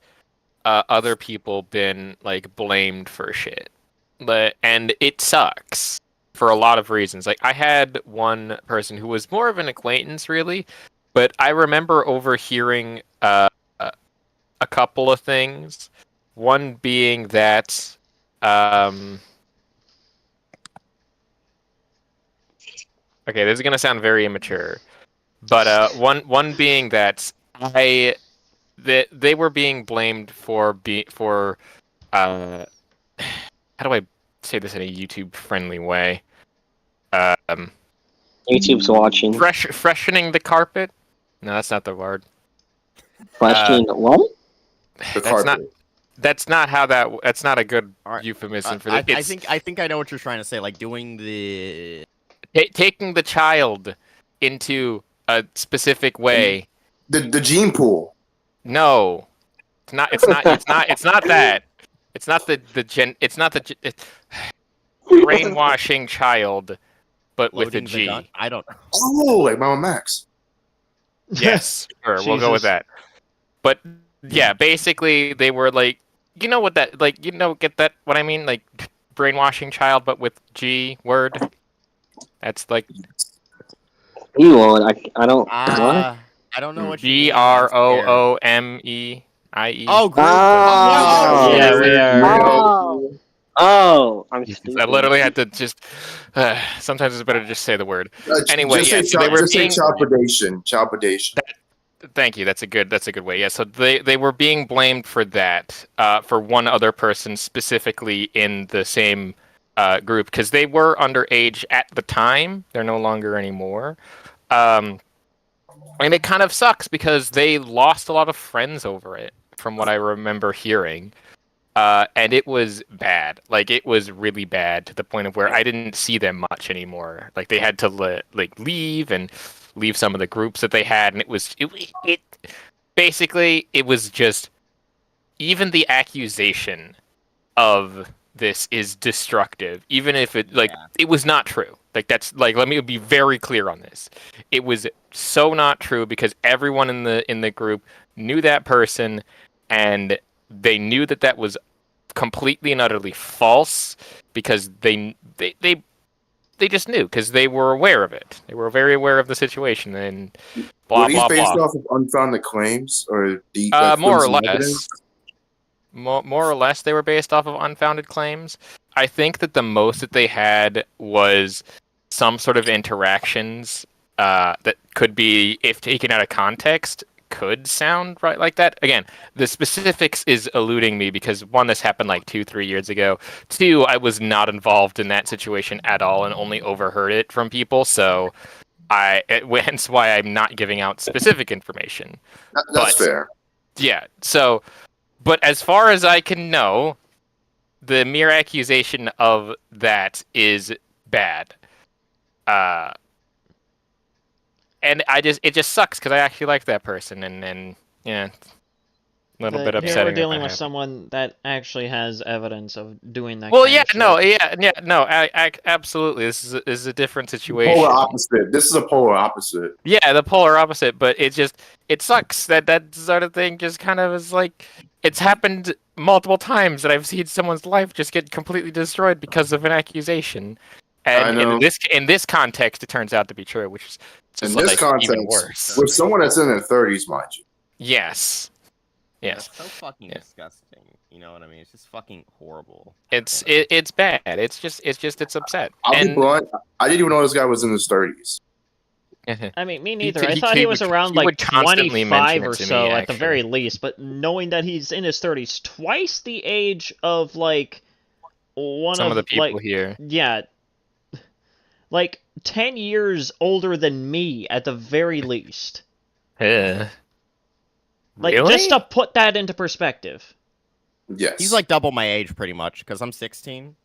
other people been like blamed for shit, and it sucks for a lot of reasons. Like I had one person who was more of an acquaintance, really, but I remember overhearing a couple of things. One being that. Okay, this is gonna sound very immature, but one being that they were being blamed for how do I say this in a YouTube friendly way? YouTube's watching. Freshening the carpet? No, that's not the word. Question what? The That's carpet. not. That's not how that. That's not a good Alright, euphemism for I that. think I know what you're trying to say. Like doing the. Taking the child into a specific way. The gene pool. No, it's not. It's not. It's not. It's not that. It's not the gen. It's not the brainwashing child, but with a Loading the G. gun? I don't. Oh, like Mama Max. Yes, sure, we'll go with Jesus. that. But yeah, basically they were like, you know what that like, get that what I mean, like brainwashing child, but with G word. That's like You won't. I don't. I don't know what you mean. GROOMEIE. Oh, group. Oh. Yeah, we are. Oh, I'm stupid. I literally had to just. Sometimes it's better to just say the word. Anyway, just yeah, say, so they were just say being- childpredation. Childpredation. Thank you. That's a good way. Yeah. So they were being blamed for that, for one other person specifically in the same group because they were underage at the time. They're no longer anymore. And it kind of sucks because they lost a lot of friends over it, from what I remember hearing. And it was bad. Like it was really bad to the point of where I didn't see them much anymore. Like they had to leave and leave some of the groups that they had, and it basically it was just even the accusation of this is destructive, even if it it was not true. Like that's like let me be very clear on this. It was so not true because everyone in the group knew that person, and they knew that was completely and utterly false because they just knew because they were aware of it. They were very aware of the situation and blah Were these blah based blah. off of unfounded claims or deep? More or less. More or less, they were based off of unfounded claims. I think that the most that they had was some sort of interactions that could be, if taken out of context, could sound right like that. Again, the specifics is eluding me because one, this happened like 2-3 years ago. Two, I was not involved in that situation at all and only overheard it from people. So hence why I'm not giving out specific information. That's fair. Yeah. So, but as far as I can know, the mere accusation of that is bad. And it just sucks because I actually like that person, and yeah, a little But bit here upsetting. we're that dealing that with happened. someone that actually has evidence of doing that. Well, kind yeah, of no, shit. no, absolutely. This is a different situation. Polar opposite. This is a polar opposite. Yeah, the polar opposite, but it sucks that sort of thing just kind of is like it's happened multiple times that I've seen someone's life just get completely destroyed because of an accusation. I And know. in this context, it turns out to be true, which is In just this like context, even worse. with someone that's in their 30s, mind you. Yes, yes, That's so fucking Yeah. disgusting. You know what I mean? It's just fucking horrible. it's bad. It's upset. I'll be And blunt. I didn't even know this guy was in his 30s. I mean, me He neither. could- I he thought could- he was he around would like constantly mention 25 it or to so me, at the very actually. least, but knowing that he's in his 30s, twice the age of like one some of the people like here. yeah, like 10 years older than me at the very least. Yeah. Like Really? just to put that into perspective. Yes. He's like double my age, pretty much, because I'm 16.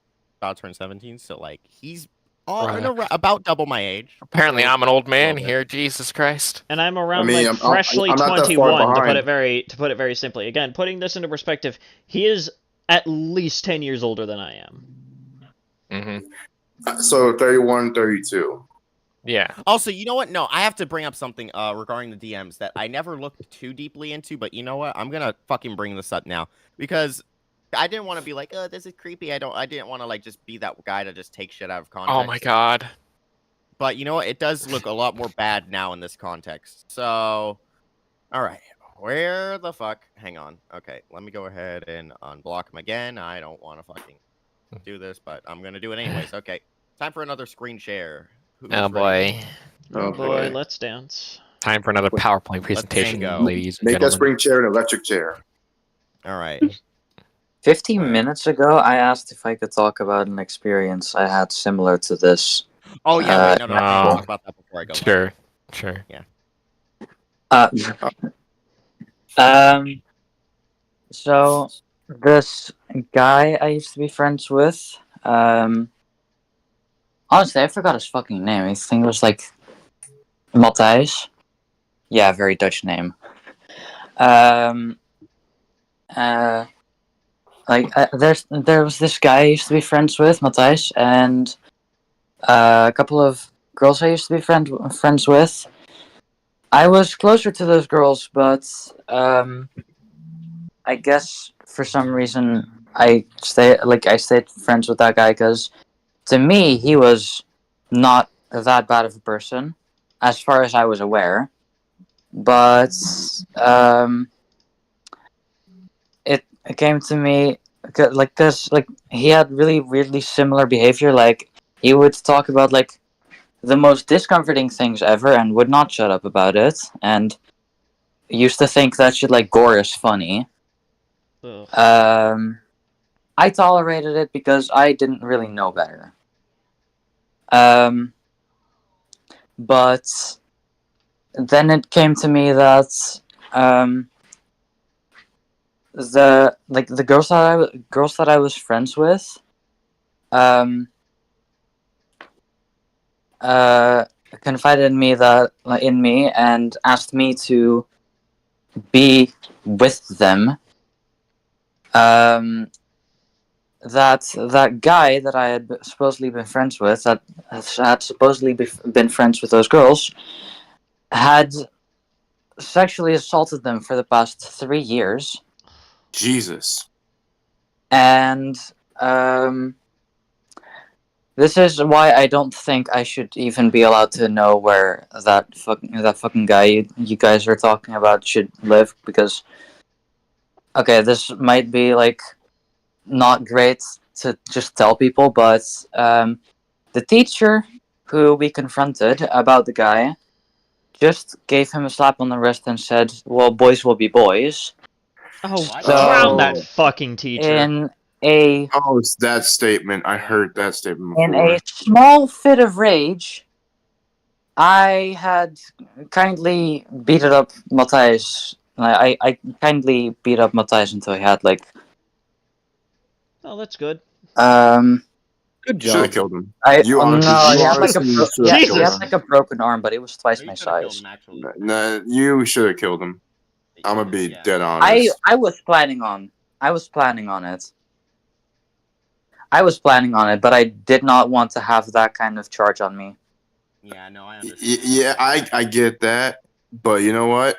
About to turn 17, so like he's about double my age. Apparently, I'm an old man bit. here. Jesus Christ. And I'm around mean, like I'm freshly not that far 21 behind. to put it very simply. Again, putting this into perspective, he is at least 10 years older than I am. Mm-hmm. So 31, 32. Yeah. Also, you know what? No, I have to bring up something regarding the DMs that I never looked too deeply into, but you know what? I'm gonna fucking bring this up now because I didn't want to be like, oh, this is creepy. I didn't want to like just be that guy to just take shit out of context. Oh my god. But you know what? It does look a lot more bad now in this context. So, all right, where the fuck? Hang on. Okay, let me go ahead and unblock him again. I don't want to fucking do this, but I'm gonna do it anyways. Okay, time for another screen share. Who's Oh ready? boy. Oh boy, Okay. let's dance. Time for another PowerPoint presentation, go. ladies and Make that gentlemen. spring chair an electric chair. All right. 15 minutes ago, I asked if I could talk about an experience I had similar to this. Oh yeah, wait, no, I no. can talk about that before I go. Sure. Uh, so this guy I used to be friends with, honestly, I forgot his fucking name. I think it was like Matthijs. Yeah, very Dutch name. There was this guy I used to be friends with, Matthijs, and a couple of girls I used to be friends with. I was closer to those girls, but I guess for some reason I stayed friends with that guy because to me he was not that bad of a person, as far as I was aware. But it came to me because he had really weirdly similar behavior. Like he would talk about like the most discomforting things ever and would not shut up about it, and used to think that shit like gore is funny. Ugh. I tolerated it because I didn't really know better. But then it came to me that the girls that I was friends with confided in me and asked me to be with them. That guy that I had supposedly been friends with, that had supposedly been friends with those girls, had sexually assaulted them for the past 3 years. Jesus. And this is why I don't think I should even be allowed to know where that fucking guy you guys are talking about should live, because okay, this might be like not great to just tell people, but the teacher who we confronted about the guy just gave him a slap on the wrist and said, "Well, boys will be boys." Oh, What? drown that Oh. fucking teacher. In a Oh, it's that statement. I heard that statement before. In a small fit of rage, I had kindly beat it up Matthijs. I kindly beat up Matthijs until he had like Oh, that's good. Good Should have killed him. he You honestly had like should have he killed had him. like a broken arm, but it was twice You my should've killed size. him, actually. No, you should have killed him. I'm gonna be Yeah. dead honest. I was planning on it. I was planning on it, but I did not want to have that kind of charge on me. Yeah, no, I understand. Yeah, I get that, but you know what?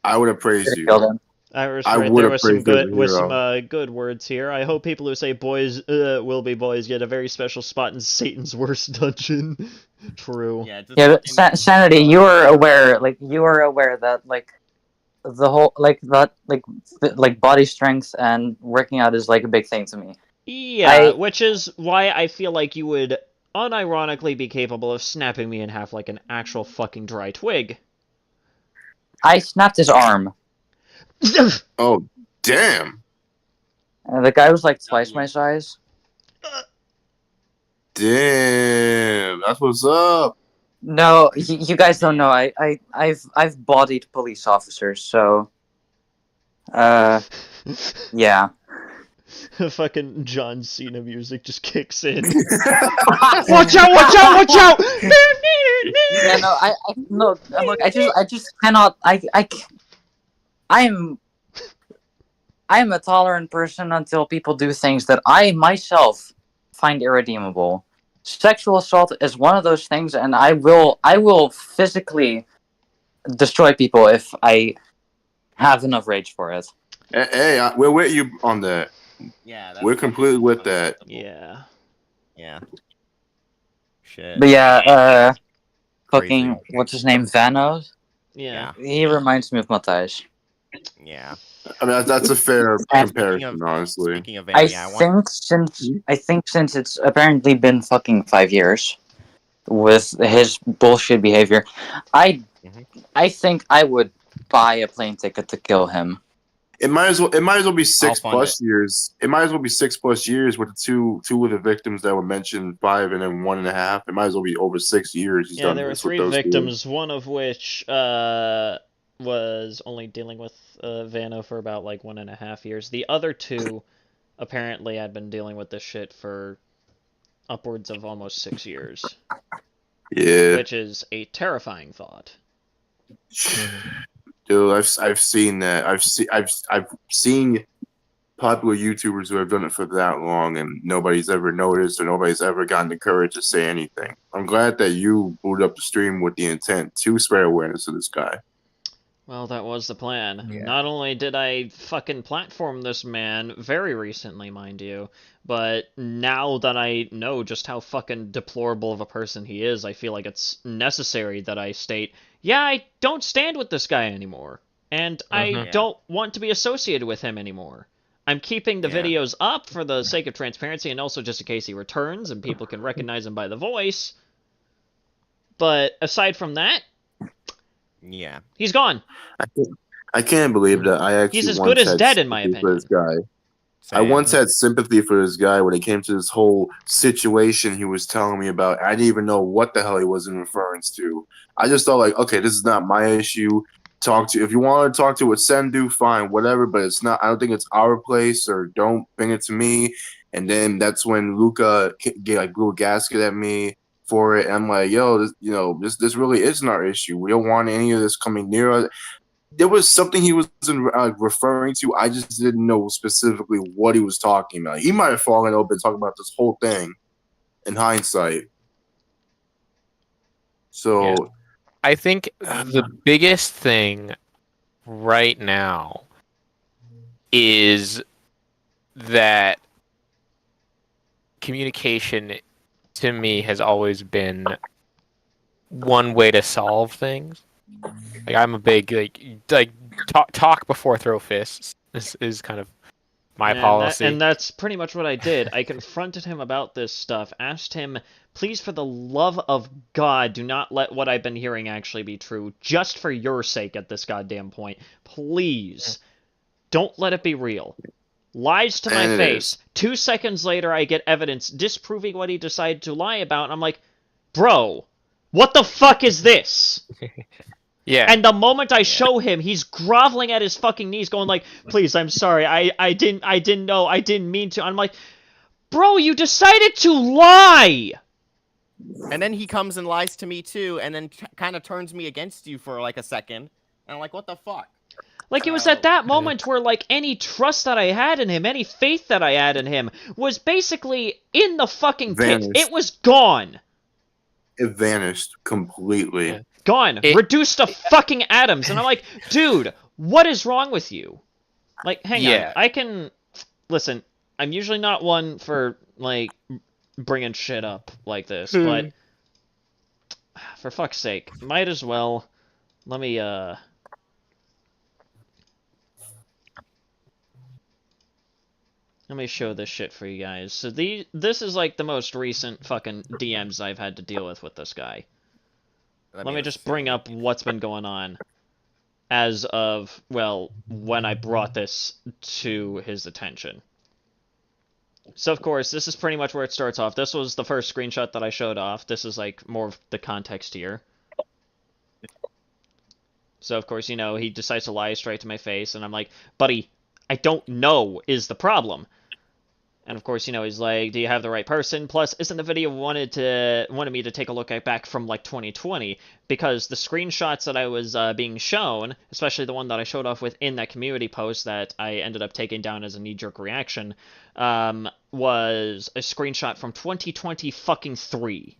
I would have praised Should've you. killed him. Iris, I right would there have with some praised you as good a with some hero. good words here. I hope people who say boys will be boys get a very special spot in Satan's worst dungeon. True. Yeah, just Yeah, but fucking- Sanity, you are aware that like the whole like body strength and working out is like a big thing to me. Yeah, which is why I feel like you would unironically be capable of snapping me in half like an actual fucking dry twig. I snapped his arm. Oh, damn. The guy was like twice my size. Damn. That's what's up. No, you guys don't know. I've bodied police officers, so yeah. Fucking John Cena music just kicks in. Watch out! Watch out! Watch out! Yeah, no, look, I just cannot. I'm a tolerant person until people do things that I myself find irredeemable. Sexual assault is one of those things, and I will physically destroy people if I have enough rage for it. Hey, we're with you on that. Yeah, that's We're completely with that. Yeah. Yeah. Shit. But yeah, Crazy. fucking what's his name, Vanos? Yeah. He reminds me of Matthijs. Yeah. I mean, that's a fair And- comparison, honestly. Speaking of I Vanny, think since it's apparently been fucking 5 years with his bullshit behavior, I think I would buy a plane ticket to kill him. It might as well be 6 fund plus years. It might as well be 6 plus years with the two of the victims that were mentioned, 5 and then 1.5. It might as well be over 6 years. He's Yeah, done there were this with 3 those two. victims, one of which was only dealing with Vano for about like 1.5 years. The other 2 apparently had been dealing with this shit for upwards of almost 6 years. Yeah. Which is a terrifying thought. Dude, I've seen that. I've seen popular YouTubers who have done it for that long, and nobody's ever noticed or nobody's ever gotten the courage to say anything. I'm glad that you booted up the stream with the intent to spread awareness of this guy. Well, that was the plan. Yeah. Not only did I fucking platform this man very recently, mind you, but now that I know just how fucking deplorable of a person he is, I feel like it's necessary that I state, yeah, I don't stand with this guy anymore. And I don't want to be associated with him anymore. I'm keeping the videos up for the sake of transparency and also just in case he returns and people can recognize him by the voice. But aside from that, yeah, he's gone. I can't believe that I actually He's as once good as had dead, in my sympathy for opinion. this guy. I once had sympathy for this guy when it came to this whole situation he was telling me about. I didn't even know what the hell he was in reference to. I just thought, like, okay, this is not my issue. If you want to talk to it, Sendu, fine, whatever, but it's not, I don't think it's our place, or don't bring it to me. And then that's when Luca blew a gasket at me for it. And I'm like, yo, this really isn't our issue. We don't want any of this coming near us. There was something he was referring to. I just didn't know specifically what he was talking about. He might have fallen over and talking about this whole thing in hindsight. So, Yeah. I think the biggest thing right now is that communication to me has always been one way to solve things. Like, I'm a big talk before throw fists. This is kind of my policy. And that's pretty much what I did. I confronted him about this stuff, asked him, please, for the love of God, do not let what I've been hearing actually be true, just for your sake at this goddamn point. Please, don't let it be real. Lies to my And it face. 2 seconds later, I get evidence disproving what he decided to lie about, and I'm like, bro, what the fuck is this? Yeah. And the moment I show him, he's groveling at his fucking knees, going like, please, I'm sorry, I didn't know, I didn't mean to. I'm like, bro, you decided to lie! And then he comes and lies to me too, and then kind of turns me against you for like a second. And I'm like, what the fuck? Like, it was at that moment where, like, any trust that I had in him, any faith that I had in him, was basically in the fucking pit. Vanished. It was gone. It vanished completely. Yeah. Gone. Reduced to fucking atoms. And I'm like, dude, what is wrong with you? Like, hang on. I can... Listen, I'm usually not one for, like, bringing shit up like this, but... For fuck's sake, might as well... Let me, Let me show this shit for you guys. So this is like the most recent fucking DMs I've had to deal with this guy. Let me just bring up what's been going on as of, well, when I brought this to his attention. So, of course, this is pretty much where it starts off. This was the first screenshot that I showed off. This is, like, more of the context here. So, of course, you know, he decides to lie straight to my face, and I'm like, buddy, I don't know is the problem. And, of course, you know, he's like, do you have the right person? Plus, isn't the video wanted me to take a look at back from, like, 2020? Because the screenshots that I was being shown, especially the one that I showed off within that community post that I ended up taking down as a knee-jerk reaction, was a screenshot from 2020 fucking 3.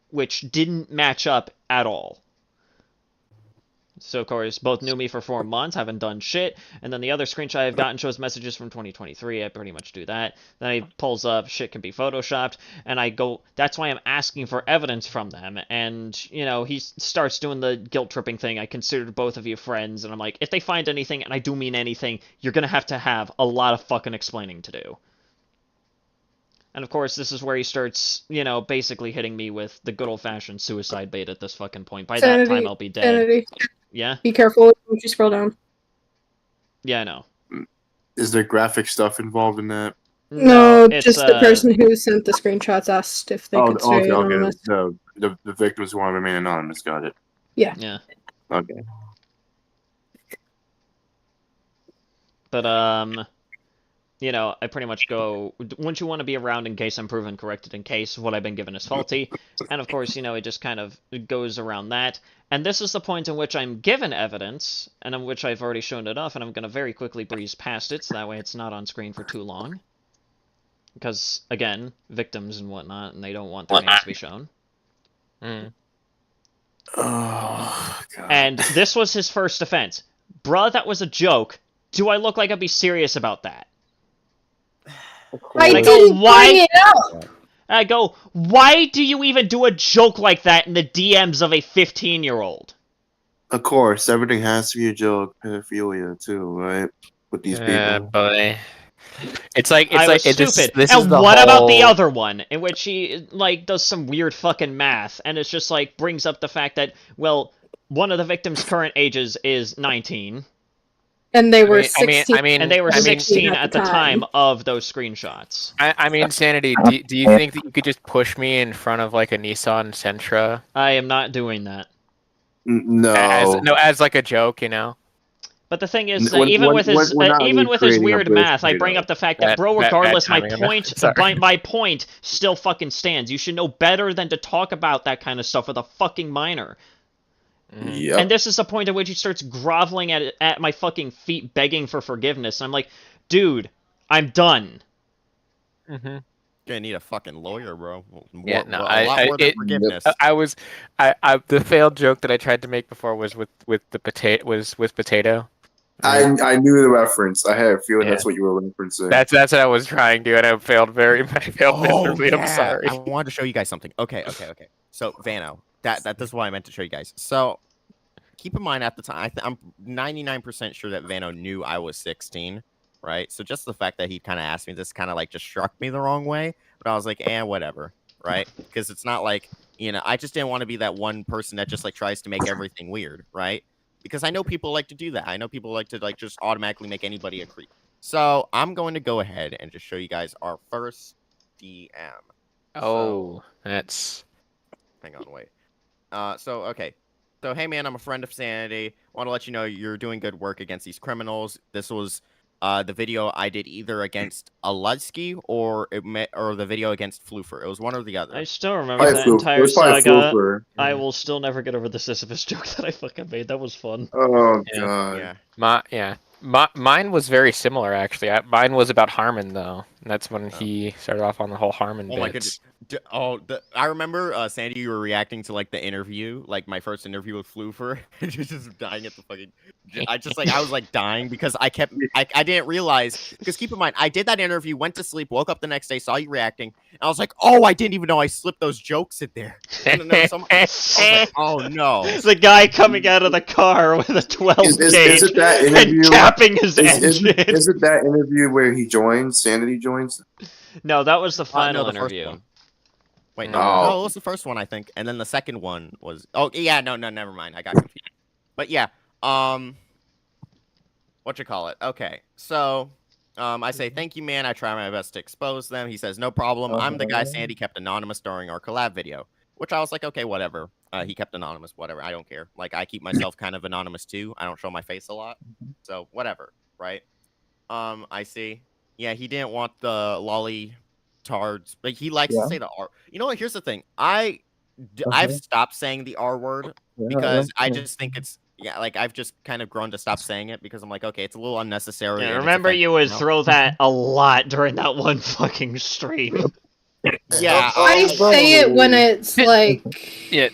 Which didn't match up at all. So, of course, both knew me for 4 months, haven't done shit, and then the other screenshot I've gotten shows messages from 2023, I pretty much do that. Then he pulls up, shit can be photoshopped, and I go, that's why I'm asking for evidence from them, and, you know, he starts doing the guilt-tripping thing, I considered both of you friends, and I'm like, if they find anything, and I do mean anything, you're gonna have a lot of fucking explaining to do. And, of course, this is where he starts, you know, basically hitting me with the good old-fashioned suicide bait at this fucking point. By that time, I'll be dead. Sanity. Yeah? Be careful when you scroll down. Yeah, I know. Is there graphic stuff involved in that? No, it's, just the person who sent the screenshots asked if they could stay anonymous. The victims who want to remain anonymous, got it. Yeah. Yeah. Okay. But, you know, I pretty much go, wouldn't you want to be around in case I'm proven corrected, in case what I've been given is faulty? And, of course, you know, it just kind of goes around that. And this is the point in which I'm given evidence, and in which I've already shown it off, and I'm going to very quickly breeze past it, so that way it's not on screen for too long. Because, again, victims and whatnot, and they don't want their names to be shown. Mm. Oh, God. And this was his first offense. Bruh, that was a joke. Do I look like I'd be serious about that? I go, didn't why? bring it up! I go, why do you even do a joke like that in the DMs of a 15-year-old? Of course, everything has to be a joke. Pedophilia, too, right? With these people. But it's like stupid. And what about the other one, in which he, like, does some weird fucking math, and it's just, like, brings up the fact that, well, one of the victims' current ages is 19. And they were 16. And they were 16 at the time of those screenshots. I mean, Sanity, do you think that you could just push me in front of, like, a Nissan Sentra? I am not doing that. No. As like a joke, you know? But the thing is, even with his weird math, I bring up the fact that, bro, regardless, my point still fucking stands. You should know better than to talk about that kind of stuff with a fucking minor. Yep. And this is the point at which he starts groveling at my fucking feet, begging for forgiveness. And I'm like, dude, I'm done. You're gonna need a fucking lawyer, bro. Yeah, no, a lot more than forgiveness. The failed joke that I tried to make before was with potato. I knew the reference. I had a feeling that's what you were referencing. That's what I was trying to, and I failed miserably. I'm sorry. I wanted to show you guys something. Okay. So Vano, that's what I meant to show you guys. So keep in mind at the time, I'm 99% sure that Vano knew I was 16, right? So just the fact that he kind of asked me this kind of like just struck me the wrong way. But I was like, whatever, right? Because it's not like, you know, I just didn't want to be that one person that just like tries to make everything weird, right? Because I know people like to do that. I know people like to like just automatically make anybody a creep. So I'm going to go ahead and just show you guys our first DM. Oh, that's... Hang on, wait. Okay. So, hey man, I'm a friend of Sanity. Want to let you know you're doing good work against these criminals. This was the video I did either against Aludsky or the video against Floofer. It was one or the other. I still remember Probably that Floof- it entire was probably saga. Floofer. I will still never get over the Sisyphus joke that I fucking made. That was fun. Oh Yeah. god. Mine was very similar actually. Mine was about Harmon though. And that's when he started off on the whole Harmon Oh my goodness. I remember Sandy, you were reacting to like the interview, like my first interview with Floofer. Just dying at the fucking. I was like dying because I didn't realize, because keep in mind I did that interview, went to sleep, woke up the next day, saw you reacting, and I was like, oh, I didn't even know I slipped those jokes in there. And then there was I was like, oh no. The guy coming out of the car with a 12 Is gauge it that and interview? capping his engine. Is it that interview where he joins? Sanity joins? No, that was the No, final the first interview. one. Wait, Oh. no, it was the first one, I think, and then the second one was. Oh yeah, no, never mind, I got confused. But yeah, what you call it? Okay, so I say thank you, man. I try my best to expose them. He says no problem. I'm the guy Sandy kept anonymous during our collab video, which I was like, okay, whatever. He kept anonymous, whatever. I don't care. Like I keep myself kind of anonymous too. I don't show my face a lot, so whatever, right? I see. Yeah, he didn't want the lolly tards, but he likes to say the R. You know what? Here's the thing. I've stopped saying the R word because I just think it's like I've just kind of grown to stop saying it because I'm like, okay, it's a little unnecessary. Yeah, and it's remember you would offensive, throw that a lot during that one fucking stream. Yeah, I say it when it's like. Yeah.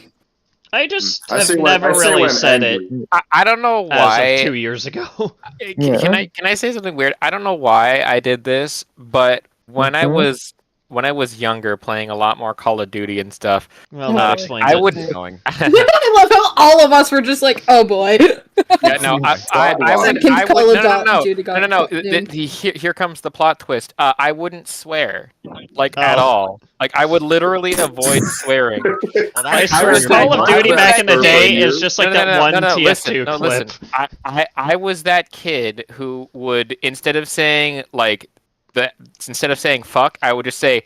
I just I have say when- never I say really when said it angry. I don't know as why. of 2 years ago. Can I say something weird? I don't know why I did this, but when I was younger, playing a lot more Call of Duty and stuff, Well, that explains I it. would. going. I love how all of us were just like, oh boy. Yeah, no, I would. Second I Call would of Duty got no. named. Here comes the plot twist. I wouldn't swear, like at all. Like I would literally avoid swearing. I I swear, was Call that- of Duty I was back in the that- day is just like that one TF2 listen, clip. listen. I was that kid who would, instead of saying fuck, I would just say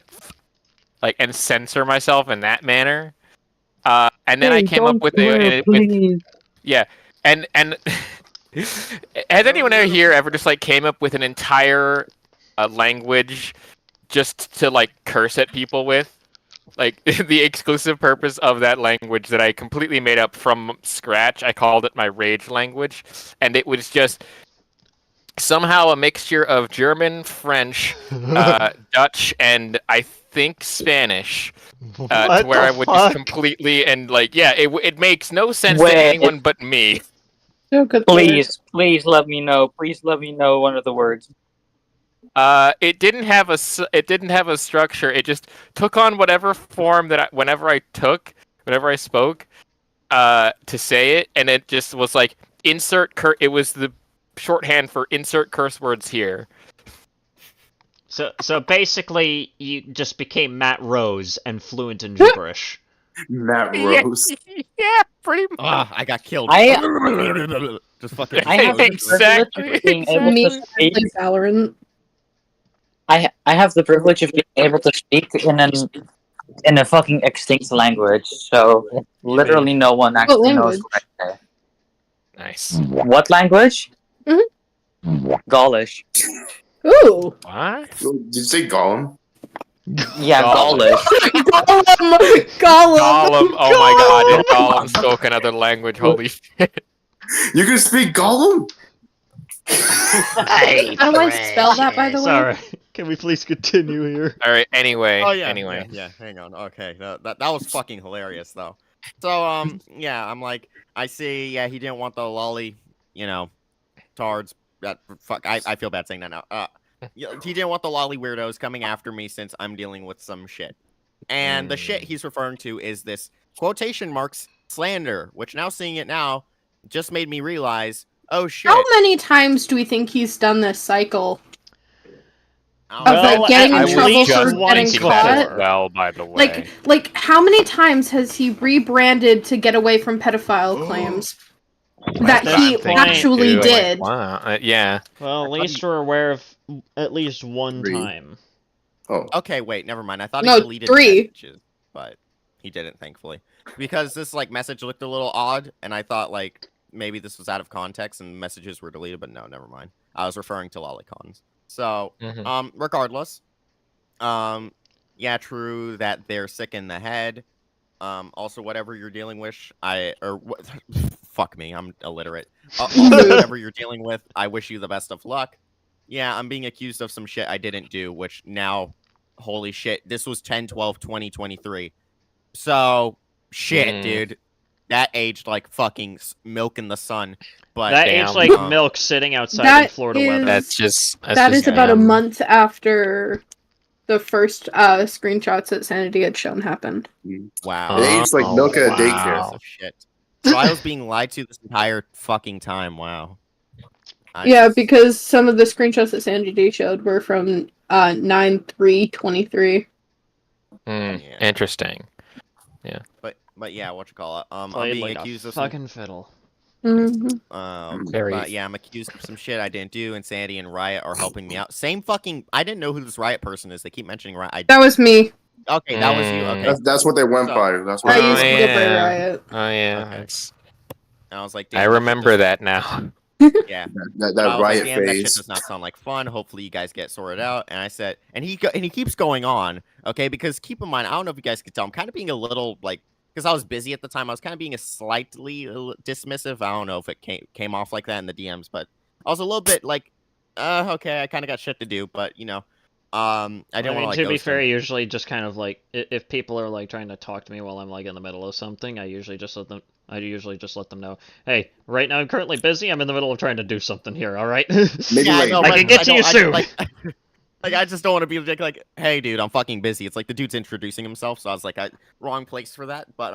like and censor myself in that manner. And then I came up with yeah, and has anyone out here ever just like came up with an entire language just to like curse at people with? Like the exclusive purpose of that language that I completely made up from scratch. I called it my rage language, and it was just somehow a mixture of German, French, Dutch, and I think Spanish. To where I would just completely and like it makes no sense to anyone but me. Oh, good Please let me know. Please let me know one of the words. It didn't have a structure. It just took on whatever form that whenever I spoke to say it, and it just was like it was the shorthand for insert curse words here. So basically, you just became Matt Rose and fluent in gibberish. Matt Rose. Yeah, pretty much. I got killed. I Just fucking. I have the Exactly, privilege of being able Me, to speak. like Valorant. I have the privilege of being able to speak in a fucking extinct language, so literally no one actually knows what I say. Nice. What language? Gaulish. Ooh. What? Did you say Gollum? Yeah, Gaulish. Gollum! Gollum. Oh my god, if Gollum spoke another language, holy shit. You can speak Gollum? How do I spell that, by the way? Sorry, can we please continue here? Alright, anyway. Oh yeah. Anyway. Yeah. Hang on. Okay. That was fucking hilarious though. So yeah, I'm like, I see. Yeah, he didn't want the lolly, tards. Fuck. I feel bad saying that now. He didn't want the lolly weirdos coming after me since I'm dealing with some shit. And the shit he's referring to is this quotation marks slander, which now seeing it now just made me realize, oh shit. How many times do we think he's done this cycle? I Of don't know. like getting in at trouble least for once getting before. caught? Well, by the way. Like how many times has he rebranded to get away from pedophile claims that That's he the point, actually dude. did? Wow. Yeah. Well, at least we're aware of at least one Three. time. Oh. Okay, wait, never mind. I thought No, he deleted 3. messages, but he didn't, thankfully. Because this message looked a little odd, and I thought maybe this was out of context and messages were deleted, but no, never mind. I was referring to lolicons. So, Mhm. regardless, yeah, true that they're sick in the head. Also, whatever you're dealing with, fuck me, I'm illiterate. Also, whatever you're dealing with, I wish you the best of luck. Yeah, I'm being accused of some shit I didn't do, which now, holy shit, this was 10/12/2023. So, shit, dude. That aged like fucking milk in the sun. But that damn, aged like milk sitting outside in That Florida is- weather. That is about a damn. month after the first screenshots that Sanity had shown happened. wow. It aged like milk at a daycare. Wow. Shit. So I was being lied to this entire fucking time. Wow. Yeah, because some of the screenshots that Sanity showed were from 9/3/23. Interesting. Yeah. But yeah, what you call it? I'm Played being like accused a of some fucking fiddle. Very- But yeah, I'm accused of some shit I didn't do, and Sandy and Riot are helping me out. Same fucking. I didn't know who this Riot person is. They keep mentioning Riot. That was me. Okay, that was you. Okay. That's what they went So- by. That's what I used to go by Riot. Oh yeah. Okay. It's- And I was like, I damn, remember that now. Yeah. that But I was like, Riot damn, that shit phase. does not sound like fun. Hopefully, you guys get sorted out. And I said, and he keeps going on, okay? Because keep in mind, I don't know if you guys could tell, I'm kind of being a little like, because I was busy at the time, I was kind of being a slightly dismissive. I don't know if it came off like that in the DMs, but I was a little bit like, okay, I kind of got shit to do, but you know, I didn't want to like. To be ghost fair, them. I usually just kind of like if people are like trying to talk to me while I'm like in the middle of something, I usually just let them know, hey, right now I'm currently busy. I'm in the middle of trying to do something here. All right. Maybe Yeah, I like know, I but can get to you don't- soon. Like I just don't want to be like, hey, dude, I'm fucking busy. It's like the dude's introducing himself, so I was like, wrong place for that. But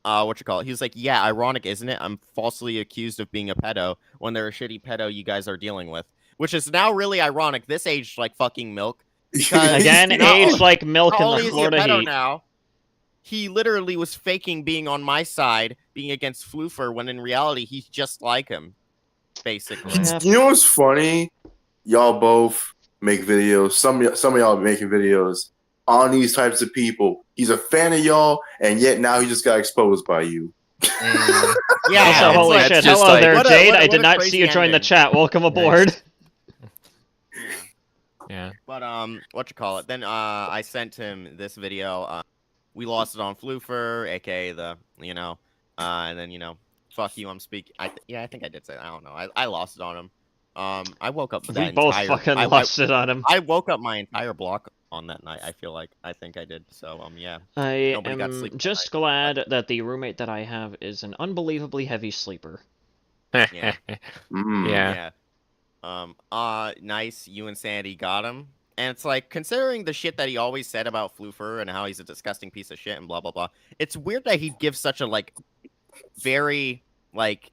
what you call it? He was like, yeah, ironic, isn't it? I'm falsely accused of being a pedo when they're a shitty pedo you guys are dealing with, which is now really ironic. This aged like fucking milk. Because Again, not only- aged like milk not in only the is he a Florida pedo heat. now, he literally was faking being on my side, being against Floofer, when in reality he's just like him, basically. You know what's funny? Y'all both make videos. Some of y'all are making videos on these types of people. He's a fan of y'all, and yet now he just got exposed by you. Yeah, Also, it's holy like- shit! just Hello like- there, What a- Jade. what a- I what did a not crazy see you join the ending. chat. Welcome aboard. Yeah. But what you call it? Then I sent him this video. We lost it on Floofer, aka the and then fuck you. I'm speaking. I think I did say that. I don't know. I lost it on him. I woke up. We That both entire, fucking I, lost it on him. I woke up my entire block on that night. I feel like I think I did. So yeah. I Nobody got am sleep just glad that the roommate that I have is an unbelievably heavy sleeper. Yeah. Yeah. Nice. You and Sandy got him. And it's like, considering the shit that he always said about Floofer and how he's a disgusting piece of shit and blah blah blah, it's weird that he'd give such a like very like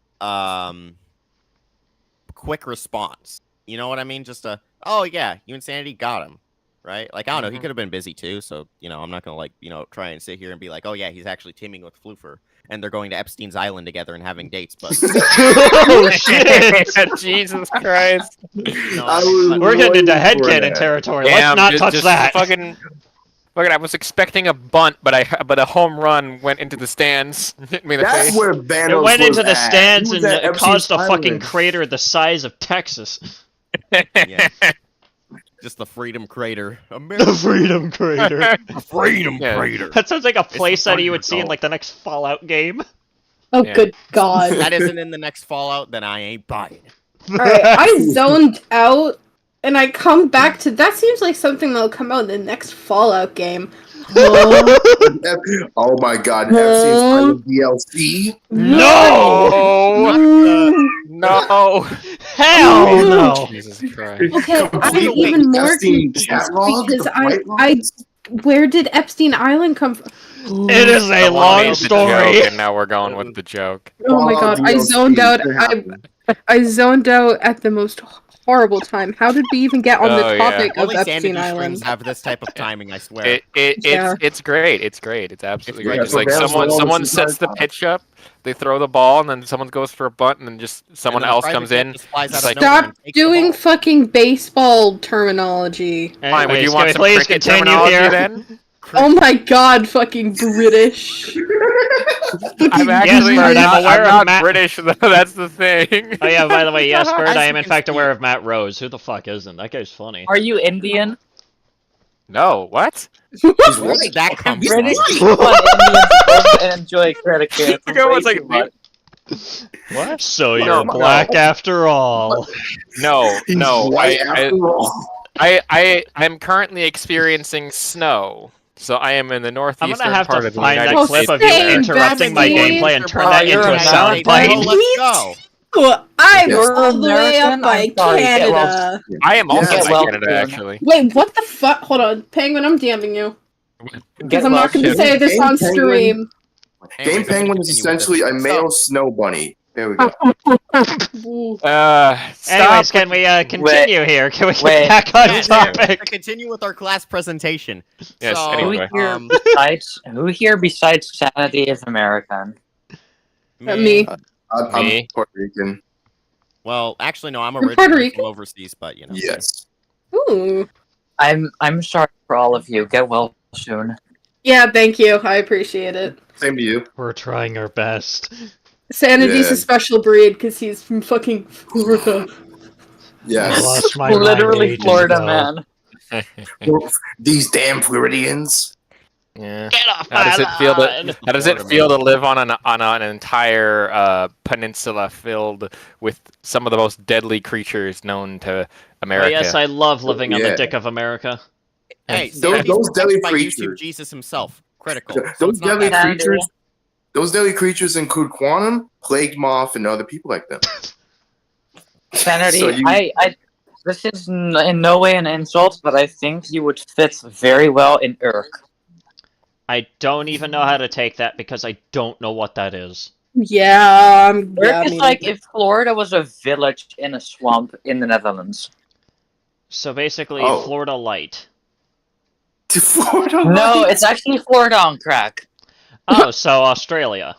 quick response. You know what I mean? Just oh yeah, you and Sandy got him. Right? Like I don't know, he could have been busy too, so I'm not gonna like, try and sit here and be like, oh yeah, he's actually teaming with Floofer and they're going to Epstein's Island together and having dates, but Oh shit! Jesus Christ. We're getting into headcanon territory. Damn, Let's not touch that. Fucking, I was expecting a bunt, but a home run went into the stands, hit me in the That's face. where Vanos It went was into the at. stands He and was at it caused a Epstein's fucking Island. crater the size of Texas. yeah. Just the Freedom Crater. The Freedom Crater. Freedom Yeah. Crater. That sounds like a the place that you would see in Thunderbolt. like the next Fallout game. Oh, Yeah. good God. That isn't in the next Fallout, then I ain't buying it. Alright, I zoned out, and I come back to that seems like something that'll come out in the next Fallout game. Oh my god, Epstein's Island DLC? No! No. Hell no! Jesus Christ. Okay, I'm Complete even more Epstein confused catalog, because the I white lines? where did Epstein Island come from? It is a Someone long made the story. joke, and now we're going with the joke. Oh my Fallout God, I DLC, zoned out. it happened. I zoned out at the most horrible time. How did we even get on Oh, the yeah. topic of Only Sandy Epstein streams Island? have this type of timing, I swear. Yeah. It's great. It's great. It's absolutely It's great. great. It's like Yeah, so someone Vanos sets the always- pitch up, they throw the ball, and then someone goes for a bunt, and then just someone And then a else private comes jet in. just flies out It's of like, nowhere Stop and takes the doing ball. fucking baseball terminology. Fine, would Anyways, you can want we some please cricket continue terminology here? then? Oh my god, fucking British. I'm actually Bird, I'm not, aware I'm of not Matt- British, though. That's the thing. Oh yeah, by the way, yes, Bird, I As am you in can fact see- aware of Matt Rose. Who the fuck isn't? That guy's funny. Are you Indian? No, what? Where did that come British from? people and Indians enjoy credit cards. Okay, one second. What? So No, you're no. black after all. No, He's no. white after all. I'm currently experiencing snow, so I am in the I'm northeastern gonna have part to of the find United that Oh, clip States. of you same, interrupting my bestie. gameplay and turn Oh, that you're into a American. soundbite. Oh, let's go. I'm Yes. all the way up American? by I'm sorry, get well- Canada. I am also Yeah, by well, Canada, soon. actually. Wait, what the fuck? Hold on, Penguin, I'm DMing you. Because I'm well not going to soon. say this Game on Penguin. stream. Game Anyways, I'm gonna Penguin is continue with essentially a this. male snow bunny. There we go. Ooh. Stop. Anyways, can we continue here? Can we get Wait. back on So, topic? to continue with our class presentation. Yes, So, anyway. Who here besides Sanity is American? Me. I'm Me? Puerto Rican. Well, actually, no, I'm Puerto originally Rican? from overseas, but you know. Yes. Ooh. I'm sorry for all of you. Get well soon. Yeah, thank you. I appreciate it. Same to you. We're trying our best. Sanity's Yeah. a special breed because he's from fucking Florida. I Yes. lost my mind Literally ages Florida, ago. man. These damn Floridians. Yeah. Get off How does my it feel lawn! to How does it feel to live on an entire peninsula filled with some of the most deadly creatures known to Oh, America? yes, I love living on the Yeah. dick of America. Hey, Those Sandy's deadly protected by YouTube creatures. Jesus himself. Critical. So Those it's not deadly that- creatures. Those deadly creatures include Quantum, Plague Moth, and other people like them. Sanity, So you- I this is in no way an insult, but I think you would fit very well in Urk. I don't even know how to take that because I don't know what that is. Yeah, Urk is like if Florida was a village in a swamp in the Netherlands. So basically, Oh. Florida Light. Florida. No, it's actually Florida on crack. Oh, so Australia.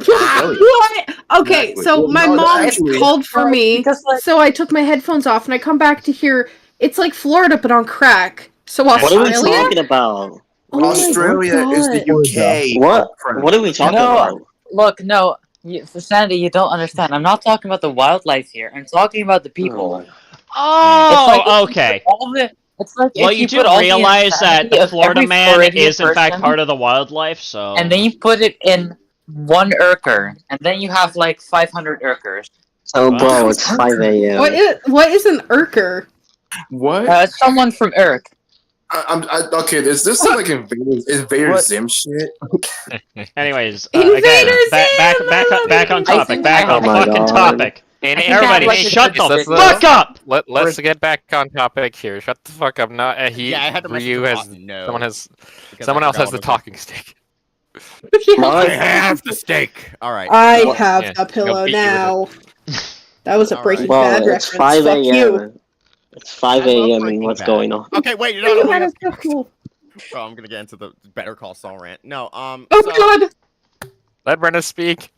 What? Okay, Exactly. so Well, my no, mom actually- called for me, Because, like- so I took my headphones off and I come back to hear it's like Florida but on crack. So What are we Australia? talking about? Oh my Australia is the God. UK. What are we talking No. about? Look, no, for Sanity, you don't understand. I'm not talking about the wildlife here. I'm talking about the people. Oh, It's like if you okay. put all the- It's like Well, if you do put all the realize that insanity the of Florida every man Floridian is in fact person, part of the wildlife, so... and then you put it in one Urker, and then you have like 500 Urkers. So, bro, it's 5 a.m. What is an Urker? What? Someone from Urk. Okay, is this like Invader What? Zim shit? Anyways, Invader again, back Zim! back on I topic, think back I on have- fucking Oh my God. topic. And I think Everybody, I have, like, shut the let's- fuck up! Let's get back on topic here. Shut the fuck up. Not Yeah, I had to message Ryu him has off. No. someone has because someone I else forgot has the what talking stick. I have the steak. All right. I What? have Yeah, the pillow I'll beat you with now. That was a All Breaking right. Bro, Bad it's reference. 5 Fuck you. a.m. It's 5 I love a.m. and Breaking what's Bad. going on? Okay, wait. You're Breaking not Bad is so cool. Oh, I'm gonna get into the Better Call Saul rant. No. Oh So, god. Let Brenda speak.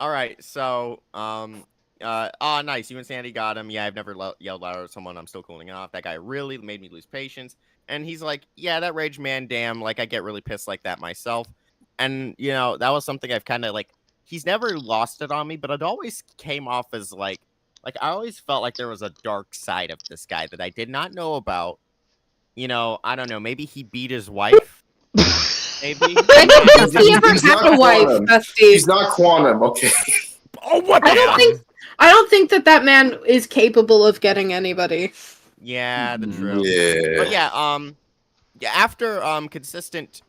all right. So, nice. You and Sandy got him. Yeah, I've never yelled louder at someone. I'm still cooling off. That guy really made me lose patience. And he's like, yeah, that rage man, damn. Like, I get really pissed like that myself. And, you know, that was something I've kind of like, he's never lost it on me, but it always came off as like I always felt like there was a dark side of this guy that I did not know about. You know, I don't know. Maybe he beat his wife. Maybe. I don't think he He's ever not had a wife, Quantum. Bestie. He's not Quantum, okay? Oh, what the I don't hell? think that man is capable of getting anybody. Yeah, the true. Yeah. But yeah, yeah, after consistent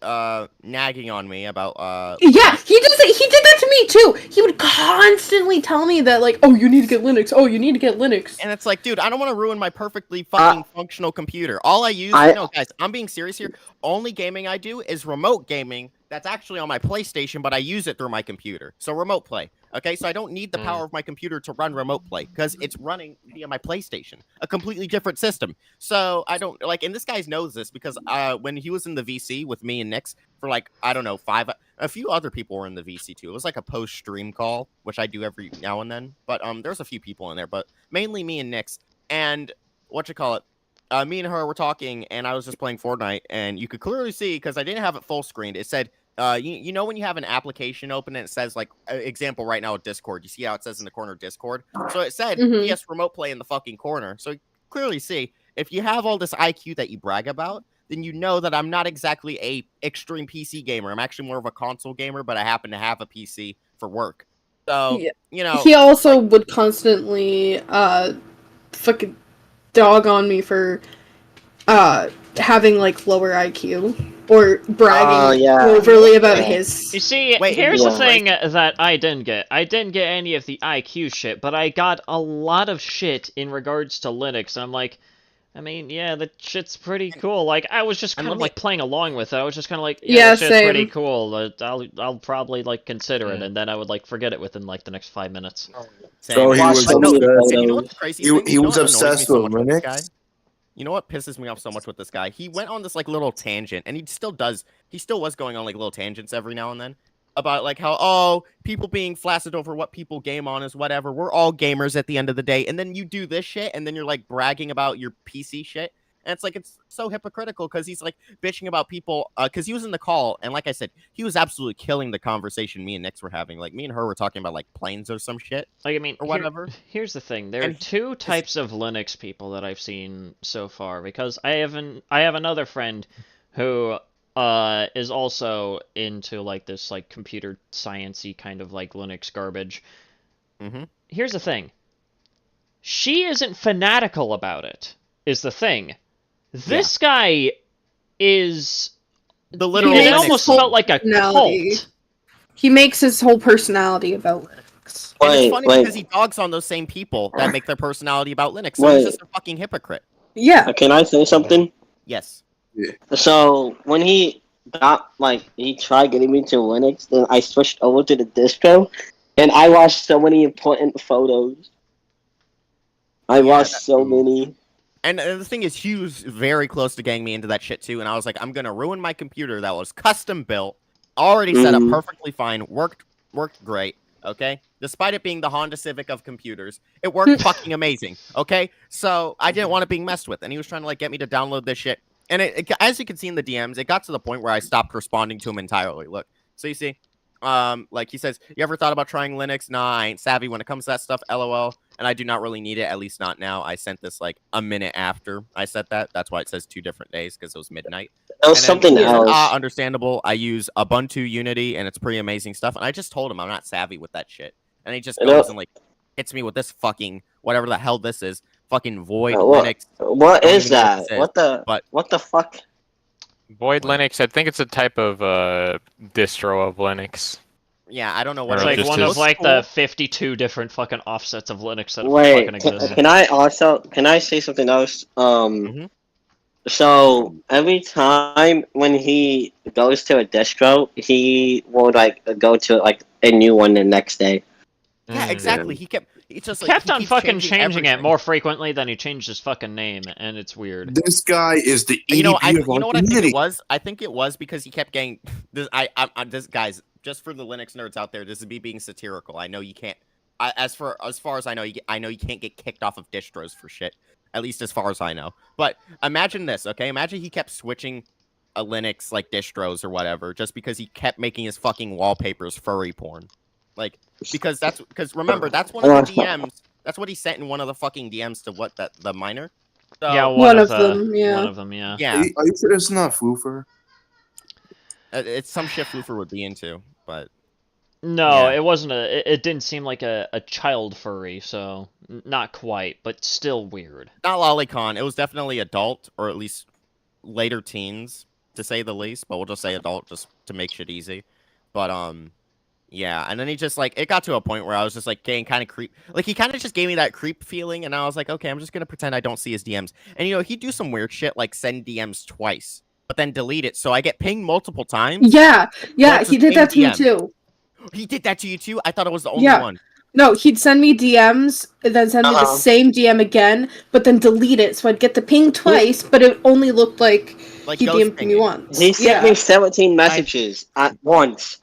nagging on me about Yeah, he did that to me too. He would constantly tell me that like, oh, you need to get Linux. Oh, you need to get Linux. and it's like, dude, I don't want to ruin my perfectly fucking functional computer. All I use, no, guys, I'm being serious here. Only gaming I do is remote gaming. That's actually on my PlayStation, but I use it through my computer. So remote play. Okay, so I don't need the power of my computer to run remote play because it's running via my PlayStation, a completely different system. So I don't like, and this guy knows this because when he was in the VC with me and Nix for like, I don't know, a few other people were in the VC too. It was like a post stream call, which I do every now and then. But there's a few people in there, but mainly me and Nix. And me and her were talking, and I was just playing Fortnite, and you could clearly see because I didn't have it full screened. It said, you know when you have an application open and it says like example right now with Discord. You see how it says in the corner Discord? So it said PS Remote Play in the fucking corner. So you clearly see if you have all this IQ that you brag about, then you know that I'm not exactly a extreme PC gamer. I'm actually more of a console gamer, but I happen to have a PC for work. So you know, he also would constantly fucking dog on me for having like lower IQ or bragging overly about his. You see, here's the thing that I didn't get. I didn't get any of the IQ shit, but I got a lot of shit in regards to Linux. And I'm like, I mean, yeah, that shit's pretty cool. Like, I was just kind of like playing along with it. I was just kind of like, yeah, that shit's pretty cool. I'll probably like consider it, and then I would like forget it within like the next 5 minutes. So he was obsessed. He was obsessed with Linux. Guy? You know what pisses me off so much with this guy? He went on this like little tangent, and he still does. He still was going on like little tangents every now and then about like how people being flaccid over what people game on is whatever. We're all gamers at the end of the day, and then you do this shit, and then you're like bragging about your PC shit, and it's like it's so hypocritical because he's like bitching about people because he was in the call, and like I said, he was absolutely killing the conversation me and Nix were having. Like me and her were talking about like planes or some shit. Like I mean, or whatever. Here's the thing: there are two types of Linux people that I've seen so far. Because I have another friend who is also into like this like computer science-y kind of like Linux garbage. Here's the thing: she isn't fanatical about it. Is the thing. This guy is the literal. It almost felt like a cult. He makes his whole personality about Linux. And it's funny because he dogs on those same people that make their personality about Linux. So he's just a fucking hypocrite. Yeah. Can I say something? Yes. Yeah. So when he got he tried getting me to Linux, then I switched over to the distro, and I watched so many important photos. I watched so many. And the thing is, he was very close to getting me into that shit too. And I was like, I'm gonna ruin my computer that was custom built, already set up perfectly fine, worked great. Okay, despite it being the Honda Civic of computers, it worked fucking amazing. Okay, so I didn't want it being messed with, and he was trying to like get me to download this shit. And it as you can see in the DMs, it got to the point where I stopped responding to him entirely. Look, so you see, like he says, you ever thought about trying Linux? Nah, I ain't savvy when it comes to that stuff. LOL. And I do not really need it, at least not now. I sent this like a minute after I said that. That's why it says 2 different days, because it was midnight. That was something else. Understandable. I use Ubuntu Unity, and it's pretty amazing stuff. And I just told him I'm not savvy with that shit. And he just goes and like hits me with this fucking whatever the hell this is. Fucking Void Linux. What is that? What the fuck? Void Linux. I think it's a type of distro of Linux. Yeah, I don't know what it's like. One of like the 52 different fucking offsets of Linux that fucking exist. Can I say something else? So every time when he goes to a distro, he will like go to like a new one the next day. Yeah, exactly. He kept on fucking changing it more frequently than he changed his fucking name, and it's weird. This guy is the EDP you know what I think Unity. it was? I think it was because he kept getting this. This guys, just for the Linux nerds out there, this is me being satirical. I know you can't. As far as I know, you can't get kicked off of distros for shit. At least as far as I know. But imagine this, okay? Imagine he kept switching a Linux like distros or whatever, just because he kept making his fucking wallpapers furry porn. Like, because remember, that's one of the DMs. That's what he sent in one of the fucking DMs to the miner. So, yeah, one of them. Yeah. Yeah. Are you sure it's not Foofer? It's some shit Foofer would be into, but no, it wasn't it didn't seem like a child furry, so not quite, but still weird. Not lolicon. It was definitely adult, or at least later teens, to say the least. But we'll just say adult, just to make shit easy. But yeah, and then he just like it got to a point where I was just like getting kind of creep. Like he kind of just gave me that creep feeling, and I was like, okay, I'm just gonna pretend I don't see his DMs. And he'd do some weird shit like send DMs twice, but then delete it, so I get pinged multiple times. Yeah, he did that to me too. He did that to you too? I thought it was the only one. No, he'd send me DMs, and then send me the same DM again, but then delete it, so I'd get the ping twice, but it only looked like he DM'd me once. He sent me 17 messages at once.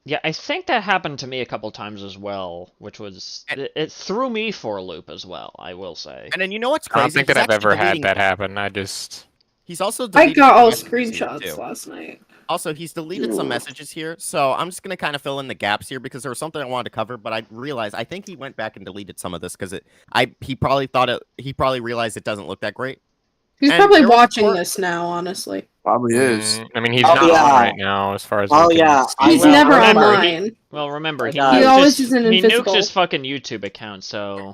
Yeah, I think that happened to me a couple times as well, which was it threw me for a loop as well, I will say. And then you know what's I crazy? don't think that He's I've actually ever had deleting- that happen. I just He's also I deleted got some all messages here, screenshots too. last night. Also, he's deleted some messages here, so I'm just gonna kind of fill in the gaps here because there was something I wanted to cover, but I realized I think he went back and deleted some of this because he probably realized it doesn't look that great. He's And probably there was watching part- this now, honestly. Probably is. I mean, he's Oh, not yeah. on right now, as far as Oh, we can yeah, see. I He's will. never remember, online. Well, remember, he He nuked always his, is an he nuked invisible. his fucking YouTube account, so...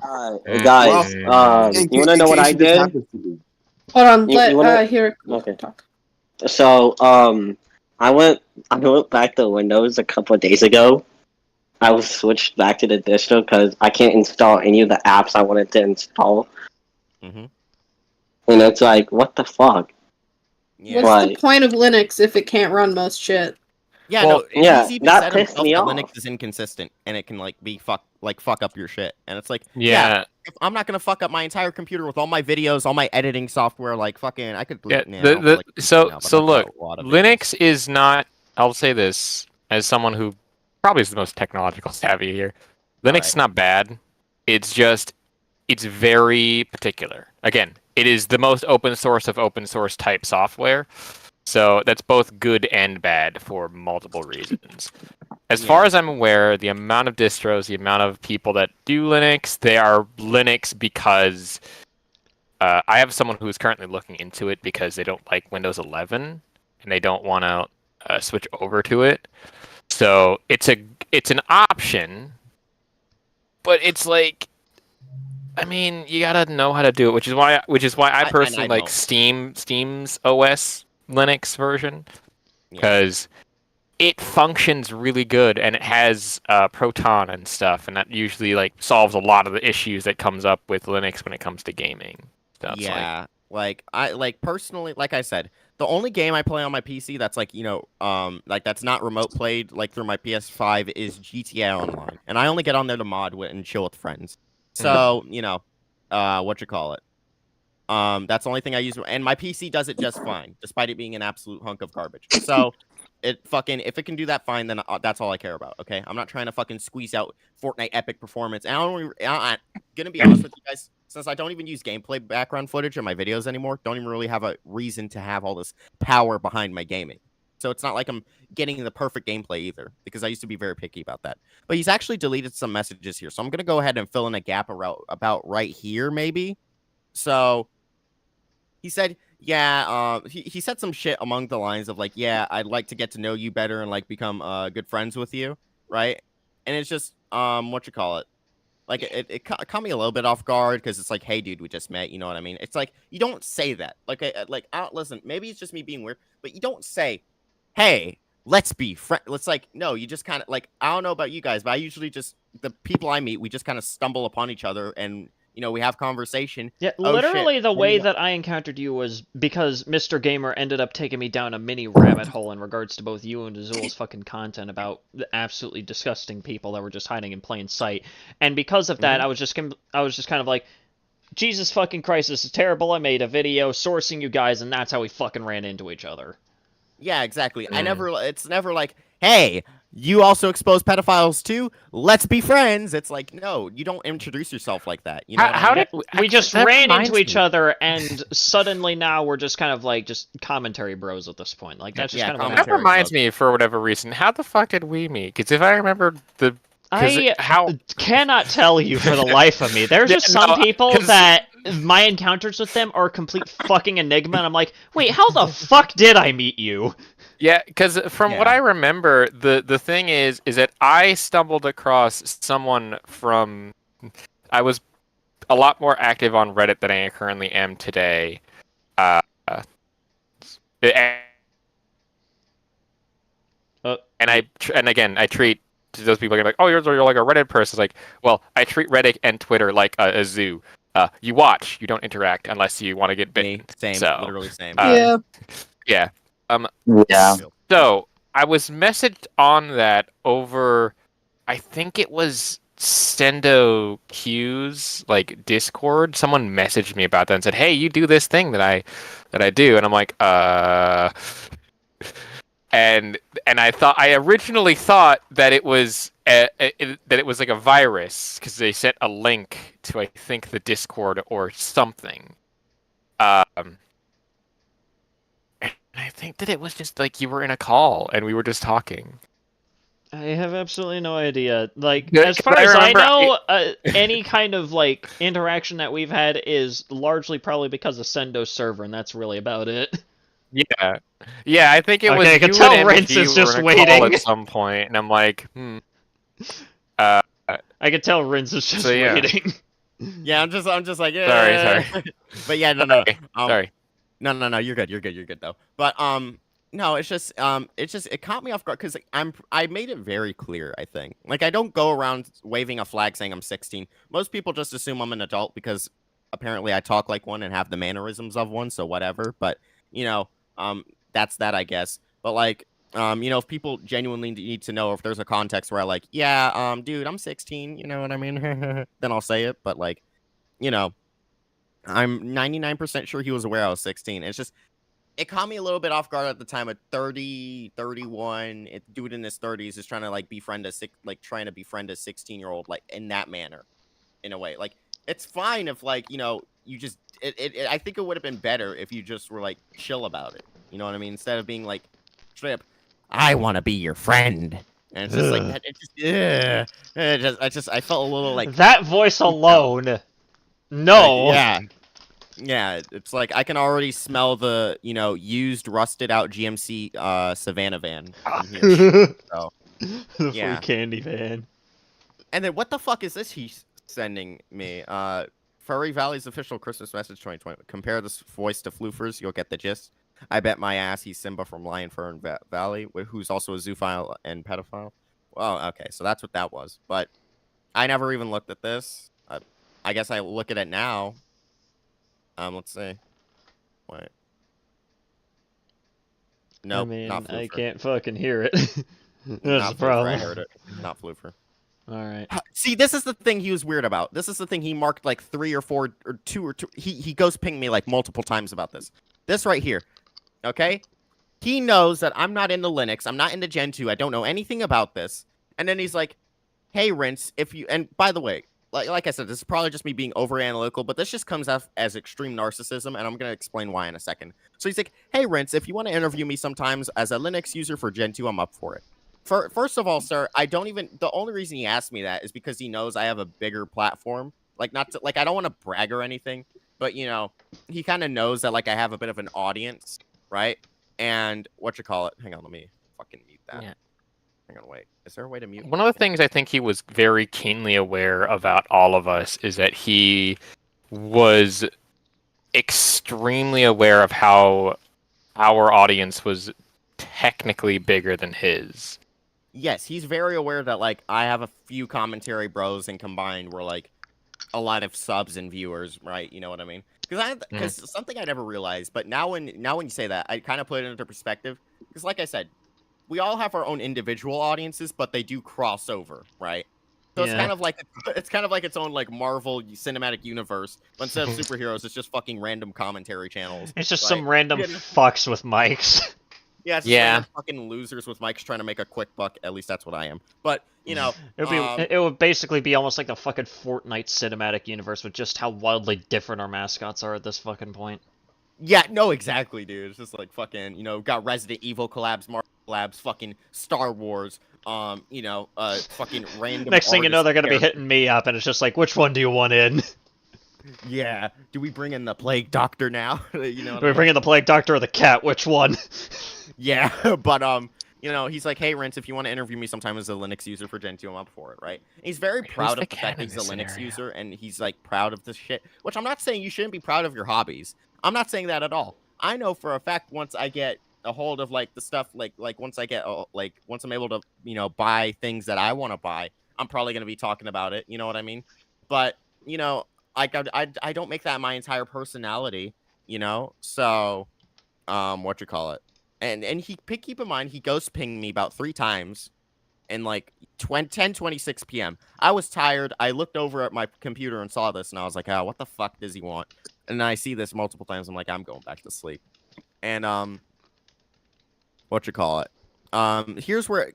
Guys, Mm. you wanna know what I did? Hold on, You wanna- here. Okay. So, I went back to Windows a couple of days ago. I was switched back to the distro because I can't install any of the apps I wanted to install. Mm-hmm. And it's like, what the fuck? Yeah. What's the Like- point of Linux if it can't run most shit? Yeah, Well, no, yeah, he's even that said pissed himself me that off. Linux is inconsistent and it can fuck up your shit. And it's like, Yeah. if I'm not gonna fuck up my entire computer with all my videos, all my editing software, like fucking, I could. Yeah, nah, the- I don't the- feel like doing so- it now, but so I've got look, a lot of Linux is not. I'll say this as someone who probably is the most technological savvy here. Linux is not bad. It's just it's very particular. Again, it is the most open source of open source type software. So that's both good and bad for multiple reasons. As far as I'm aware, the amount of distros, the amount of people that do Linux, they are Linux because I have someone who is currently looking into it because they don't like Windows 11 and they don't want to switch over to it. So it's an option, but it's like, I mean, you gotta know how to do it, which is why I personally like don't. Steam's OS Linux version because it functions really good and it has Proton and stuff, and that usually like solves a lot of the issues that comes up with Linux when it comes to gaming. So it's Yeah, I personally, like I said, the only game I play on my PC that's like that's not remote played like through my PS5 is GTA Online, and I only get on there to mod with and chill with friends. So what you call it? That's the only thing I use, and my PC does it just fine, despite it being an absolute hunk of garbage. So if it can do that fine, then that's all I care about. Okay, I'm not trying to fucking squeeze out Fortnite epic performance. And I'm gonna be honest with you guys, since I don't even use gameplay background footage in my videos anymore, don't even really have a reason to have all this power behind my gaming. So it's not like I'm getting the perfect gameplay either, because I used to be very picky about that. But he's actually deleted some messages here, so I'm gonna go ahead and fill in a gap about right here, maybe. So he said, yeah, he said some shit along the lines of like, yeah, I'd like to get to know you better and like become good friends with you, right? And it's just what you call it, like it caught me a little bit off guard because it's like, hey, dude, we just met, you know what I mean? It's like you don't say that, like listen, maybe it's just me being weird, but you don't say, hey, let's be friends. It's like, no, you just kind of like, I don't know about you guys, but I usually just the people I meet, we just kind of stumble upon each other and. We have conversation. Yeah, Oh, literally shit. the way that I encountered you was because Mr. Gamer ended up taking me down a mini rabbit hole in regards to both you and Azul's fucking content about the absolutely disgusting people that were just hiding in plain sight. And because of that, I was just kind of like, Jesus fucking Christ, this is terrible. I made a video sourcing you guys, and that's how we fucking ran into each other. Yeah, exactly. It's never like, hey, you also expose pedophiles too? Let's be friends. It's like, no, you don't introduce yourself like that. You know How did we just that ran reminds into each me. other, and suddenly now we're just kind of like just commentary bros at this point. Like that's just kind of That commentary reminds bros. me, for whatever reason, how the fuck did we meet? Because if I remember I how cannot tell you for the life of me. There's just Yeah, some no, people 'cause- that my encounters with them are a complete fucking enigma, and I'm like, wait, how the fuck did I meet you? Yeah, because from what I remember, the thing is that I stumbled across someone from. I was a lot more active on Reddit than I currently am today. And again, I treat those people like, oh, you're like a Reddit person. It's like, well, I treat Reddit and Twitter like a zoo. You watch, you don't interact unless you want to get bitten. Same, so, literally same. Yeah. Yeah. So I was messaged on that over, I think it was Stendo Q's like Discord. Someone messaged me about that and said, "Hey, you do this thing that I do," and I'm like, and I originally thought that it was like a virus because they sent a link to, I think, the Discord or something. And I think that it was just like you were in a call and we were just talking. I have absolutely no idea. Like, Yeah, as far I as I remember know, any kind of, like, interaction that we've had is largely probably because of Sendo's server, and that's really about it. Yeah, yeah. I think it was. Okay, I can you tell and Rince MG is were just in a call waiting. at some point, and I'm like, I can tell Rince is just So, yeah. waiting. Yeah, I'm just like, yeah. Sorry. But yeah, no. Sorry. No, you're good though. But no, it's just it caught me off guard because I made it very clear. I think like I don't go around waving a flag saying I'm 16. Most people just assume I'm an adult because apparently I talk like one and have the mannerisms of one. So whatever. But that's that, I guess. But like if people genuinely need to know if there's a context where I like, yeah, dude, I'm 16. You know what I mean? Then I'll say it. But like, I'm 99% sure he was aware I was 16. It's just, it caught me a little bit off guard at the time. At 30, 31, dude in his 30s is trying to like befriend a 16-year-old like in that manner, in a way. Like it's fine if like you just I think it would have been better if you just were like chill about it. You know what I mean? Instead of being like straight up, I want to be your friend. And it's just like that. I felt a little like That voice alone. No. Like, yeah. It's like I can already smell the used, rusted out GMC Savannah van from here. So, The yeah. free candy van. and then what the fuck is this he's sending me? Furry Valley's official Christmas message 2020. Compare this voice to Floofer's, you'll get the gist. I bet my ass he's Simba from Lion Fern Valley, who's also a zoophile and pedophile. Well, okay, so that's what that was. But I never even looked at this. I guess I look at it now. Let's see. Wait. No, I mean, not Floofer. I can't fucking hear it. That's Not the Floofer, problem. I heard it. Not Floofer. Alright. See, this is the thing he was weird about. This is the thing he marked like 3 or 4 or 2 or 2. He ghost pinged me like multiple times about this. This right here. Okay? He knows that I'm not into Linux. I'm not into Gen 2. I don't know anything about this. And then he's like, hey, Rince, if you... And by the way, like I said, this is probably just me being over-analytical, but this just comes off as extreme narcissism, and I'm going to explain why in a second. So he's like, hey, Rince, if you want to interview me sometimes as a Linux user for Gen 2, I'm up for it. First of all, sir, I don't even... The only reason he asked me that is because he knows I have a bigger platform. Like, not to... Like, I don't want to brag or anything, but, he kind of knows that, like, I have a bit of an audience, right? And hang on, let me fucking mute that. Yeah. Hang on, wait. Is there a way to mute? One of the things I think he was very keenly aware about all of us is that he was extremely aware of how our audience was technically bigger than his. Yes, he's very aware that, like, I have a few commentary bros, and combined we're, like, a lot of subs and viewers, right? You know what I mean? Because something I never realized, but now when you say that, I kind of put it into perspective. Because, like I said, we all have our own individual audiences, but they do cross over, right? So it's kind of like its own like Marvel cinematic universe. But instead of superheroes, it's just fucking random commentary channels. It's just right? some random fucks with mics. Yeah, it's just random fucking losers with mics trying to make a quick buck. At least that's what I am. But it would basically be almost like the fucking Fortnite cinematic universe with just how wildly different our mascots are at this fucking point. Yeah, no, exactly, dude. It's just like fucking, got Resident Evil collabs, Marvel collabs, fucking Star Wars, fucking random. Next thing you know, they're gonna be characters. hitting me up, and it's just like, which one do you want in? Yeah. Do we bring in the Plague Doctor now? Do we bring in the Plague Doctor or the cat? Which one? Yeah, but he's like, hey, Rince, if you want to interview me sometime as a Linux user for Gen 2, I'm up for it, right? And he's very proud of the fact that he's a Linux user, and he's like proud of this shit. Which I'm not saying you shouldn't be proud of your hobbies. I'm not saying that at all. I know for a fact once I get a hold of like the stuff, like once I get once I'm able to buy things that I want to buy, I'm probably gonna be talking about it. You know what I mean? But I don't make that my entire personality. So and keep in mind he ghost pinged me about 3 times in like 10:26 p.m. I was tired. I looked over at my computer and saw this, and I was like, oh, what the fuck does he want? And I see this multiple times. I'm like, I'm going back to sleep. And here's where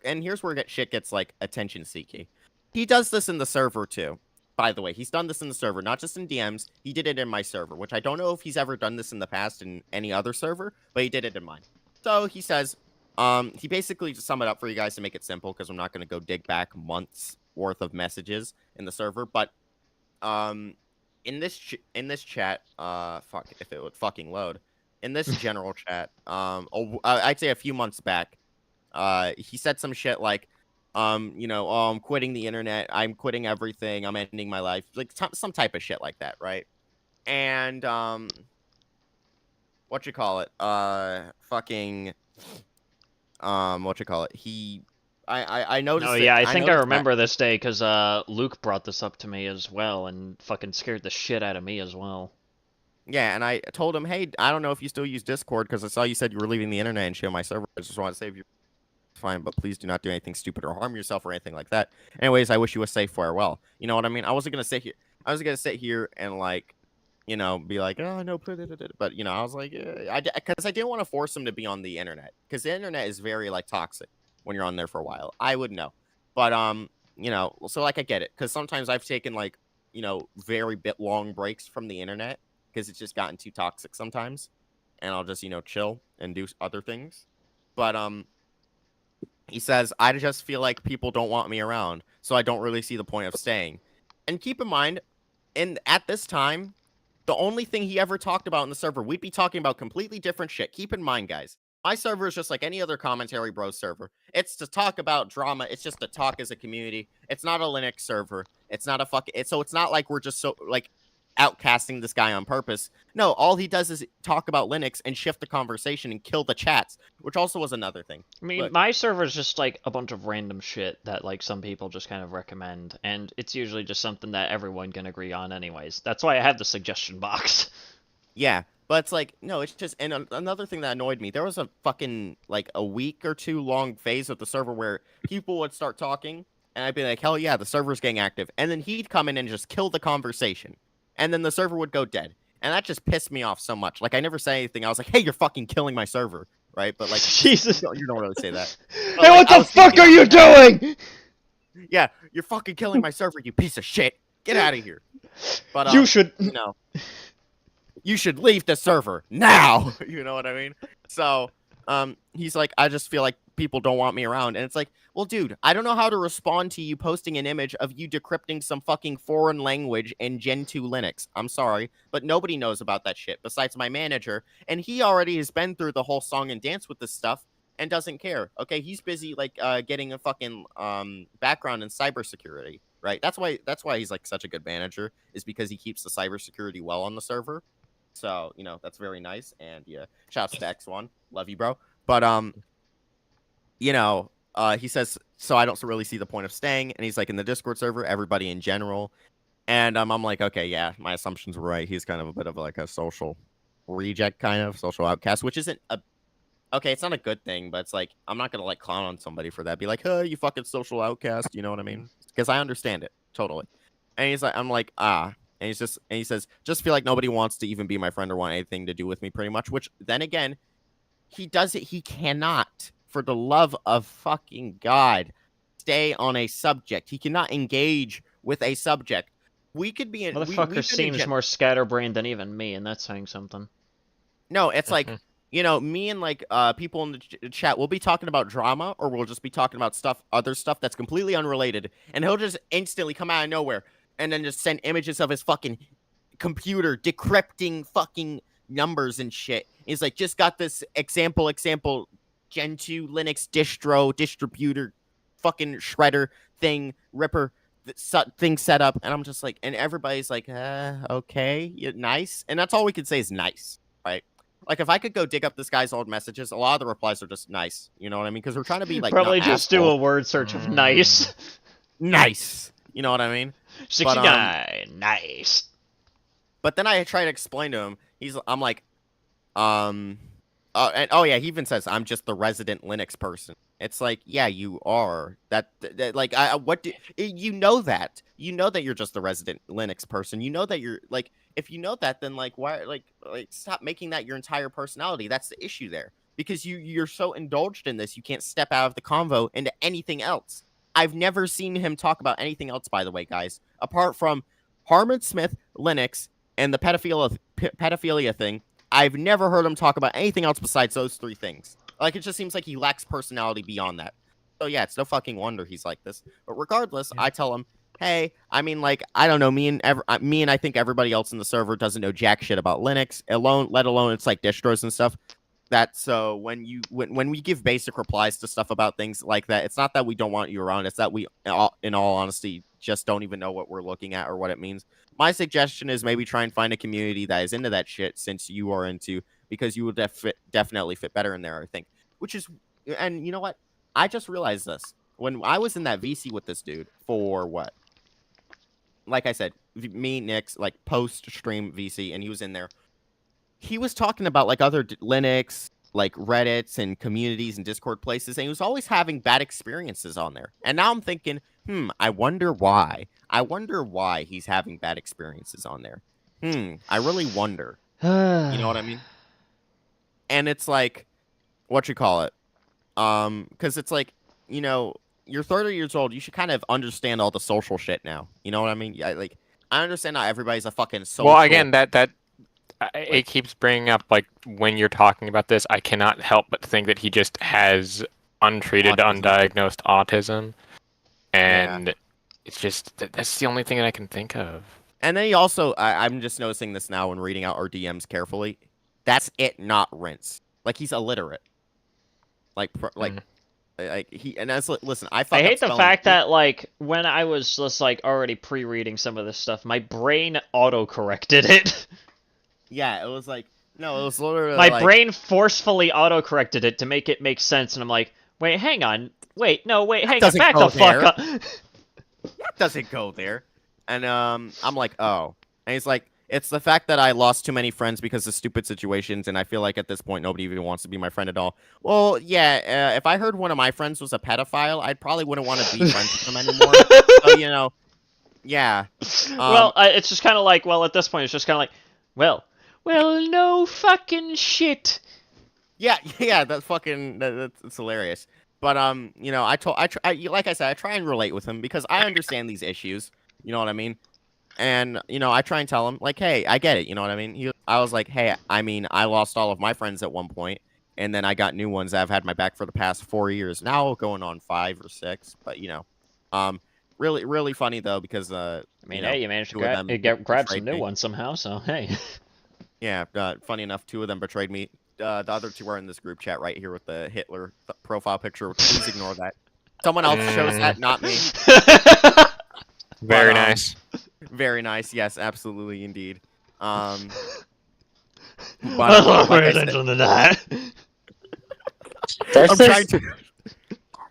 shit gets like attention seeking. He does this in the server too. By the way, he's done this in the server, not just in DMs. He did it in my server, which I don't know if he's ever done this in the past in any other server, but he did it in mine. So he says, he basically, to sum it up for you guys to make it simple, because I'm not going to go dig back months worth of messages in the server, but in this chat, fuck if it would fucking load. In this general chat, I'd say a few months back, he said some shit like, you know, oh, I'm quitting the internet, I'm quitting everything, I'm ending my life, like some type of shit like that, right? And what you call it? Fucking what you call it? I noticed. Oh yeah, I think I remember this day because Luke brought this up to me as well and fucking scared the shit out of me as well. Yeah, and I told him, hey, I don't know if you still use Discord because I saw you said you were leaving the internet and shit on my server. I just want to save you. Fine, but please do not do anything stupid or harm yourself or anything like that. Anyways, I wish you a safe farewell. You know what I mean? I wasn't gonna sit here. I was gonna sit here and like, you know, be like, oh no, but you know, I was like, because I didn't want to force him to be on the internet because the internet is very like toxic when you're on there for a while. I would know, but you know, so like I get it because sometimes I've taken like, you know, very long breaks from the internet because it's just gotten too toxic sometimes, and I'll just, you know, chill and do other things, but he says, I just feel like people don't want me around, so I don't really see the point of staying. And keep in mind, at this time, the only thing he ever talked about in the server, we'd be talking about completely different shit. Keep in mind, guys, my server is just like any other Commentary Bros server. It's to talk about drama. It's just to talk as a community. It's not a Linux server. It's not a so it's not like we're just so like outcasting this guy on purpose. No, all he does is talk about Linux and shift the conversation and kill the chats, which also was another thing. I mean, my server is just like a bunch of random shit that like some people just kind of recommend, and it's usually just something that everyone can agree on anyways. That's why I have the suggestion box. Yeah, but it's like, no, it's just, and another thing that annoyed me, there was a fucking, like, a week or two long phase of the server where people would start talking, and I'd be like, hell yeah, the server's getting active, and then he'd come in and just kill the conversation. And then the server would go dead. And that just pissed me off so much. Like, I never said anything. I was like, hey, you're fucking killing my server. Right? But, like, Jesus. You don't really say that. But, Hey, like, what the fuck are you doing? Yeah, you're fucking killing my server, you piece of shit. Get out of here. But, you should... You know, you should leave the server now. You know what I mean? So, he's like, I just feel like people don't want me around. And it's like, well, dude, I don't know how to respond to you posting an image of you decrypting some fucking foreign language in Gen 2 Linux. I'm sorry, but nobody knows about that shit besides my manager. And he already has been through the whole song and dance with this stuff and doesn't care. Okay, he's busy like getting a fucking background in cybersecurity, right? That's why he's like such a good manager, is because he keeps the cybersecurity well on the server. So, you know, that's very nice. And yeah, shouts to X1. Love you, bro. But you know, he says, so I don't really see the point of staying. And he's like, in the Discord server, everybody in general. And I'm like, okay, yeah, my assumptions were right. He's kind of a bit of like a social reject, kind of social outcast, which isn't a, okay, it's not a good thing, but it's like, I'm not going to like clown on somebody for that. Be like, oh, you fucking social outcast. You know what I mean? Because I understand it totally. And he's like, I'm like, ah. And he says, just feel like nobody wants to even be my friend or want anything to do with me pretty much, which then again, he does it. He cannot, for the love of fucking God, stay on a subject. He cannot engage with a subject. We could be in. Motherfucker seems more scatterbrained than even me, and that's saying something. No, it's like, you know, me and like people in the chat, we'll be talking about drama, or we'll just be talking about other stuff that's completely unrelated, and he'll just instantly come out of nowhere and then just send images of his fucking computer decrypting fucking numbers and shit. He's like, just got this example Gen 2 Linux distributor fucking shredder thing ripper thing set up, and I'm just like, and everybody's like, okay, nice. And that's all we could say is nice, right? Like, if I could go dig up this guy's old messages, a lot of the replies are just nice. You know what I mean? Because we're trying to be like, probably just do a word search of nice. Nice. You know what I mean? 69. Nice. But then I try to explain to him. I'm like, and oh yeah, he even says, I'm just the resident Linux person. It's like, yeah, you are. That like, you know that. You know that you're just the resident Linux person. You know that you're like, if you know that, then like, why, like stop making that your entire personality. That's the issue there. because you're so indulged in this, you can't step out of the convo into anything else. I've never seen him talk about anything else, by the way, guys, apart from Harmon Smith, Linux, and the pedophilia thing. I've never heard him talk about anything else besides those 3 things. Like, it just seems like he lacks personality beyond that. So yeah, it's no fucking wonder he's like this. But regardless, I tell him, hey, I mean, like, I don't know, me and I think everybody else in the server doesn't know jack shit about Linux, let alone it's like distros and stuff. That so when we give basic replies to stuff about things like that, it's not that we don't want you around, it's that we, in all honesty, just don't even know what we're looking at or what it means. My suggestion is maybe try and find a community that is into that shit, since you are into, because you will definitely fit better in there, I think. Which is, and you know what? I just realized this. When I was in that VC with this dude for what? Like I said, me, Nix, like post-stream VC, and he was in there. He was talking about like other Linux, like Reddits and communities and Discord places, and he was always having bad experiences on there. And now I'm thinking, I wonder why. I wonder why he's having bad experiences on there. I really wonder. You know what I mean? And it's like, what you call it? Because it's like, you know, you're 30 years old. You should kind of understand all the social shit now. You know what I mean? I understand not everybody's a fucking social. Well, again, it keeps bringing up, like, when you're talking about this, I cannot help but think that he just has untreated, undiagnosed autism. And it's just, that's the only thing that I can think of. And then he also, I'm just noticing this now when reading out our DMs carefully. That's it, not rinse. Like, he's illiterate. Like he, and that's, listen, I hate the fact that, like, when I was just, like, already pre-reading some of this stuff, my brain auto-corrected it. Yeah, it was like, no, it was literally my brain forcefully auto-corrected it to make it make sense, and I'm like, wait, hang on. Wait, no, wait, hang on, back the fuck up. That doesn't go there. And, I'm like, oh. And he's like, it's the fact that I lost too many friends because of stupid situations, and I feel like at this point nobody even wants to be my friend at all. Well, yeah, if I heard one of my friends was a pedophile, I probably wouldn't want to be friends with them anymore. So, you know, yeah. Well, it's just kind of like, well, at this point, it's just kind of like, well, no fucking shit. Yeah, that's fucking, that's hilarious. But, you know, like I said, I try and relate with him because I understand these issues. You know what I mean? And, you know, I try and tell him, like, hey, I get it, you know what I mean? I was like, hey, I mean, I lost all of my friends at one point, and then I got new ones that have had my back for the past 4 years. Now going on 5 or 6, but, you know. Really, really funny, though, because, I mean, you know, hey, you managed to grab some new ones somehow, so, hey. Yeah, funny enough, 2 of them betrayed me. The other 2 are in this group chat right here with the Hitler profile picture. Please ignore that. Someone else shows that, not me. Very nice. Very nice. Yes, absolutely, indeed. But, pay attention to that.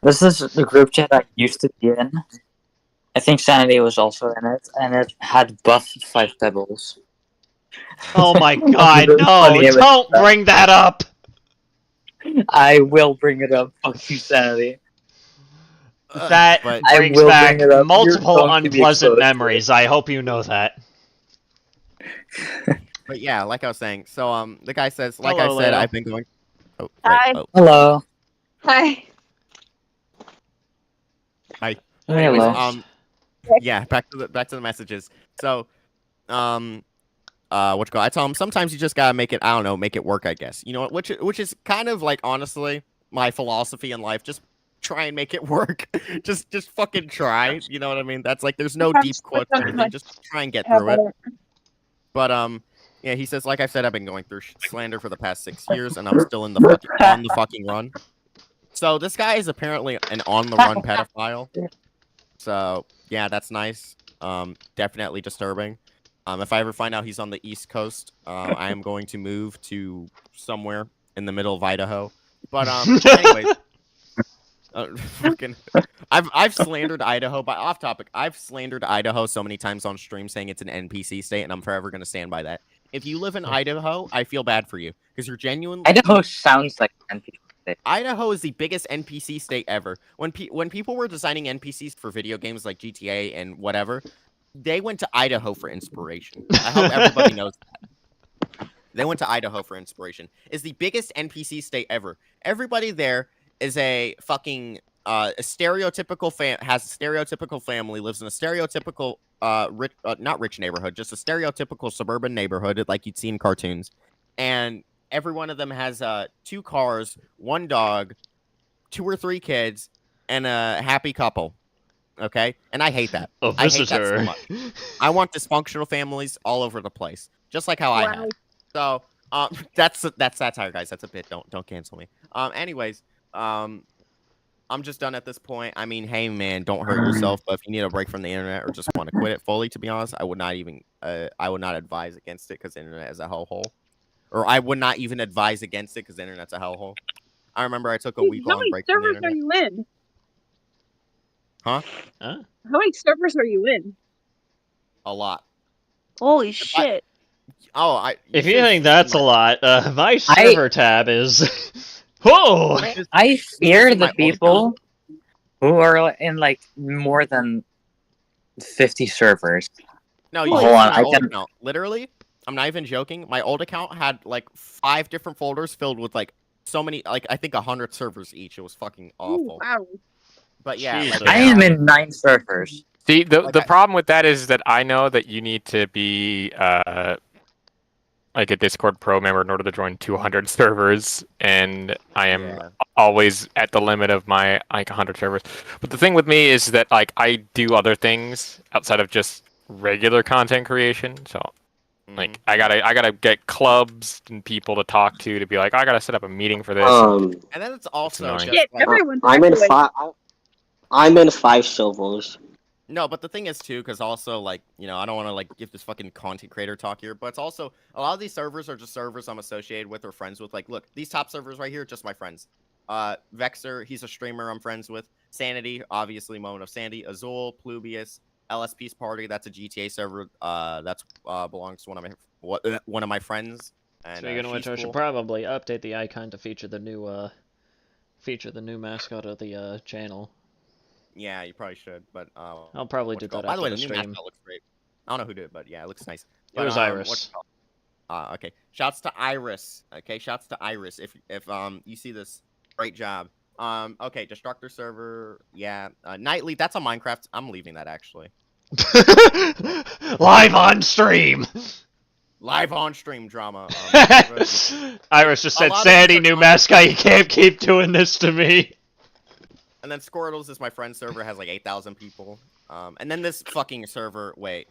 This is the group chat I used to be in. I think Sanity was also in it, and it had buff 5 pebbles. Oh my god, no! Don't bring that up! I will bring it up. Fuck you, Sanity. That brings back multiple unpleasant memories. I hope you know that. But yeah, like I was saying, so the guy says, like I said, I've been going. Oh, Hi. Oh. Hello. Hi. Hi. Hello. Anyways, yeah, back to the messages. So, I tell him sometimes you just gotta make it. I don't know, make it work. I guess you know which is kind of like honestly my philosophy in life. Just try and make it work. just fucking try. You know what I mean? That's like there's no deep quotes or anything. Just try and get through it. But yeah, he says, like I said, I've been going through slander for the past 6 years, and I'm still on the fucking run. So this guy is apparently an on the run pedophile. So yeah, that's nice. Definitely disturbing. If I ever find out he's on the East Coast, I am going to move to somewhere in the middle of Idaho. But anyways, I've slandered Idaho. But off topic, I've slandered Idaho so many times on stream, saying it's an NPC state, and I'm forever going to stand by that. If you live in Idaho, I feel bad for you because you're genuinely. Idaho sounds like an NPC state. Idaho is the biggest NPC state ever. When people were designing NPCs for video games like GTA and whatever, they went to Idaho for inspiration. I hope everybody knows that. They went to Idaho for inspiration. Is the biggest NPC state ever. Everybody there is a fucking a stereotypical has a stereotypical family, lives in a stereotypical rich, not rich neighborhood, just a stereotypical suburban neighborhood like you'd see in cartoons. And every one of them has 2 cars, 1 dog, 2 or 3 kids, and a happy couple. Okay? And I hate that. A I hate that so visitor. much. I want dysfunctional families all over the place. Just like how I had. So that's satire, guys. That's a bit. Don't cancel me. Anyways, I'm just done at this point. I mean, hey man, don't hurt yourself. But if you need a break from the internet or just want to quit it fully, to be honest, I would not advise against it because the internet is a hellhole. Or I would not even advise against it because the internet's a hellhole. I remember I took a week-long break from the internet. How many servers are you in? Huh? Huh? How many servers are you in? A lot. Holy shit. If you think that's a lot, my server tab is... Whoa! I fear the people who are in, like, more than 50 servers. No, you hold on. my old account. Literally, I'm not even joking. My old account had, like, 5 different folders filled with, like, so many, like, I think 100 servers each. It was fucking awful. Ooh, wow. But yeah. Like, I am in 9 servers. See, the problem with that is that I know that you need to be like a Discord Pro member in order to join 200 servers, and I am always at the limit of my like 100 servers. But the thing with me is that like I do other things outside of just regular content creation. So like I gotta get clubs and people to talk to be like, I gotta set up a meeting for this. And then it's also just Shit, like, everyone's I'm in into it. 5. I'm in 5 servers. no, but the thing is too, because also like I don't want to like give this fucking content creator talk here, but it's also a lot of these servers are just servers I'm associated with or friends with. Like, look, these top servers right here, just my friends. Vexer, he's a streamer I'm friends with. Sanity, obviously, Moment of Sandy. Azul, Plubius, LSP's Party. That's a GTA server. That's belongs to one of my friends. And, Speaking of which, I should probably update the icon to feature the new mascot of the channel. Yeah, you probably should, but I'll probably do that By the way, after the the new stream. mascot looks great. I don't know who did it, but yeah, it looks nice. It was Iris. what's it called? Okay. Shouts to Iris. Okay, shouts to Iris. If you see this, great job. Okay, Destructor server. Yeah, Nightly. That's a Minecraft. I'm leaving that actually. Live on stream. Live on stream drama. Iris just A said, lot of "Sandy, different new mascot. You can't keep doing this to me." And then Squirtles is my friend's server, has like 8,000 people. And then this fucking server, wait.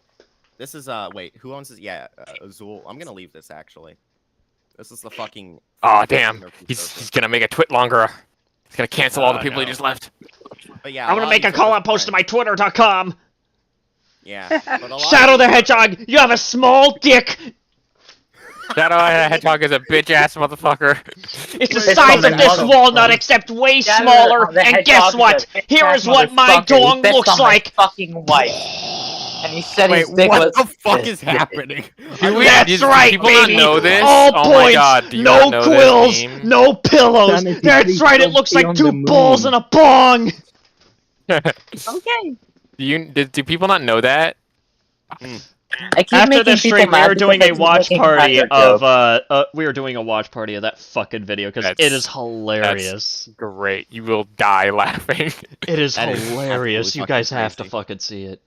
This is, wait, who owns this? Yeah, Azul. I'm gonna leave this, actually. This is the fucking... Oh, damn. He's gonna make a twit longer. He's gonna cancel all the people he just left. But yeah, I'm gonna make a call-out post to my Twitter.com. Yeah. But a lot Shadow the Hedgehog, you have a small dick. Shadow the Hedgehog is a bitch-ass motherfucker. It's the size of this walnut, except way smaller. And guess what? Here is what my dong looks like. Fucking wife. And he said his dick what was. the fuck is happening? That's right, people not baby. know this? All Oh my points, God, do you no not know this quills, meme? no pillows. Sanity, That's please right. It don't looks be like on 2 the balls moon. and a bong. Okay. Do people not know that? I keep After making this people stream, we mad are doing because a I keep watch making party Patrick of jokes. we are doing a watch party of that fucking video because it That's- is hilarious. That's great. You will die laughing. It is That is hilarious. absolutely You guys fucking have to crazy. fucking see it.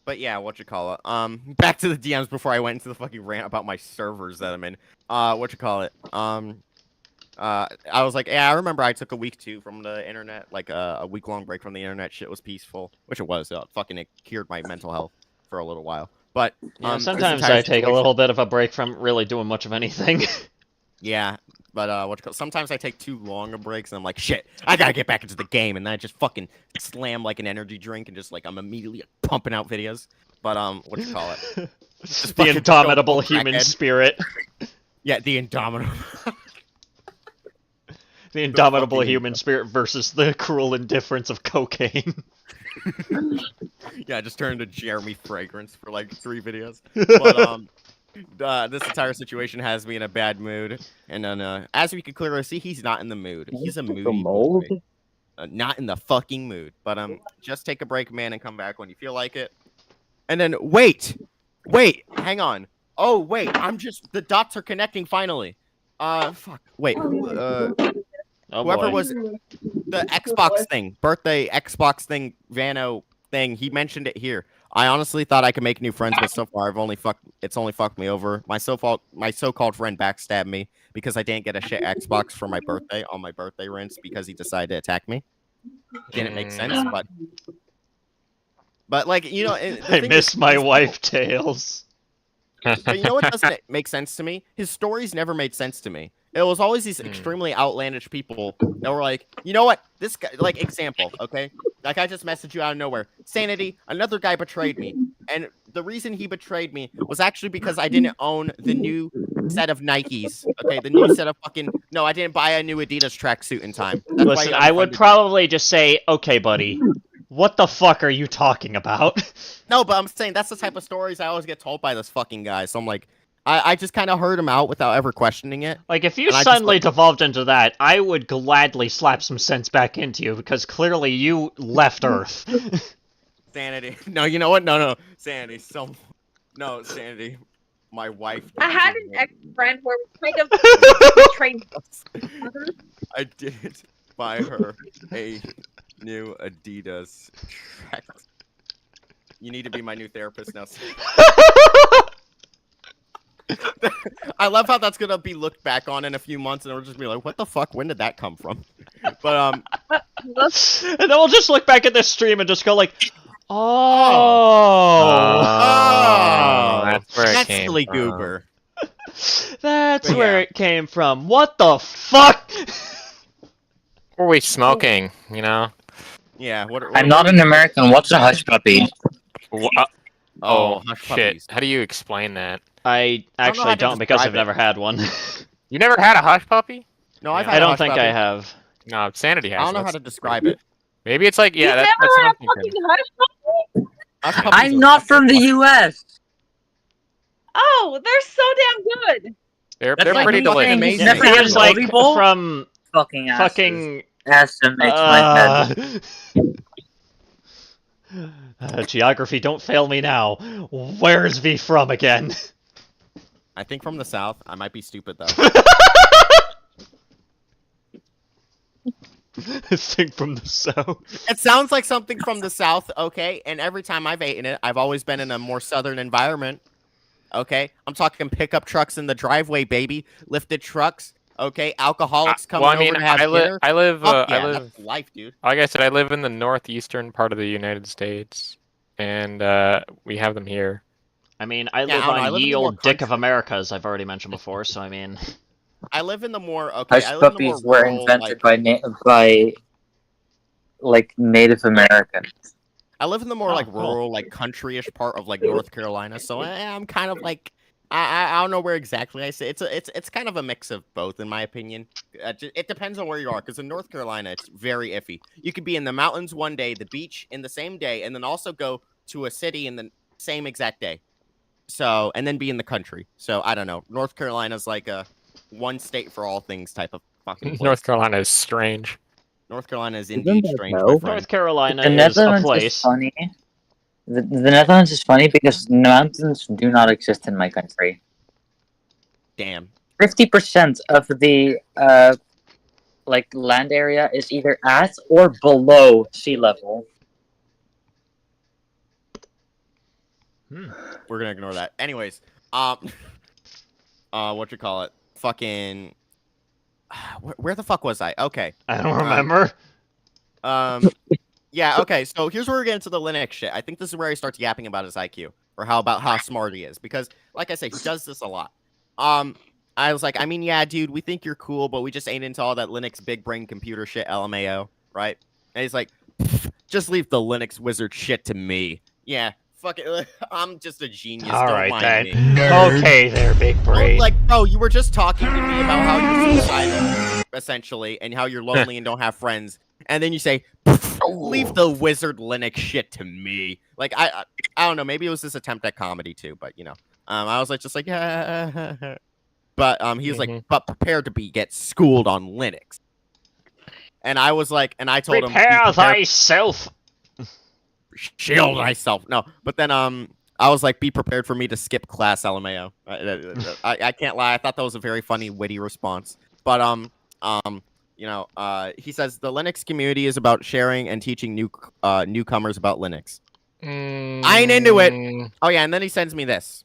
But yeah, what you call it? Back to the DMs before I went into the fucking rant about my servers that I'm in. What you call it? I was like, yeah, I remember I took a week too from the internet, like a week-long break from the internet. Shit was peaceful, which it was. It cured my mental health for a little while. But Yeah, this sometimes entire I take a situation- little bit of a break from really doing much of anything. Yeah, but sometimes I take too long of breaks, and I'm like, shit, I gotta get back into the game, and then I just fucking slam like an energy drink, and just like I'm immediately pumping out videos. But what you call it? Just The fucking indomitable go full human crackhead. spirit. Yeah, the indomitable. The indomitable fucking human spirit versus the cruel indifference of cocaine. Yeah, I just turned into Jeremy Fragrance for like 3 videos. But this entire situation has me in a bad mood, and then as we can clearly see, he's not in the mood. He's a moody boy. Not in the fucking mood. But just take a break, man, and come back when you feel like it. And then wait, hang on. Oh wait, the dots are connecting finally. Fuck. Wait, Oh whoever boy. was the Xbox thing, birthday Xbox thing, Vano thing, he mentioned it here. I honestly thought I could make new friends, but so far it's only fucked me over. My so-called friend backstabbed me because I didn't get a shit Xbox for my birthday on my birthday rinse because he decided to attack me. Didn't make sense, but like, you know, I miss my wife, Tails. But you know what doesn't make sense to me? His stories never made sense to me. It was always these extremely outlandish people that were like, you know what? This guy, like, example, okay? Like, I just messaged you out of nowhere. Sanity, another guy betrayed me. And the reason he betrayed me was actually because I didn't own the new set of Nikes. Okay, the new set of no, I didn't buy a new Adidas tracksuit in time. That's why Listen, he I would unfriended me. probably just say, okay, buddy, what the fuck are you talking about? No, but I'm saying that's the type of stories I always get told by this fucking guy. So I'm like, I just kind of heard him out without ever questioning it. Like, if you And I just, suddenly like- devolved into that, I would gladly slap some sense back into you, because clearly you left Earth. Sanity. No, you know what? No. Sanity. No, Sanity. My wife. I had an ex-friend where we kind of betrayed. I did buy her a new Adidas track. You need to be my new therapist now. I love how that's gonna be looked back on in a few months, and we'll just be like, "What the fuck? When did that come from?" But And then we'll just look back at this stream and just go like, oh, That's where it that's came silly from. goober. that's But where yeah. it came from. What the fuck? What were we smoking? You know. Yeah. What I'm not an American. What's a hush puppy? Oh, hush shit! puppies. How do you explain that? I how actually to don't because I've describe it. never had one. You never had a hush puppy? No, I've Yeah. had I a don't hush think puppy. I have. No, Sanity has. I don't know how That's to describe it. Maybe it's like You that's never what had I'm a thinking. fucking hush puppy? Hush puppies I'm are not fucking from the fucking- U.S. Oh, they're so damn good. They're That's like pretty fucking delicious. amazing. Never It had seems a like volleyball? from Fucking asses. fucking SMH my head. geography, don't fail me now. Where's V from again? I think from the south. I might be stupid though. Think from the south. It sounds like something from the south, okay? And every time I've eaten it, I've always been in a more southern environment. Okay? I'm talking pickup trucks in the driveway, baby. Lifted trucks. Okay? Alcoholics coming Well, I mean, over to have I dinner. live. Fuck yeah, I live. that's life, dude. Like I said, I live in the northeastern part of the United States, and we have them here. I mean, I Yeah, live I don't know, I on live in ye the more old dick of country. America, as I've already mentioned before, so I mean... I live in the more okay. Hush I live in the puppies more were rural, invented like, by like Native Americans. I live in the more Oh, like cool. rural, like country-ish part of like North Carolina, so I'm kind of like I don't know where exactly I say it's kind of a mix of both in my opinion. It depends on where you are, because in North Carolina it's very iffy. You could be in the mountains one day, the beach in the same day, and then also go to a city in the same exact day. So and then be in the country. So I don't know. North Carolina's like a one state for all things type of fucking place. North Carolina is strange. North Carolina is Isn't indeed that strange, so? my friend. North Carolina The is a Netherlands is place. funny. The Netherlands is funny because mountains do not exist in my country. Damn. 50% of the like land area is either at or below sea level. We're gonna ignore that. Anyways, what you call it? Fucking, where the fuck was I? Okay. I don't remember. Yeah. Okay. So here's where we're getting to the Linux shit. I think this is where he starts yapping about his IQ or how smart he is, because, like I said, he does this a lot. I was like, I mean, yeah, dude, we think you're cool, but we just ain't into all that Linux big brain computer shit, LMAO, right? And he's like, just leave the Linux wizard shit to me. Yeah. Fuck it. I'm just a genius. All Don't right mind then. me. Okay there, big brain. Like, bro, you were just talking to me about how you're suicidal, essentially, and how you're lonely and don't have friends, and then you say, "Leave the wizard Linux shit to me." Like, I don't know. Maybe it was this attempt at comedy too, but you know, I was like, just like, yeah. But he was like, but prepare to get schooled on Linux. And I was like, and I told him, Prepare thyself. shield myself. No, but then I was like, be prepared for me to skip class, LMAO. I can't lie. I thought that was a very funny, witty response. But he says the Linux community is about sharing and teaching newcomers about Linux. I ain't into it. Oh yeah, and then he sends me this.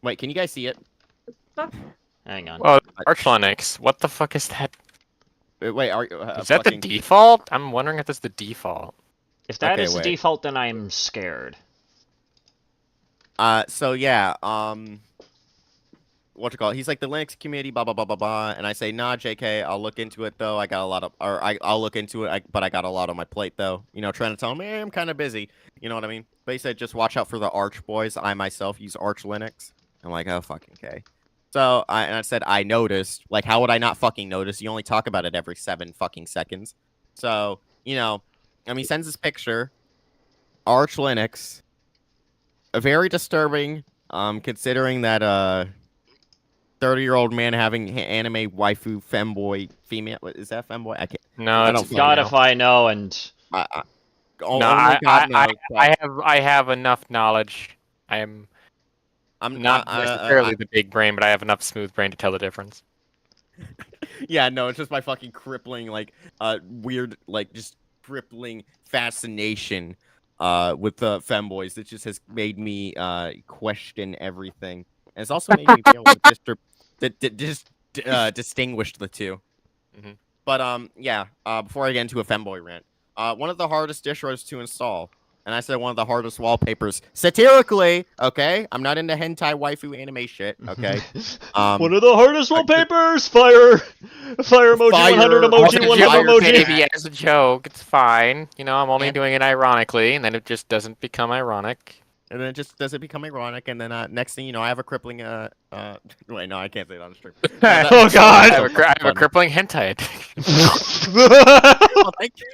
Wait, can you guys see it? Hang on. Well, Arch Linux. What the fuck is that? Wait, is that the default? I'm wondering if that's the default. If that is the default, then I'm scared. So yeah, what you call it? He's like the Linux community, blah blah blah blah blah, and I say, nah, JK, I'll look into it though. I got a lot of, I'll look into it, but I got a lot on my plate though. You know, trying to tell him, hey, I'm kind of busy. You know what I mean? But he said, just watch out for the Arch boys. I myself use Arch Linux. I'm like, oh fucking okay. So I said, I noticed. Like, how would I not fucking notice? You only talk about it every 7 fucking seconds. So you know, he sends this picture, Arch Linux. A very disturbing, considering that 30-year-old man having anime waifu femboy female. Is that femboy? I can't. No, I don't God if I know. And I have enough knowledge. I'm not necessarily the big brain, but I have enough smooth brain to tell the difference. Yeah, no, it's just my fucking crippling, like, weird, like, just crippling fascination with the femboys that just has made me question everything. And it's also made me be able to distinguish the two. Mm-hmm. But yeah. Before I get into a femboy rant, one of the hardest distros to install, and I said one of the hardest wallpapers satirically. Okay, I'm not into hentai waifu anime shit. Okay. One of the hardest wallpapers. Fire emoji. 100 emoji. 100 emoji. Maybe as a joke, it's fine. You know, I'm only doing it ironically, and then it just doesn't become ironic. And then it just doesn't become ironic, and then next thing you know, I have a crippling wait, no, I can't say it on the stream. Oh God! I have a crippling hentai addiction. Well, thank you.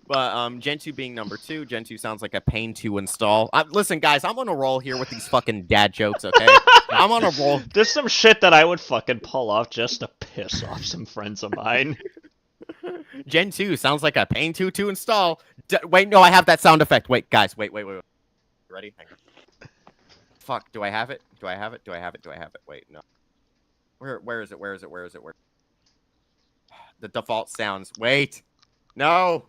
But Gen 2 being number 2, Gen 2 sounds like a pain to install. Listen, guys, I'm on a roll here with these fucking dad jokes. Okay, I'm on a roll. There's some shit that I would fucking pull off just to piss off some friends of mine. Gen 2 sounds like a pain to install. Wait, no, I have that sound effect. Wait, guys, wait. Ready? Hang on. Fuck, do I have it? Do I have it? Wait, no. Where is it? The default sounds. Wait. No.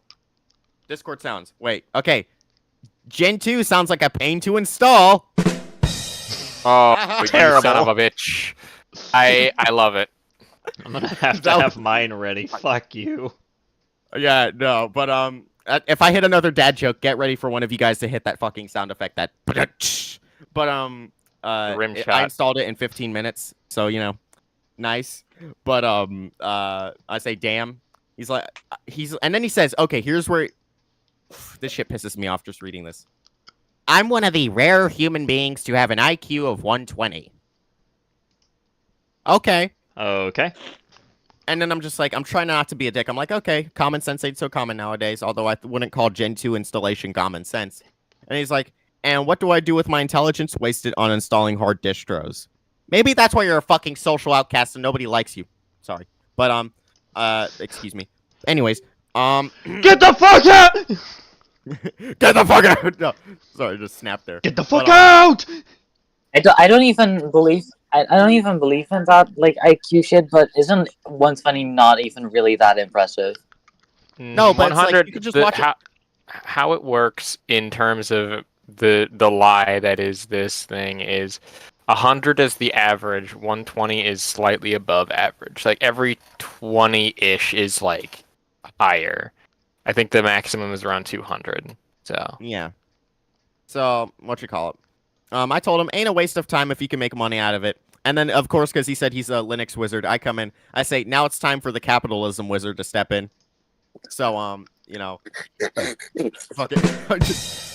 Discord sounds. Wait. Okay. Gen 2 sounds like a pain to install. Oh, terrible. You son of a bitch. I love it. I'm gonna have to have mine ready. Fuck you. Yeah, no, but if I hit another dad joke, get ready for one of you guys to hit that fucking sound effect. That. But rim shot. I installed it in 15 minutes, so you know, nice. But I say, damn. And then he says, okay, here's where this shit pisses me off just reading this. I'm one of the rare human beings to have an IQ of 120. Okay. And then I'm just like, I'm trying not to be a dick. I'm like, okay, common sense ain't so common nowadays, although I wouldn't call Gen 2 installation common sense. And he's like, and what do I do with my intelligence wasted on installing hard distros? Maybe that's why you're a fucking social outcast and nobody likes you. Sorry. But, excuse me. Anyways, Get the fuck out! Get the fuck out! No, sorry, just snapped there. Get the fuck out! I don't even believe in that like IQ shit, but isn't 120 not even really that impressive? No, but 100. Like, you could just watch how it works in terms of the lie that is this thing is 100 is the average, 120 is slightly above average. Like every 20-ish is like higher. I think the maximum is around 200. So yeah. So what you call it? I told him ain't a waste of time if you can make money out of it. And then of course, because he said he's a Linux wizard, I come in. I say now it's time for the capitalism wizard to step in. So you know, fuck it.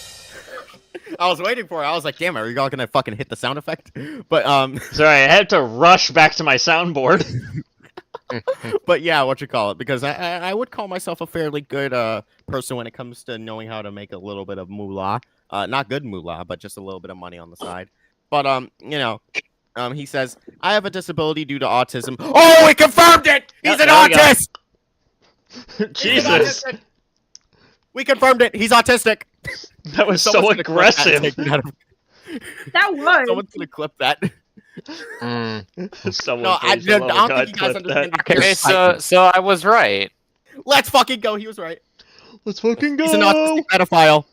I was waiting for it. I was like, damn it, are you all gonna fucking hit the sound effect? But sorry, I had to rush back to my soundboard. But yeah, what you call it? Because I would call myself a fairly good person when it comes to knowing how to make a little bit of moolah. Not good moolah, but just a little bit of money on the side. But you know, he says I have a disability due to autism. Oh, we confirmed it. He's an autist. Jesus. We confirmed it. He's autistic. That was so Someone's gonna clip that and aggressive. take it out of- That was. Someone's gonna clip that. Someone No, I please, for the love don't of think you God, guys clip that. understand. Okay, so I was right. Let's fucking go. He was right. Let's fucking go. He's an autistic pedophile.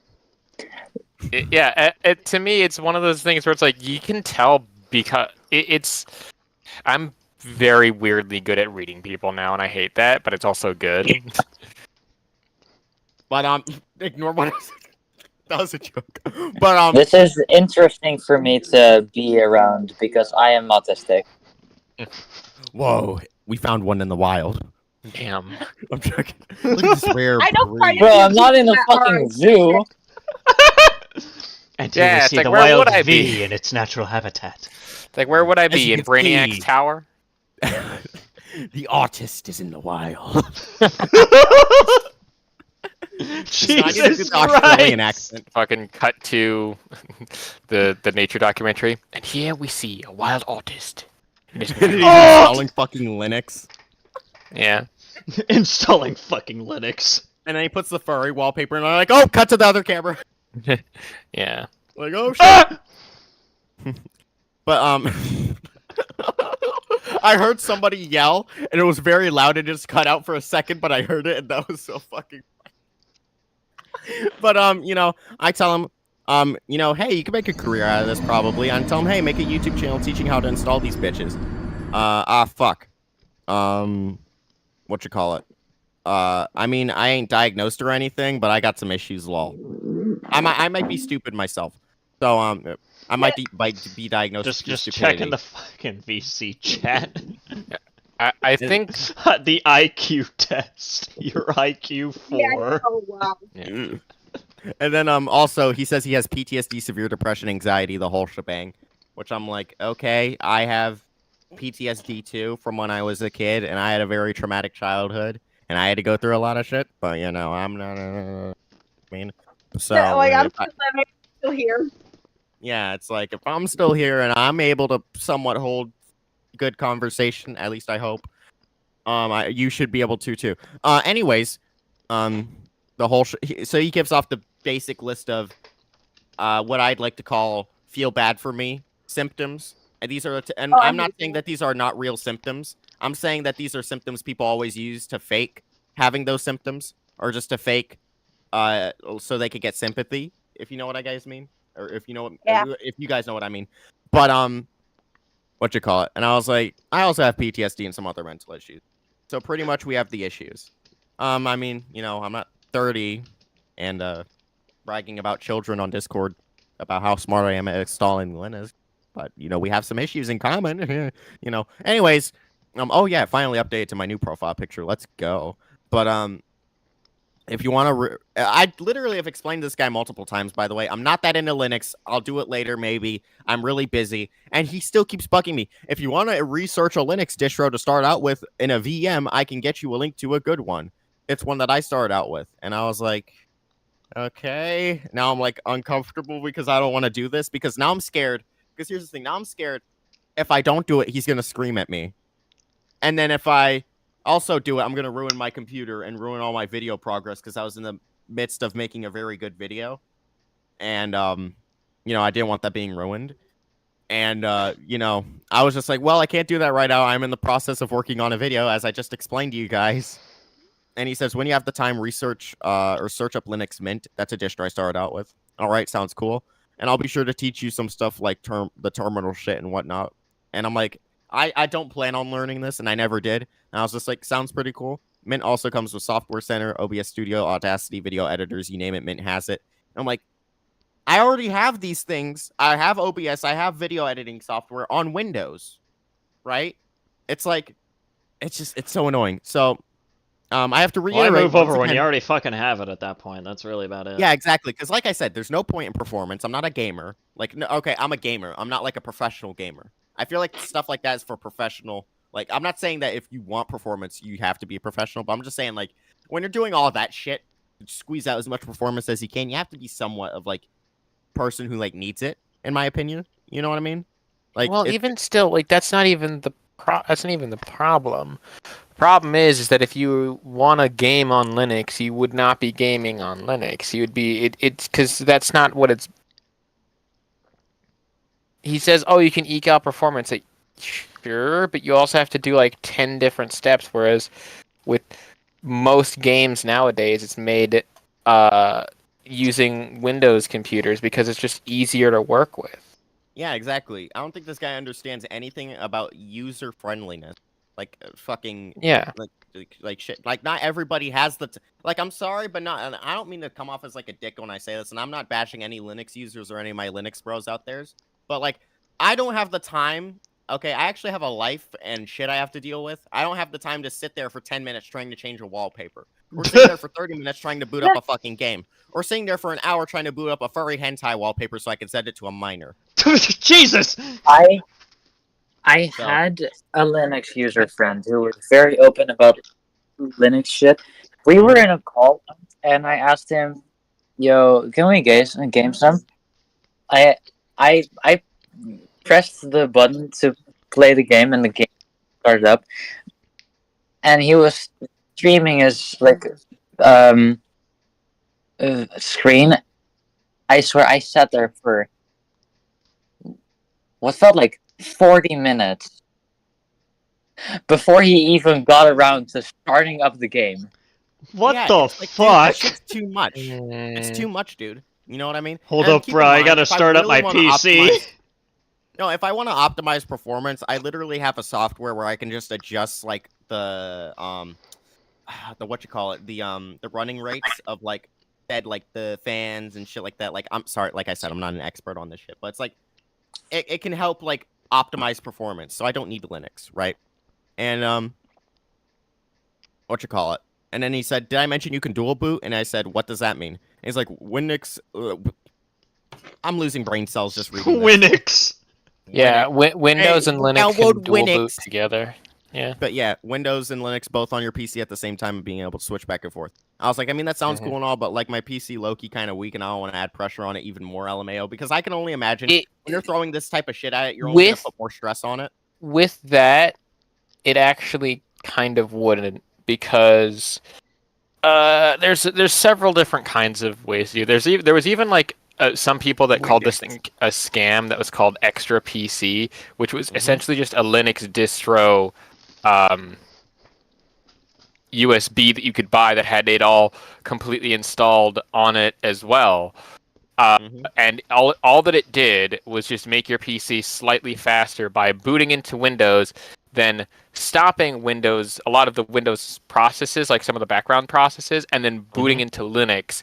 To me, it's one of those things where it's like you can tell because it's. I'm very weirdly good at reading people now, and I hate that, but it's also good. But ignore what I said. That was a joke. But This is interesting for me to be around because I am autistic. whoa, we found one in the wild. Damn. I'm joking. Look at this rare I don't breed. find Bro, I'm not in a that fucking hard. zoo. And Yeah, you will it's see like, the where wild would I V be? in its natural habitat. Like, where would I As be? you In can Brainiac's see. tower? The artist is in the wild. Jesus Australian Christ! accent. Fucking cut to the nature documentary. And here we see a wild artist. And it's He's Oh! installing fucking Linux. Yeah. Installing fucking Linux. And then he puts the furry wallpaper, and I'm like, oh, cut to the other camera. Yeah. Like, oh shit. Ah! But I heard somebody yell, and it was very loud. It just cut out for a second, but I heard it, and that was so fucking. But you know, I tell him, you know, hey, you can make a career out of this probably. I tell him, hey, make a YouTube channel teaching how to install these bitches. Fuck. What you call it? I mean, I ain't diagnosed or anything, but I got some issues. Lol. I might be stupid myself, so I might be diagnosed. Just with checking stupidity. the fucking VC chat. I think The IQ test. Your IQ 4. Oh wow. And then also he says he has PTSD, severe depression, anxiety, the whole shebang. Which I'm like, okay, I have PTSD too from when I was a kid, and I had a very traumatic childhood, and I had to go through a lot of shit. But you know, I'm not. I mean, so Like I'm if I- still living, still here. yeah, it's like if I'm still here and I'm able to somewhat hold good conversation, at least I hope. You should be able to too. Anyways, the whole so he gives off the basic list of what I'd like to call feel bad for me symptoms. And these are I'm not saying that these are not real symptoms. I'm saying that these are symptoms people always use to fake having those symptoms, or just to fake so they could get sympathy, if you know what I guys mean, or if you know what, if you guys know what I mean. But what you call it? And I was like, I also have PTSD and some other mental issues. So pretty much we have the issues. I mean, you know, I'm not 30 and bragging about children on Discord about how smart I am at installing Linux, but you know, we have some issues in common. You know. Anyways, oh yeah, finally updated to my new profile picture. Let's go. But if you want to, I literally have explained this guy multiple times, by the way. I'm not that into Linux. I'll do it later, maybe. I'm really busy. And he still keeps bugging me. If you want to research a Linux distro to start out with in a VM, I can get you a link to a good one. It's one that I started out with. And I was like, okay. Now I'm like uncomfortable because I don't want to do this. Because now I'm scared. Because here's the thing. Now I'm scared. If I don't do it, he's going to scream at me. And then if I also do it, I'm going to ruin my computer and ruin all my video progress because I was in the midst of making a very good video. And, you know, I didn't want that being ruined. And, you know, I was just like, well, I can't do that right now. I'm in the process of working on a video, as I just explained to you guys. And he says, when you have the time, research or search up Linux Mint. That's a distro I started out with. All right, sounds cool. And I'll be sure to teach you some stuff like the terminal shit and whatnot. And I'm like, I don't plan on learning this, and I never did. And I was just like, sounds pretty cool. Mint also comes with Software Center, OBS Studio, Audacity, video editors, you name it, Mint has it. And I'm like, I already have these things. I have OBS, I have video editing software on Windows, right? It's like, it's so annoying. So, I have to reiterate. Why move over once when again- you already fucking have it at that point? That's really about it. Yeah, exactly. Because like I said, there's no point in performance. I'm not a gamer. Like, no, okay, I'm a gamer. I'm not like a professional gamer. I feel like stuff like that is for professional. Like, I'm not saying that if you want performance, you have to be a professional. But I'm just saying, like, when you're doing all that shit, squeeze out as much performance as you can. You have to be somewhat of like person who like needs it, in my opinion. You know what I mean? Like, well, even still, like that's not even the problem. Problem is that if you want to game on Linux, you would not be gaming on Linux. You would be it's because that's not what it's. He says, "Oh, you can eke out performance." Like, sure, but you also have to do like 10 different steps. Whereas with most games nowadays, it's made using Windows computers because it's just easier to work with. Yeah, exactly. I don't think this guy understands anything about user friendliness. Like fucking Yeah. like shit. Like not everybody has the like. I'm sorry, but not. And I don't mean to come off as like a dick when I say this, and I'm not bashing any Linux users or any of my Linux bros out there. But like, I don't have the time. Okay, I actually have a life and shit I have to deal with. I don't have the time to sit there for 10 minutes trying to change a wallpaper. Or sitting there for 30 minutes trying to boot up a fucking game. Or sitting there for an hour trying to boot up a furry hentai wallpaper so I can send it to a minor. Jesus! I So- had a Linux user friend who was very open about Linux shit. We were in a call and I asked him, "Yo, can we game some?" I pressed the button to play the game and the game started up. And he was streaming his like screen. I swear I sat there for what felt like 40 minutes before he even got around to starting up the game. What Yeah, the it's like, dude, that fuck? shit's too much. It's too much, dude. You know what I mean? Hold And up, keep in bro. I mind, gotta if I start up really my wanna PC. No, if I want to optimize performance, I literally have a software where I can just adjust like the what you call it, the running rates of like the fans and shit like that. Like I'm sorry, like I said, I'm not an expert on this shit, but it's like it can help like optimize performance. So I don't need Linux, right? And what you call it? And then he said, "Did I mention you can dual boot?" And I said, "What does that mean?" And he's like, "Winix." I'm losing brain cells just reading this. Winix. Yeah, Windows and Linux download can dual boot Winix. together. Yeah. But yeah, Windows and Linux both on your PC at the same time and being able to switch back and forth. I was like, I mean, that sounds cool and all, but like my PC low-key kind of weak and I don't want to add pressure on it even more, LMAO, because I can only imagine when you're throwing this type of shit at it, you're only going to put more stress on it. With that, it actually kind of wouldn't, because there's several different kinds of ways to do. There was even like some people that called this thing a scam that was called Extra PC, which was essentially just a Linux distro USB that you could buy that had it all completely installed on it as well. And all that it did was just make your PC slightly faster by booting into Windows, then stopping Windows, a lot of the Windows processes, like some of the background processes, and then booting into Linux,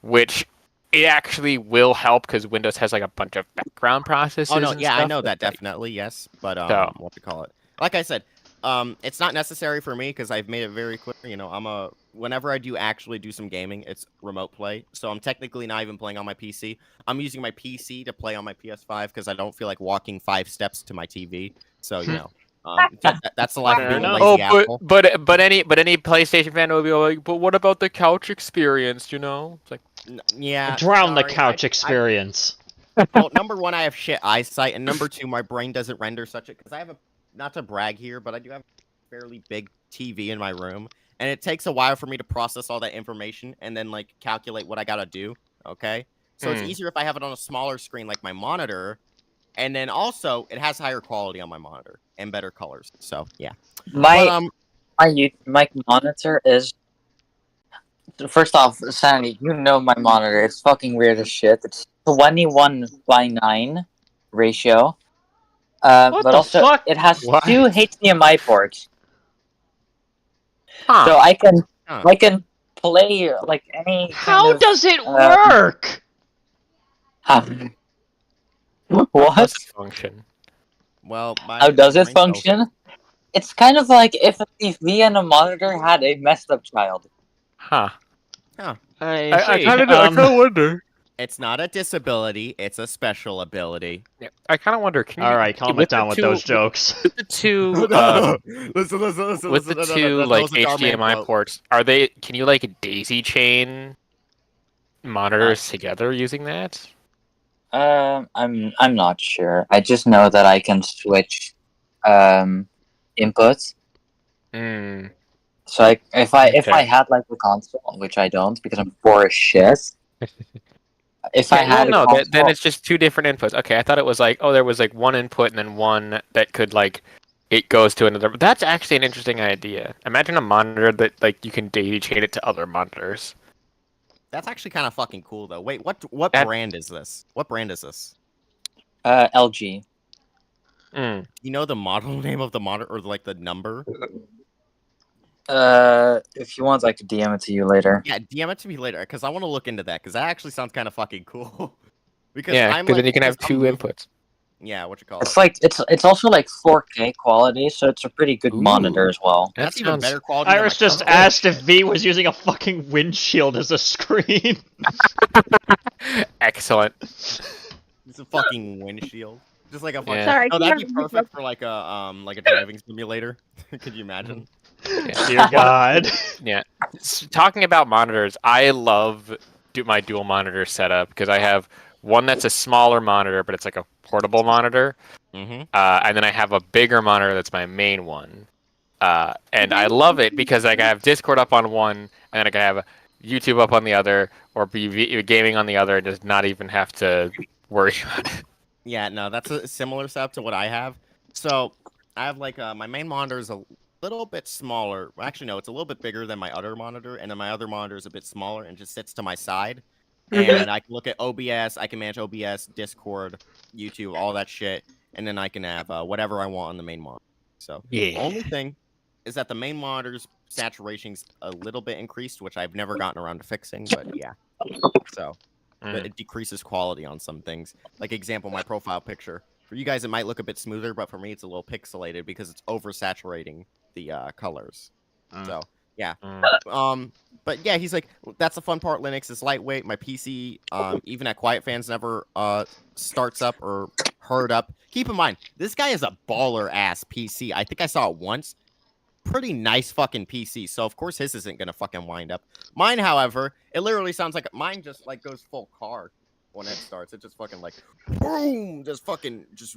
which it actually will help because Windows has like a bunch of background processes. Oh no, and yeah, I stuff. know that definitely, yes, but So- what to call it? Like I said, it's not necessary for me because I've made it very clear. You know, whenever I actually do some gaming, it's remote play. So I'm technically not even playing on my PC. I'm using my PC to play on my PS5 because I don't feel like walking 5 steps to my TV. So you know, that's the life of being a lazy asshole. but any PlayStation fan will be like, but what about the couch experience? You know, it's like, Yeah, Drown the sorry, couch experience. Well, number one, I have shit eyesight, and number two, my brain doesn't render such a because I have not to brag here, but I do have a fairly big TV in my room, and it takes a while for me to process all that information and then like calculate what I gotta do. Okay, so it's easier if I have it on a smaller screen like my monitor, and then also it has higher quality on my monitor and better colors. So yeah, My monitor is. First off, Sandy, you know my monitor. It's fucking weird as shit. It's 21:9 ratio. What but the also fuck? it has What? 2 HDMI ports, huh? so I can play like any. How does it um, work? How What? does it function? well, my How does it brain cells- function? It's kind of like if a TV and a monitor had a messed up child. Huh? I see. I kind of wonder. It's not a disability; it's a special ability. Yeah, I kind of wonder. Can you, All right, calm it with the down with two- those jokes. With the two, listen. with the two like HDMI ports, are they? Can you like daisy chain monitors together using that? I'm not sure. I just know that I can switch inputs. Mm. So like, if I Okay. had like a console, which I don't because I'm poor as shit. If I Yeah, well, had a no, console, then it's just two different inputs. Okay, I thought it was like, oh, there was like one input and then one that could like, it goes to another. But that's actually an interesting idea. Imagine a monitor that like you can daisy chain it to other monitors. That's actually kind of fucking cool, though. Wait, what That- brand is this? What brand is this? LG. Mm. You know the model name of the monitor or like the number? If you want, I could DM it to you later. Yeah, DM it to me later because I want to look into that because that actually sounds kind of fucking cool. because Yeah, I'm because like, then you can have because two I'm moving- inputs. Yeah, what you call It's it? like it's also like 4K quality, so it's a pretty good Ooh. monitor as well. That That's even sounds- better quality. than Iris my just current- asked if V was using a fucking windshield as a screen. Excellent. It's a fucking windshield. Just like a fucking. Yeah. Sorry, Oh, can that'd you be have- perfect for like a driving simulator. Could you imagine? Dear God. Yeah. Talking about monitors, I love my dual monitor setup because I have one that's a smaller monitor, but it's like a portable monitor. Mm-hmm. And then I have a bigger monitor that's my main one. And I love it because like I have Discord up on one, and then I can have YouTube up on the other, or be gaming on the other, and just not even have to worry about it. Yeah, no, that's a similar setup to what I have. So I have like my main monitor is a little bit smaller. Well, actually, no, it's a little bit bigger than my other monitor, and then my other monitor is a bit smaller and just sits to my side. And I can look at OBS, I can manage OBS, Discord, YouTube, all that shit, and then I can have whatever I want on the main monitor. So the only thing is that the main monitor's saturation's a little bit increased, which I've never gotten around to fixing, but yeah. So but it decreases quality on some things. Like example, my profile picture. For you guys, it might look a bit smoother, but for me, it's a little pixelated because it's oversaturating the colors. So yeah. But yeah, he's like, that's the fun part. Linux is lightweight. My PC, even at Quiet Fans, never starts up or hurred up. Keep in mind, this guy is a baller ass PC. I think I saw it once. Pretty nice fucking PC. So of course his isn't gonna fucking wind up. Mine, however, it literally sounds like mine just like goes full car when it starts. It just fucking like boom, just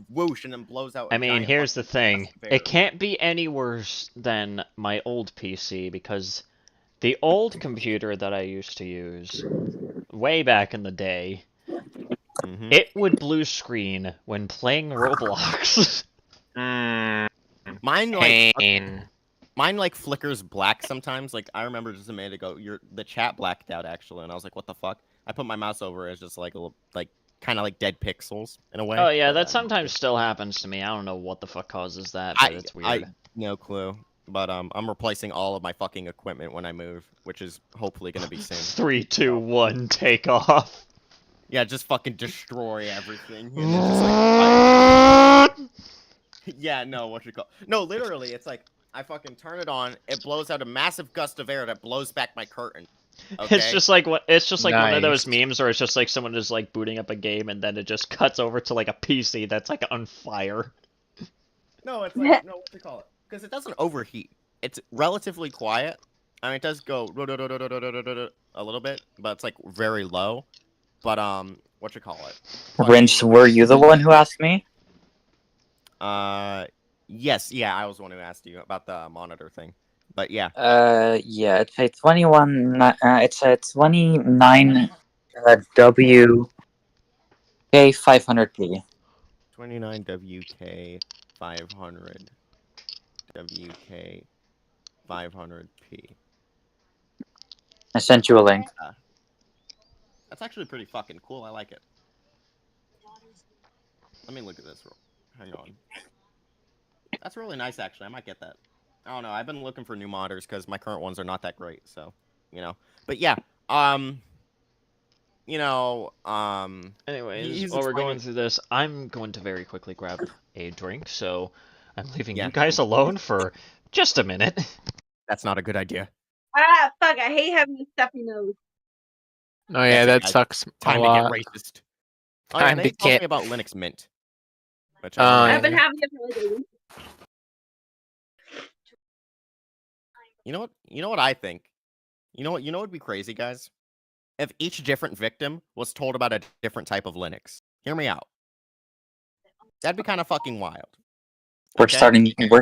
whoosh and then blows out. I mean, here's the thing. It can't be any worse than my old PC because the old computer that I used to use way back in the day, it would blue screen when playing Roblox. Mine like flickers black sometimes. Like I remember just a minute ago, the chat blacked out actually, and I was like, "What the fuck?" I put my mouse over it, it's just like a little, like kind of like dead pixels in a way. Oh yeah, that sometimes still happens to me. I don't know what the fuck causes that, but it's weird. No clue. But I'm replacing all of my fucking equipment when I move, which is hopefully gonna be soon. 3, 2, 1, take off. Yeah, just fucking destroy everything. And then just, like, yeah, no, what you call? No, literally, it's like I fucking turn it on. It blows out a massive gust of air that blows back my curtain. Okay? It's just like one of those memes where it's just like someone is like booting up a game and then it just cuts over to like a PC that's like on fire. No, it's like no, what you call it? Because it doesn't overheat. It's relatively quiet. I mean, it does go a little bit, but it's like very low. But what you call it? Rinch, were you the one who asked me? Yes, yeah, I was the one who asked you about the monitor thing. But yeah. Yeah, it's a 29 WK 500p. 29 WK 500 WK 500p. I sent you a link. That's actually pretty fucking cool. I like it. Let me look at this. Hang on. That's really nice, actually. I might get that. I don't know. I've been looking for new modders because my current ones are not that great. So, you know. But yeah. Anyways, while we're going through this, I'm going to very quickly grab a drink, so I'm leaving you guys alone for just a minute. That's not a good idea. Ah, fuck! I hate having a stuffy nose. Oh yeah, that sucks Time a to lot. get racist. Oh, yeah, Time they to told get me about Linux Mint. Which I've been having it for like a week. You know what I think? You know what would be crazy, guys? If each different victim was told about a different type of Linux. Hear me out. That'd be kind of fucking wild. We're Okay.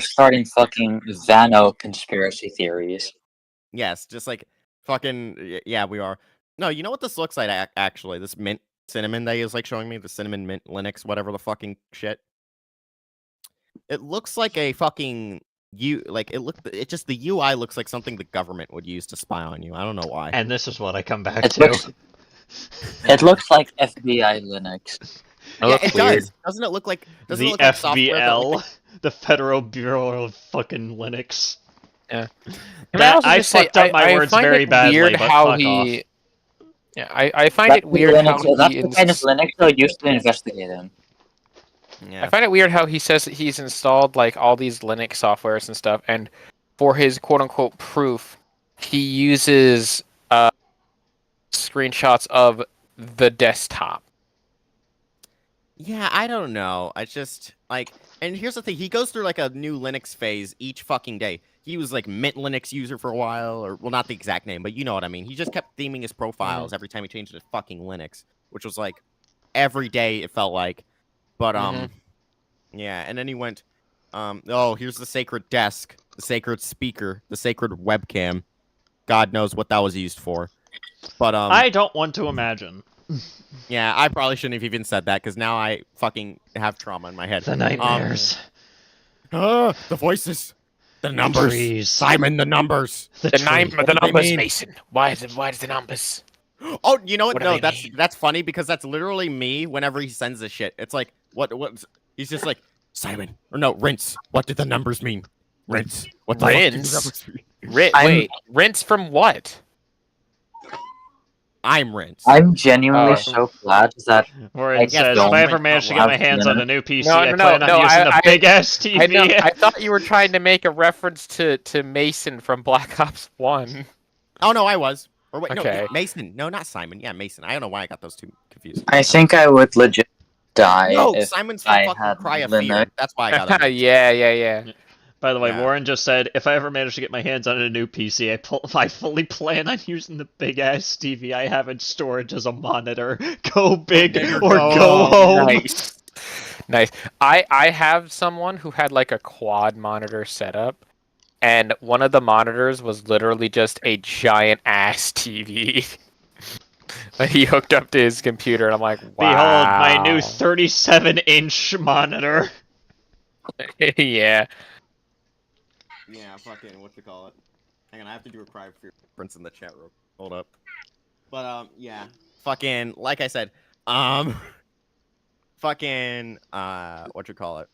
starting fucking Vano conspiracy theories. Yes, just like fucking yeah, we are. No, you know what this looks like actually? This mint cinnamon that he was like showing me, the cinnamon mint Linux, whatever the fucking shit. It looks like a fucking it just the UI looks like something the government would use to spy on you. I don't know why. And this is what I come back It to. looks like FBI Linux. Yeah, it does. Doesn't it look like The like software that, FBL, like, the Federal Bureau of fucking Linux. Yeah. I fucked up my words find very it badly, weird but how fuck he. off. Yeah, I find it weird how That's he. the kind of Linux they'll use to investigate him. Yeah. I find it weird how he says that he's installed like all these Linux softwares and stuff, and for his quote unquote proof, he uses screenshots of the desktop. Yeah, I don't know. I just like, and here's the thing: he goes through like a new Linux phase each fucking day. He was like Mint Linux user for a while, or well, not the exact name, but you know what I mean. He just kept theming his profiles every time he changed it to fucking Linux, which was like every day it felt like. But yeah, and then he went, oh, here's the sacred desk, the sacred speaker, the sacred webcam. God knows what that was used for. But I don't want to imagine. yeah, I probably shouldn't have even said that because now I fucking have trauma in my head. The nightmares. The voices, the numbers, trees. Simon, the numbers. The What do they numbers, mean? Mason. Why is the numbers? Oh, you know what? What do No, they mean? that's funny because that's literally me whenever he sends this shit. It's like what he's just like Simon or no rinse. What did the numbers mean? Rinse. What the fuck did the Rinse? numbers mean? Wait, rinse from what? I'm rinse. I'm genuinely so glad that Where I it says, don't if I ever manage to get my hands on a new PC, I plan on using a big-ass TV. I thought you were trying to make a reference to Mason from Black Ops 1. Oh no, I was. Or wait, Okay. no, Mason. No, not Simon. Yeah, Mason. I don't know why I got those two confused. I think I would legit die No, if Simon's from I fucking had Cry of Linux. Fear. That's why I got it. yeah. By the way, Yeah. Warren just said, if I ever manage to get my hands on a new PC, I fully plan on using the big-ass TV I have in storage as a monitor. Go big or go home. Nice. I have someone who had like a quad monitor setup, and one of the monitors was literally just a giant ass TV that he hooked up to his computer, and I'm like, wow. Behold, my new 37-inch monitor. Yeah. Yeah, fucking what you call it? Hang on, I have to do a cry for Prince in the chat room. Hold up. But yeah, fucking like I said, fucking what you call it?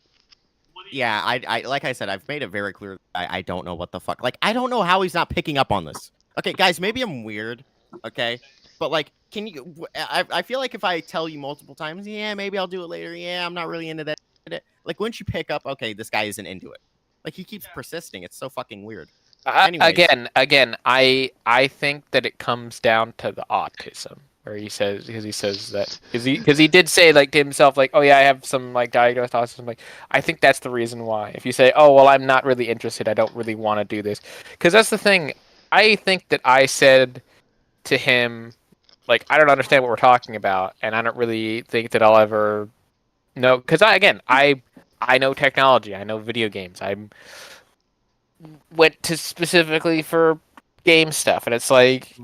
Yeah, I like I said, I've made it very clear. I don't know what the fuck. Like I don't know how he's not picking up on this. Okay, guys, maybe I'm weird. Okay, but like, can you? I feel like if I tell you multiple times, yeah, maybe I'll do it later. Yeah, I'm not really into that. Like, once you pick up, okay, this guy isn't into it. Like, he keeps persisting. It's so fucking weird. Anyways. Again, I think that it comes down to the autism, where he says that because he did say like to himself like, oh yeah, I have some like diagnosed autism. Like, I think that's the reason why. If you say, oh well, I'm not really interested, I don't really want to do this, because that's the thing. I think that I said to him, like, I don't understand what we're talking about, and I don't really think that I'll ever know, because I know technology, I know video games. I went to specifically for game stuff, and it's like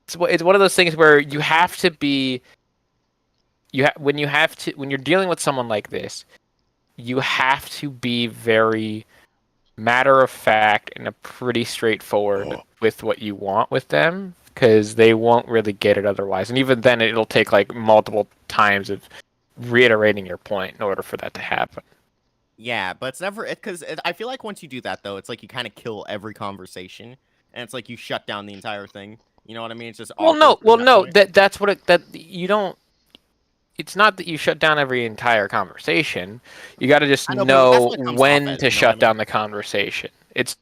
it's one of those things where you have to be when you're dealing with someone like this, you have to be very matter of fact and a pretty straightforward with what you want with them, because they won't really get it otherwise, and even then it'll take like multiple times of reiterating your point in order for that to happen. Yeah, but it's never because I feel like once you do that though, it's like you kind of kill every conversation, and it's like you shut down the entire thing. You know what I mean? It's just That's what you don't. It's not that you shut down every entire conversation. You got to just know when to shut down the conversation. It's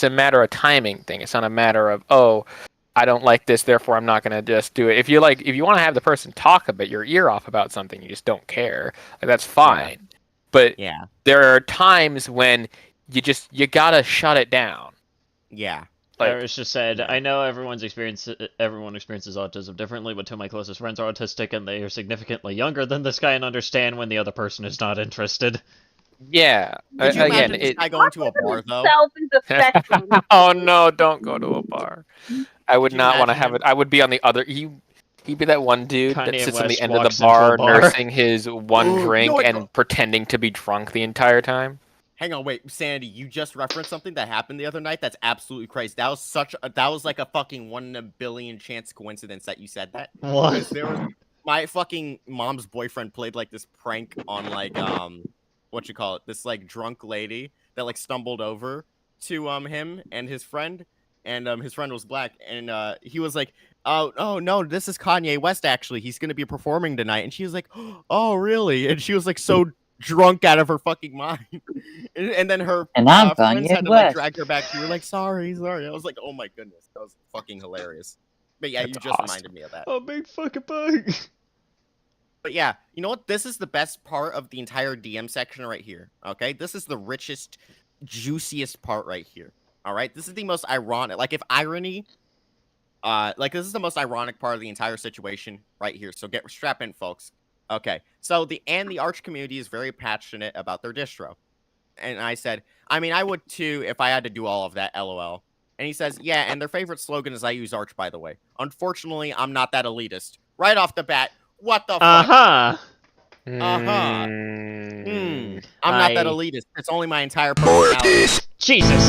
a matter of timing thing. It's not a matter of, oh, I don't like this, therefore I'm not going to just do it. If you want to have the person talk about your ear off about something, you just don't care. Like, that's fine. Yeah. But there are times when you gotta shut it down. Yeah. Like, Iris just said, I know everyone experiences autism differently, but two of my closest friends are autistic, and they are significantly younger than this guy and understand when the other person is not interested. Yeah. Could you Again, imagine this guy going to a bar though? Self is affecting. oh no! Don't go to a bar. I would Could you not want to imagine have him? it. I would be on the other. He'd be that one dude Kanye that sits on West the end of walks the into a bar, bar. nursing his one Ooh, you drink know what? and pretending to be drunk the entire time. Hang on, wait, Sandy, you just referenced something that happened the other night. That's absolutely crazy. That was like a fucking 1 in a billion chance coincidence that you said that. What? Because there was my fucking mom's boyfriend played like this prank on like what you call it, this like drunk lady that like stumbled over to him and his friend, and his friend was black, and he was like, oh no, this is Kanye West actually. He's gonna be performing tonight, and she was like, oh really? And she was like so drunk out of her fucking mind, and then her And I'm friends Kanye had to like West. drag her back. She were like, sorry. I was like, oh my goodness, that was fucking hilarious. But yeah, That's you just awesome. reminded me of that. A big fucking bug. But yeah, you know what? This is the best part of the entire DM section right here. Okay, this is the richest, juiciest part right here. All right, this is the most ironic. Like if irony, like this is the most ironic part of the entire situation right here. So strap in, folks. Okay, so the Arch community is very passionate about their distro, and I said, I mean, I would too if I had to do all of that. LOL. And he says, yeah, and their favorite slogan is "I use Arch." By the way, unfortunately, I'm not that elitist. Right off the bat, what the fuck? Uh-huh. I'm not that elitist. It's only my entire More personality. Jesus.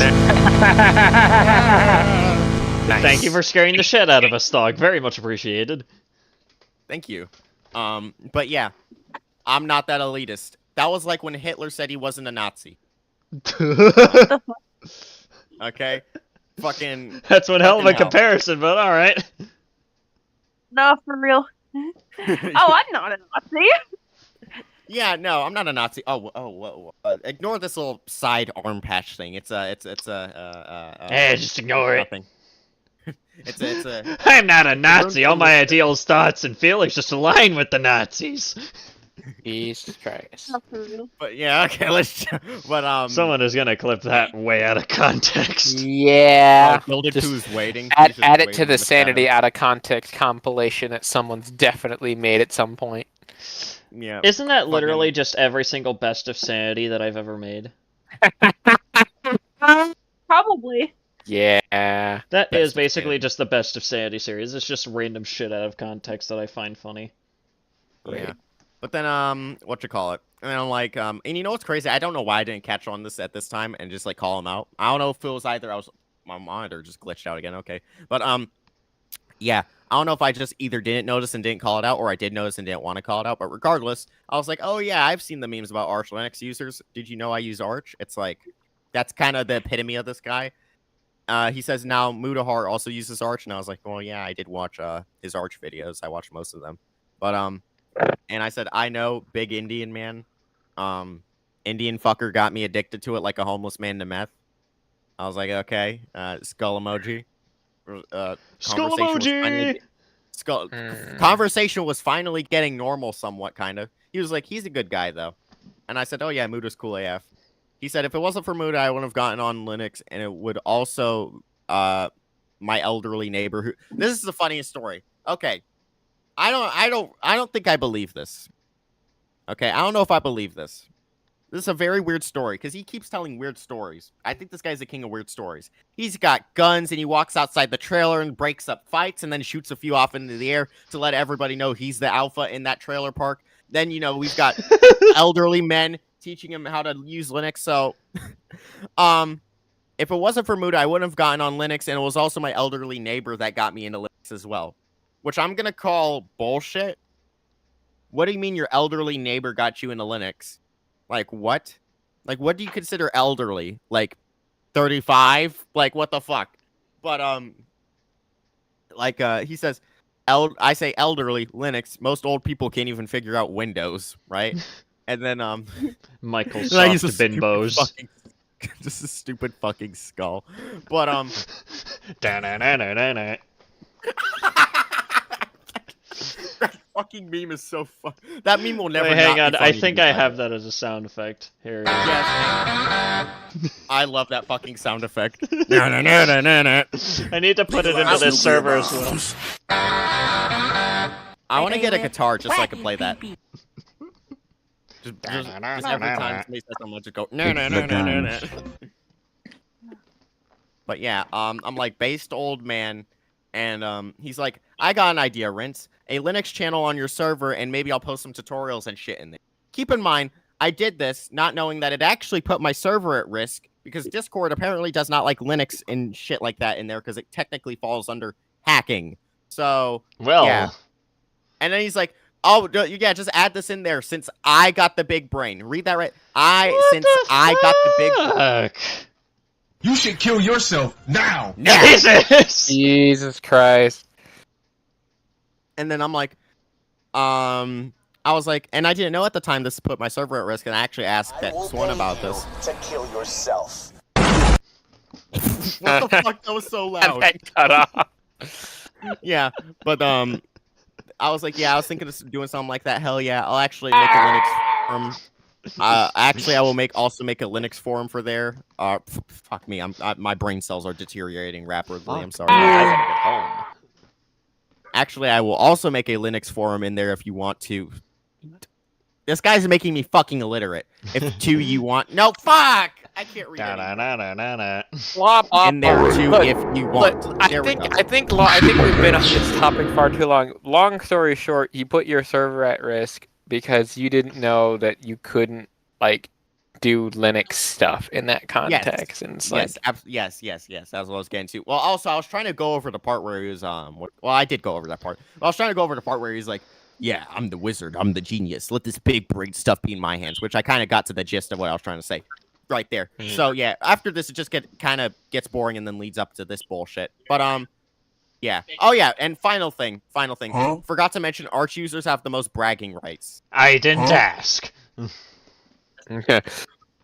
Nice. Thank you for scaring the shit out of us, dog. Very much appreciated. Thank you. But yeah, I'm not that elitist. That was like when Hitler said he wasn't a Nazi. Okay? Fucking. That's one hell of a Fucking hell. comparison, but alright. No, for real. Oh, I'm not a Nazi. Yeah, no, I'm not a Nazi. Whoa. Ignore this little side arm patch thing. It's a. Just ignore it. nothing. It's a. I'm not a Nazi. All my ideals, thoughts, and feelings just align with the Nazis. Jesus Christ. Not for real. But yeah, okay, but Someone is gonna clip that way out of context. Yeah. Gilded Just Pooh's waiting. Add He's just it to waiting in the sanity shadows. out of context compilation that someone's definitely made at some point. Yeah. Isn't that literally just every single best of sanity that I've ever made? Probably. Yeah. That Best is of basically Sanity. just the best of sanity series. It's just random shit out of context that I find funny. Yeah. But then, what you call it? And I'm like, and you know what's crazy? I don't know why I didn't catch on this at this time and just like call him out. I don't know if it was either my monitor just glitched out again. Okay. But, yeah, I don't know if I just either didn't notice and didn't call it out, or I did notice and didn't want to call it out. But regardless, I was like, oh yeah, I've seen the memes about Arch Linux users. Did you know I use Arch? It's like, that's kind of the epitome of this guy. He says now Mutahar also uses Arch, and I was like, well, yeah, I did watch his Arch videos. I watched most of them. But and I said, I know, big Indian man. Indian fucker got me addicted to it like a homeless man to meth. I was like, okay, skull emoji. Skull Conversation was emoji! conversation was finally getting normal somewhat, kind of. He was like, he's a good guy, though. And I said, oh, yeah, Muda's cool AF. He said, if it wasn't for Muda, I wouldn't have gotten on Linux, and it would also, my elderly neighbor who... This is the funniest story. Okay. I don't think I believe this. Okay, I don't know if I believe this. This is a very weird story, because he keeps telling weird stories. I think this guy's the king of weird stories. He's got guns, and he walks outside the trailer and breaks up fights, and then shoots a few off into the air to let everybody know he's the alpha in that trailer park. Then, you know, we've got elderly men teaching him how to use Linux. So, if it wasn't for Muda, I wouldn't have gotten on Linux, and it was also my elderly neighbor that got me into Linux as well, which I'm going to call bullshit. What do you mean your elderly neighbor got you into Linux? Like, what? Like, what do you consider elderly? Like, 35? Like, what the fuck? But, he says, I say elderly, Linux. Most old people can't even figure out Windows, right? And then, Microsoft bimbos. Just a stupid fucking skull. But, Da-na-na-na-na-na. that fucking meme is so fun. That meme will never Wait, hang not on. be I funny to think me, I by the have way. that as a sound effect. Here it is. Yes. I love that fucking sound effect. No, no, no, no, no, no. I need to put it into this server as well. I want to get a guitar just so I can play that. Just every time somebody says something, just go no. But yeah, I'm like based old man, and he's like, I got an idea, Rince. A Linux channel on your server, and maybe I'll post some tutorials and shit in there. Keep in mind, I did this not knowing that it actually put my server at risk because Discord apparently does not like Linux and shit like that in there because it technically falls under hacking. So yeah. And then he's like, oh, yeah, just add this in there since I got the big brain. Read that right. I got the big brain. You should kill yourself now. Jesus Christ. And then I'm like, I was like, and I didn't know at the time this put my server at risk, and I actually asked that Swan about this. To kill yourself. What the fuck? That was so loud. Cut off. Yeah, but I was like, yeah, I was thinking of doing something like that. Hell yeah, I'll actually make a Linux forum. Actually, I will also make a Linux forum for there. Fuck me, my brain cells are deteriorating rapidly. I'm sorry. I gotta get home. Actually, I will also make a Linux forum in there if you want to. This guy's making me fucking illiterate. If two you want, no fuck. I can't read in there too if you want. I think we've been on this topic far too long. Long story short, you put your server at risk because you didn't know that you couldn't like do Linux stuff in that context. And it's like, yes. That's what I was getting to. Well, also I was trying to go over the part where he was I did go over that part. I was trying to go over the part where he's like, yeah, I'm the wizard, I'm the genius. Let this big brain stuff be in my hands, which I kind of got to the gist of what I was trying to say. Right there. So yeah, after this it just gets boring and then leads up to this bullshit. But yeah. Oh yeah, and final thing. Huh? Forgot to mention Arch users have the most bragging rights. I didn't ask.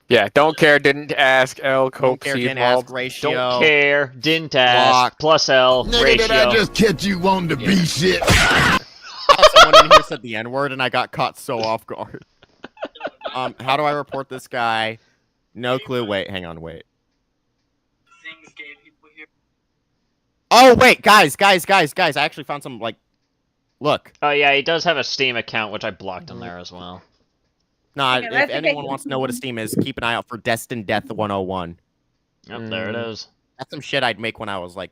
Yeah, don't care, didn't ask, L, don't care, didn't ask, ratio. Don't care, didn't ask, plus L, nigga, ratio. Did I just catch you on the B shit? Someone in here said the N-word and I got caught so off guard. How do I report this guy? No clue. Wait, hang on, wait. Oh, wait, guys. I actually found some, like, look. Oh, yeah, he does have a Steam account, which I blocked him there as well. Nah, if anyone wants to know what a Steam is, keep an eye out for Destined Death 101. Yep, there it is. That's some shit I'd make when I was, like,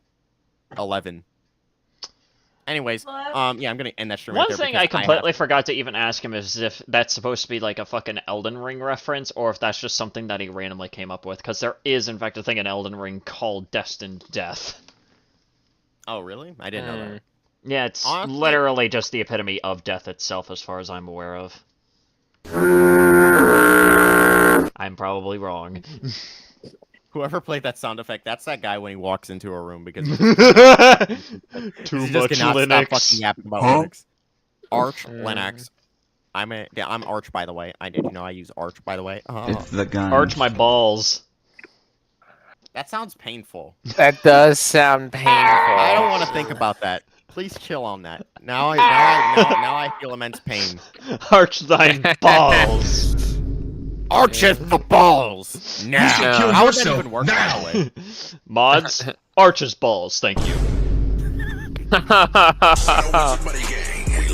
11. Anyways, yeah, I'm gonna end that stream right there. One thing I completely forgot to even ask him is if that's supposed to be like a fucking Elden Ring reference, or if that's just something that he randomly came up with, because there is, in fact, a thing in Elden Ring called Destined Death. Oh, really? I didn't know that. Yeah, it's literally just the epitome of death itself, as far as I'm aware of. I'm probably wrong. Whoever played that sound effect, that's that guy when he walks into a room because too much Linux. Stop fucking yapping about Linux. Arch Linux. I'm Arch, by the way. Did you know I use Arch, by the way? It's the gun. Arch my balls. That sounds painful. That does sound painful. I don't want to think about that. Please chill on that. Now I feel immense pain. Arch thine balls. Arches the balls now. How would that even work now? Mods, Arches balls. Thank you. We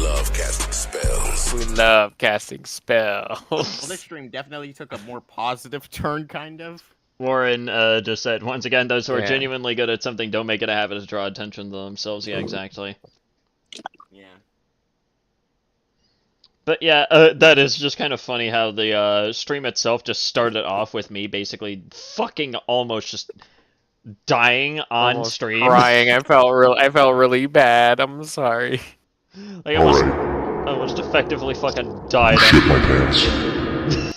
love casting spells. We love casting spells. Well, this stream definitely took a more positive turn, kind of. Warren just said, once again, those who are genuinely good at something don't make it a habit to draw attention to themselves. Yeah, exactly. Yeah. But yeah, that is just kind of funny how the stream itself just started off with me basically fucking almost just dying on stream. Crying. I felt really bad. I'm sorry. Like I almost effectively fucking died on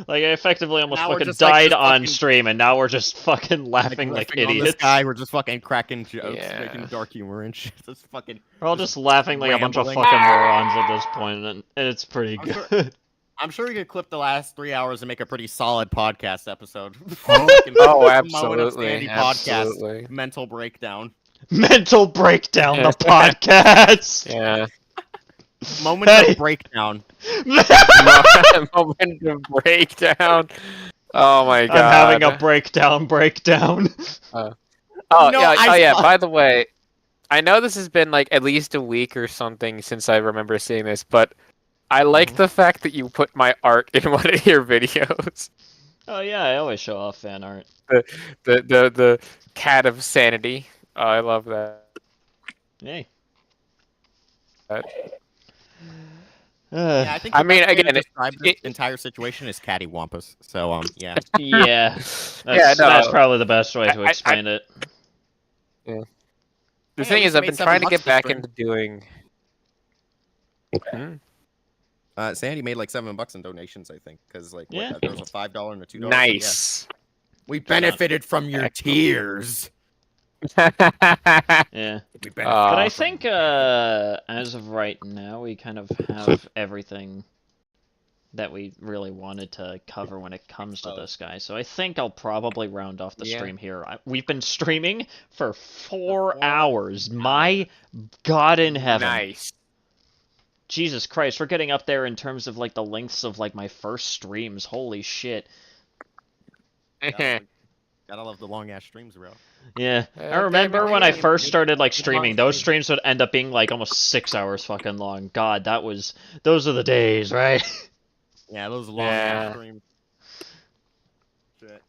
Like, I effectively almost fucking died on stream, and now we're just fucking laughing like idiots. This guy, we're just fucking cracking jokes, making dark humor and shit. Just fucking. We're all just laughing like a bunch of fucking morons at this point, and it's pretty good. I'm sure we could clip the last 3 hours and make a pretty solid podcast episode. Oh, absolutely. Podcast. Mental breakdown. Mental breakdown, the podcast. Yeah. Moment of breakdown. Moment of breakdown. Oh my god. I'm having a breakdown. Yeah. By the way, I know this has been like at least a week or something since I remember seeing this, but I like the fact that you put my art in one of your videos. Oh yeah, I always show off fan art. The cat of sanity. Oh, I love that. Hey. Yeah, I think. I mean, again, describe the entire situation as cattywampus. So yeah. Yeah, that's probably the best way to explain it. Yeah. Hey, The at thing least is, you I've made been 7 trying to bucks get back this into doing. Sandy made like $7 in donations, I think, because like Yeah. there was a $5 and a $2. Nice. Yeah. We benefited from your tears. Yeah. We benefited But I from- think as of right now, we kind of have everything that we really wanted to cover when it comes to this guy. So I think I'll probably round off the stream here. We've been streaming for 4 hours. My God in heaven. Nice. Jesus Christ, we're getting up there in terms of like the lengths of like my first streams. Holy shit. Gotta love the long ass streams, bro. Yeah, I remember when I first started like streaming, those streams would end up being like almost 6 hours fucking long. God, those are the days, right? Yeah, those long ass streams. Shit.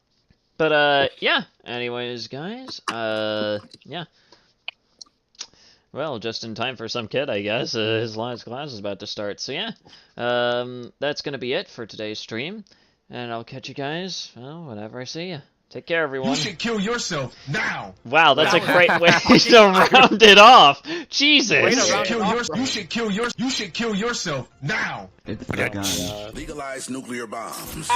But yeah. Anyways, guys, yeah. Well, just in time for some kid, I guess. His last class is about to start. So yeah, that's gonna be it for today's stream, and I'll catch you guys, well, whenever I see you. Take care, everyone. You should kill yourself now. Wow, that's a great way to round it off. Jesus. You should kill yourself now. It's Legalize nuclear bombs.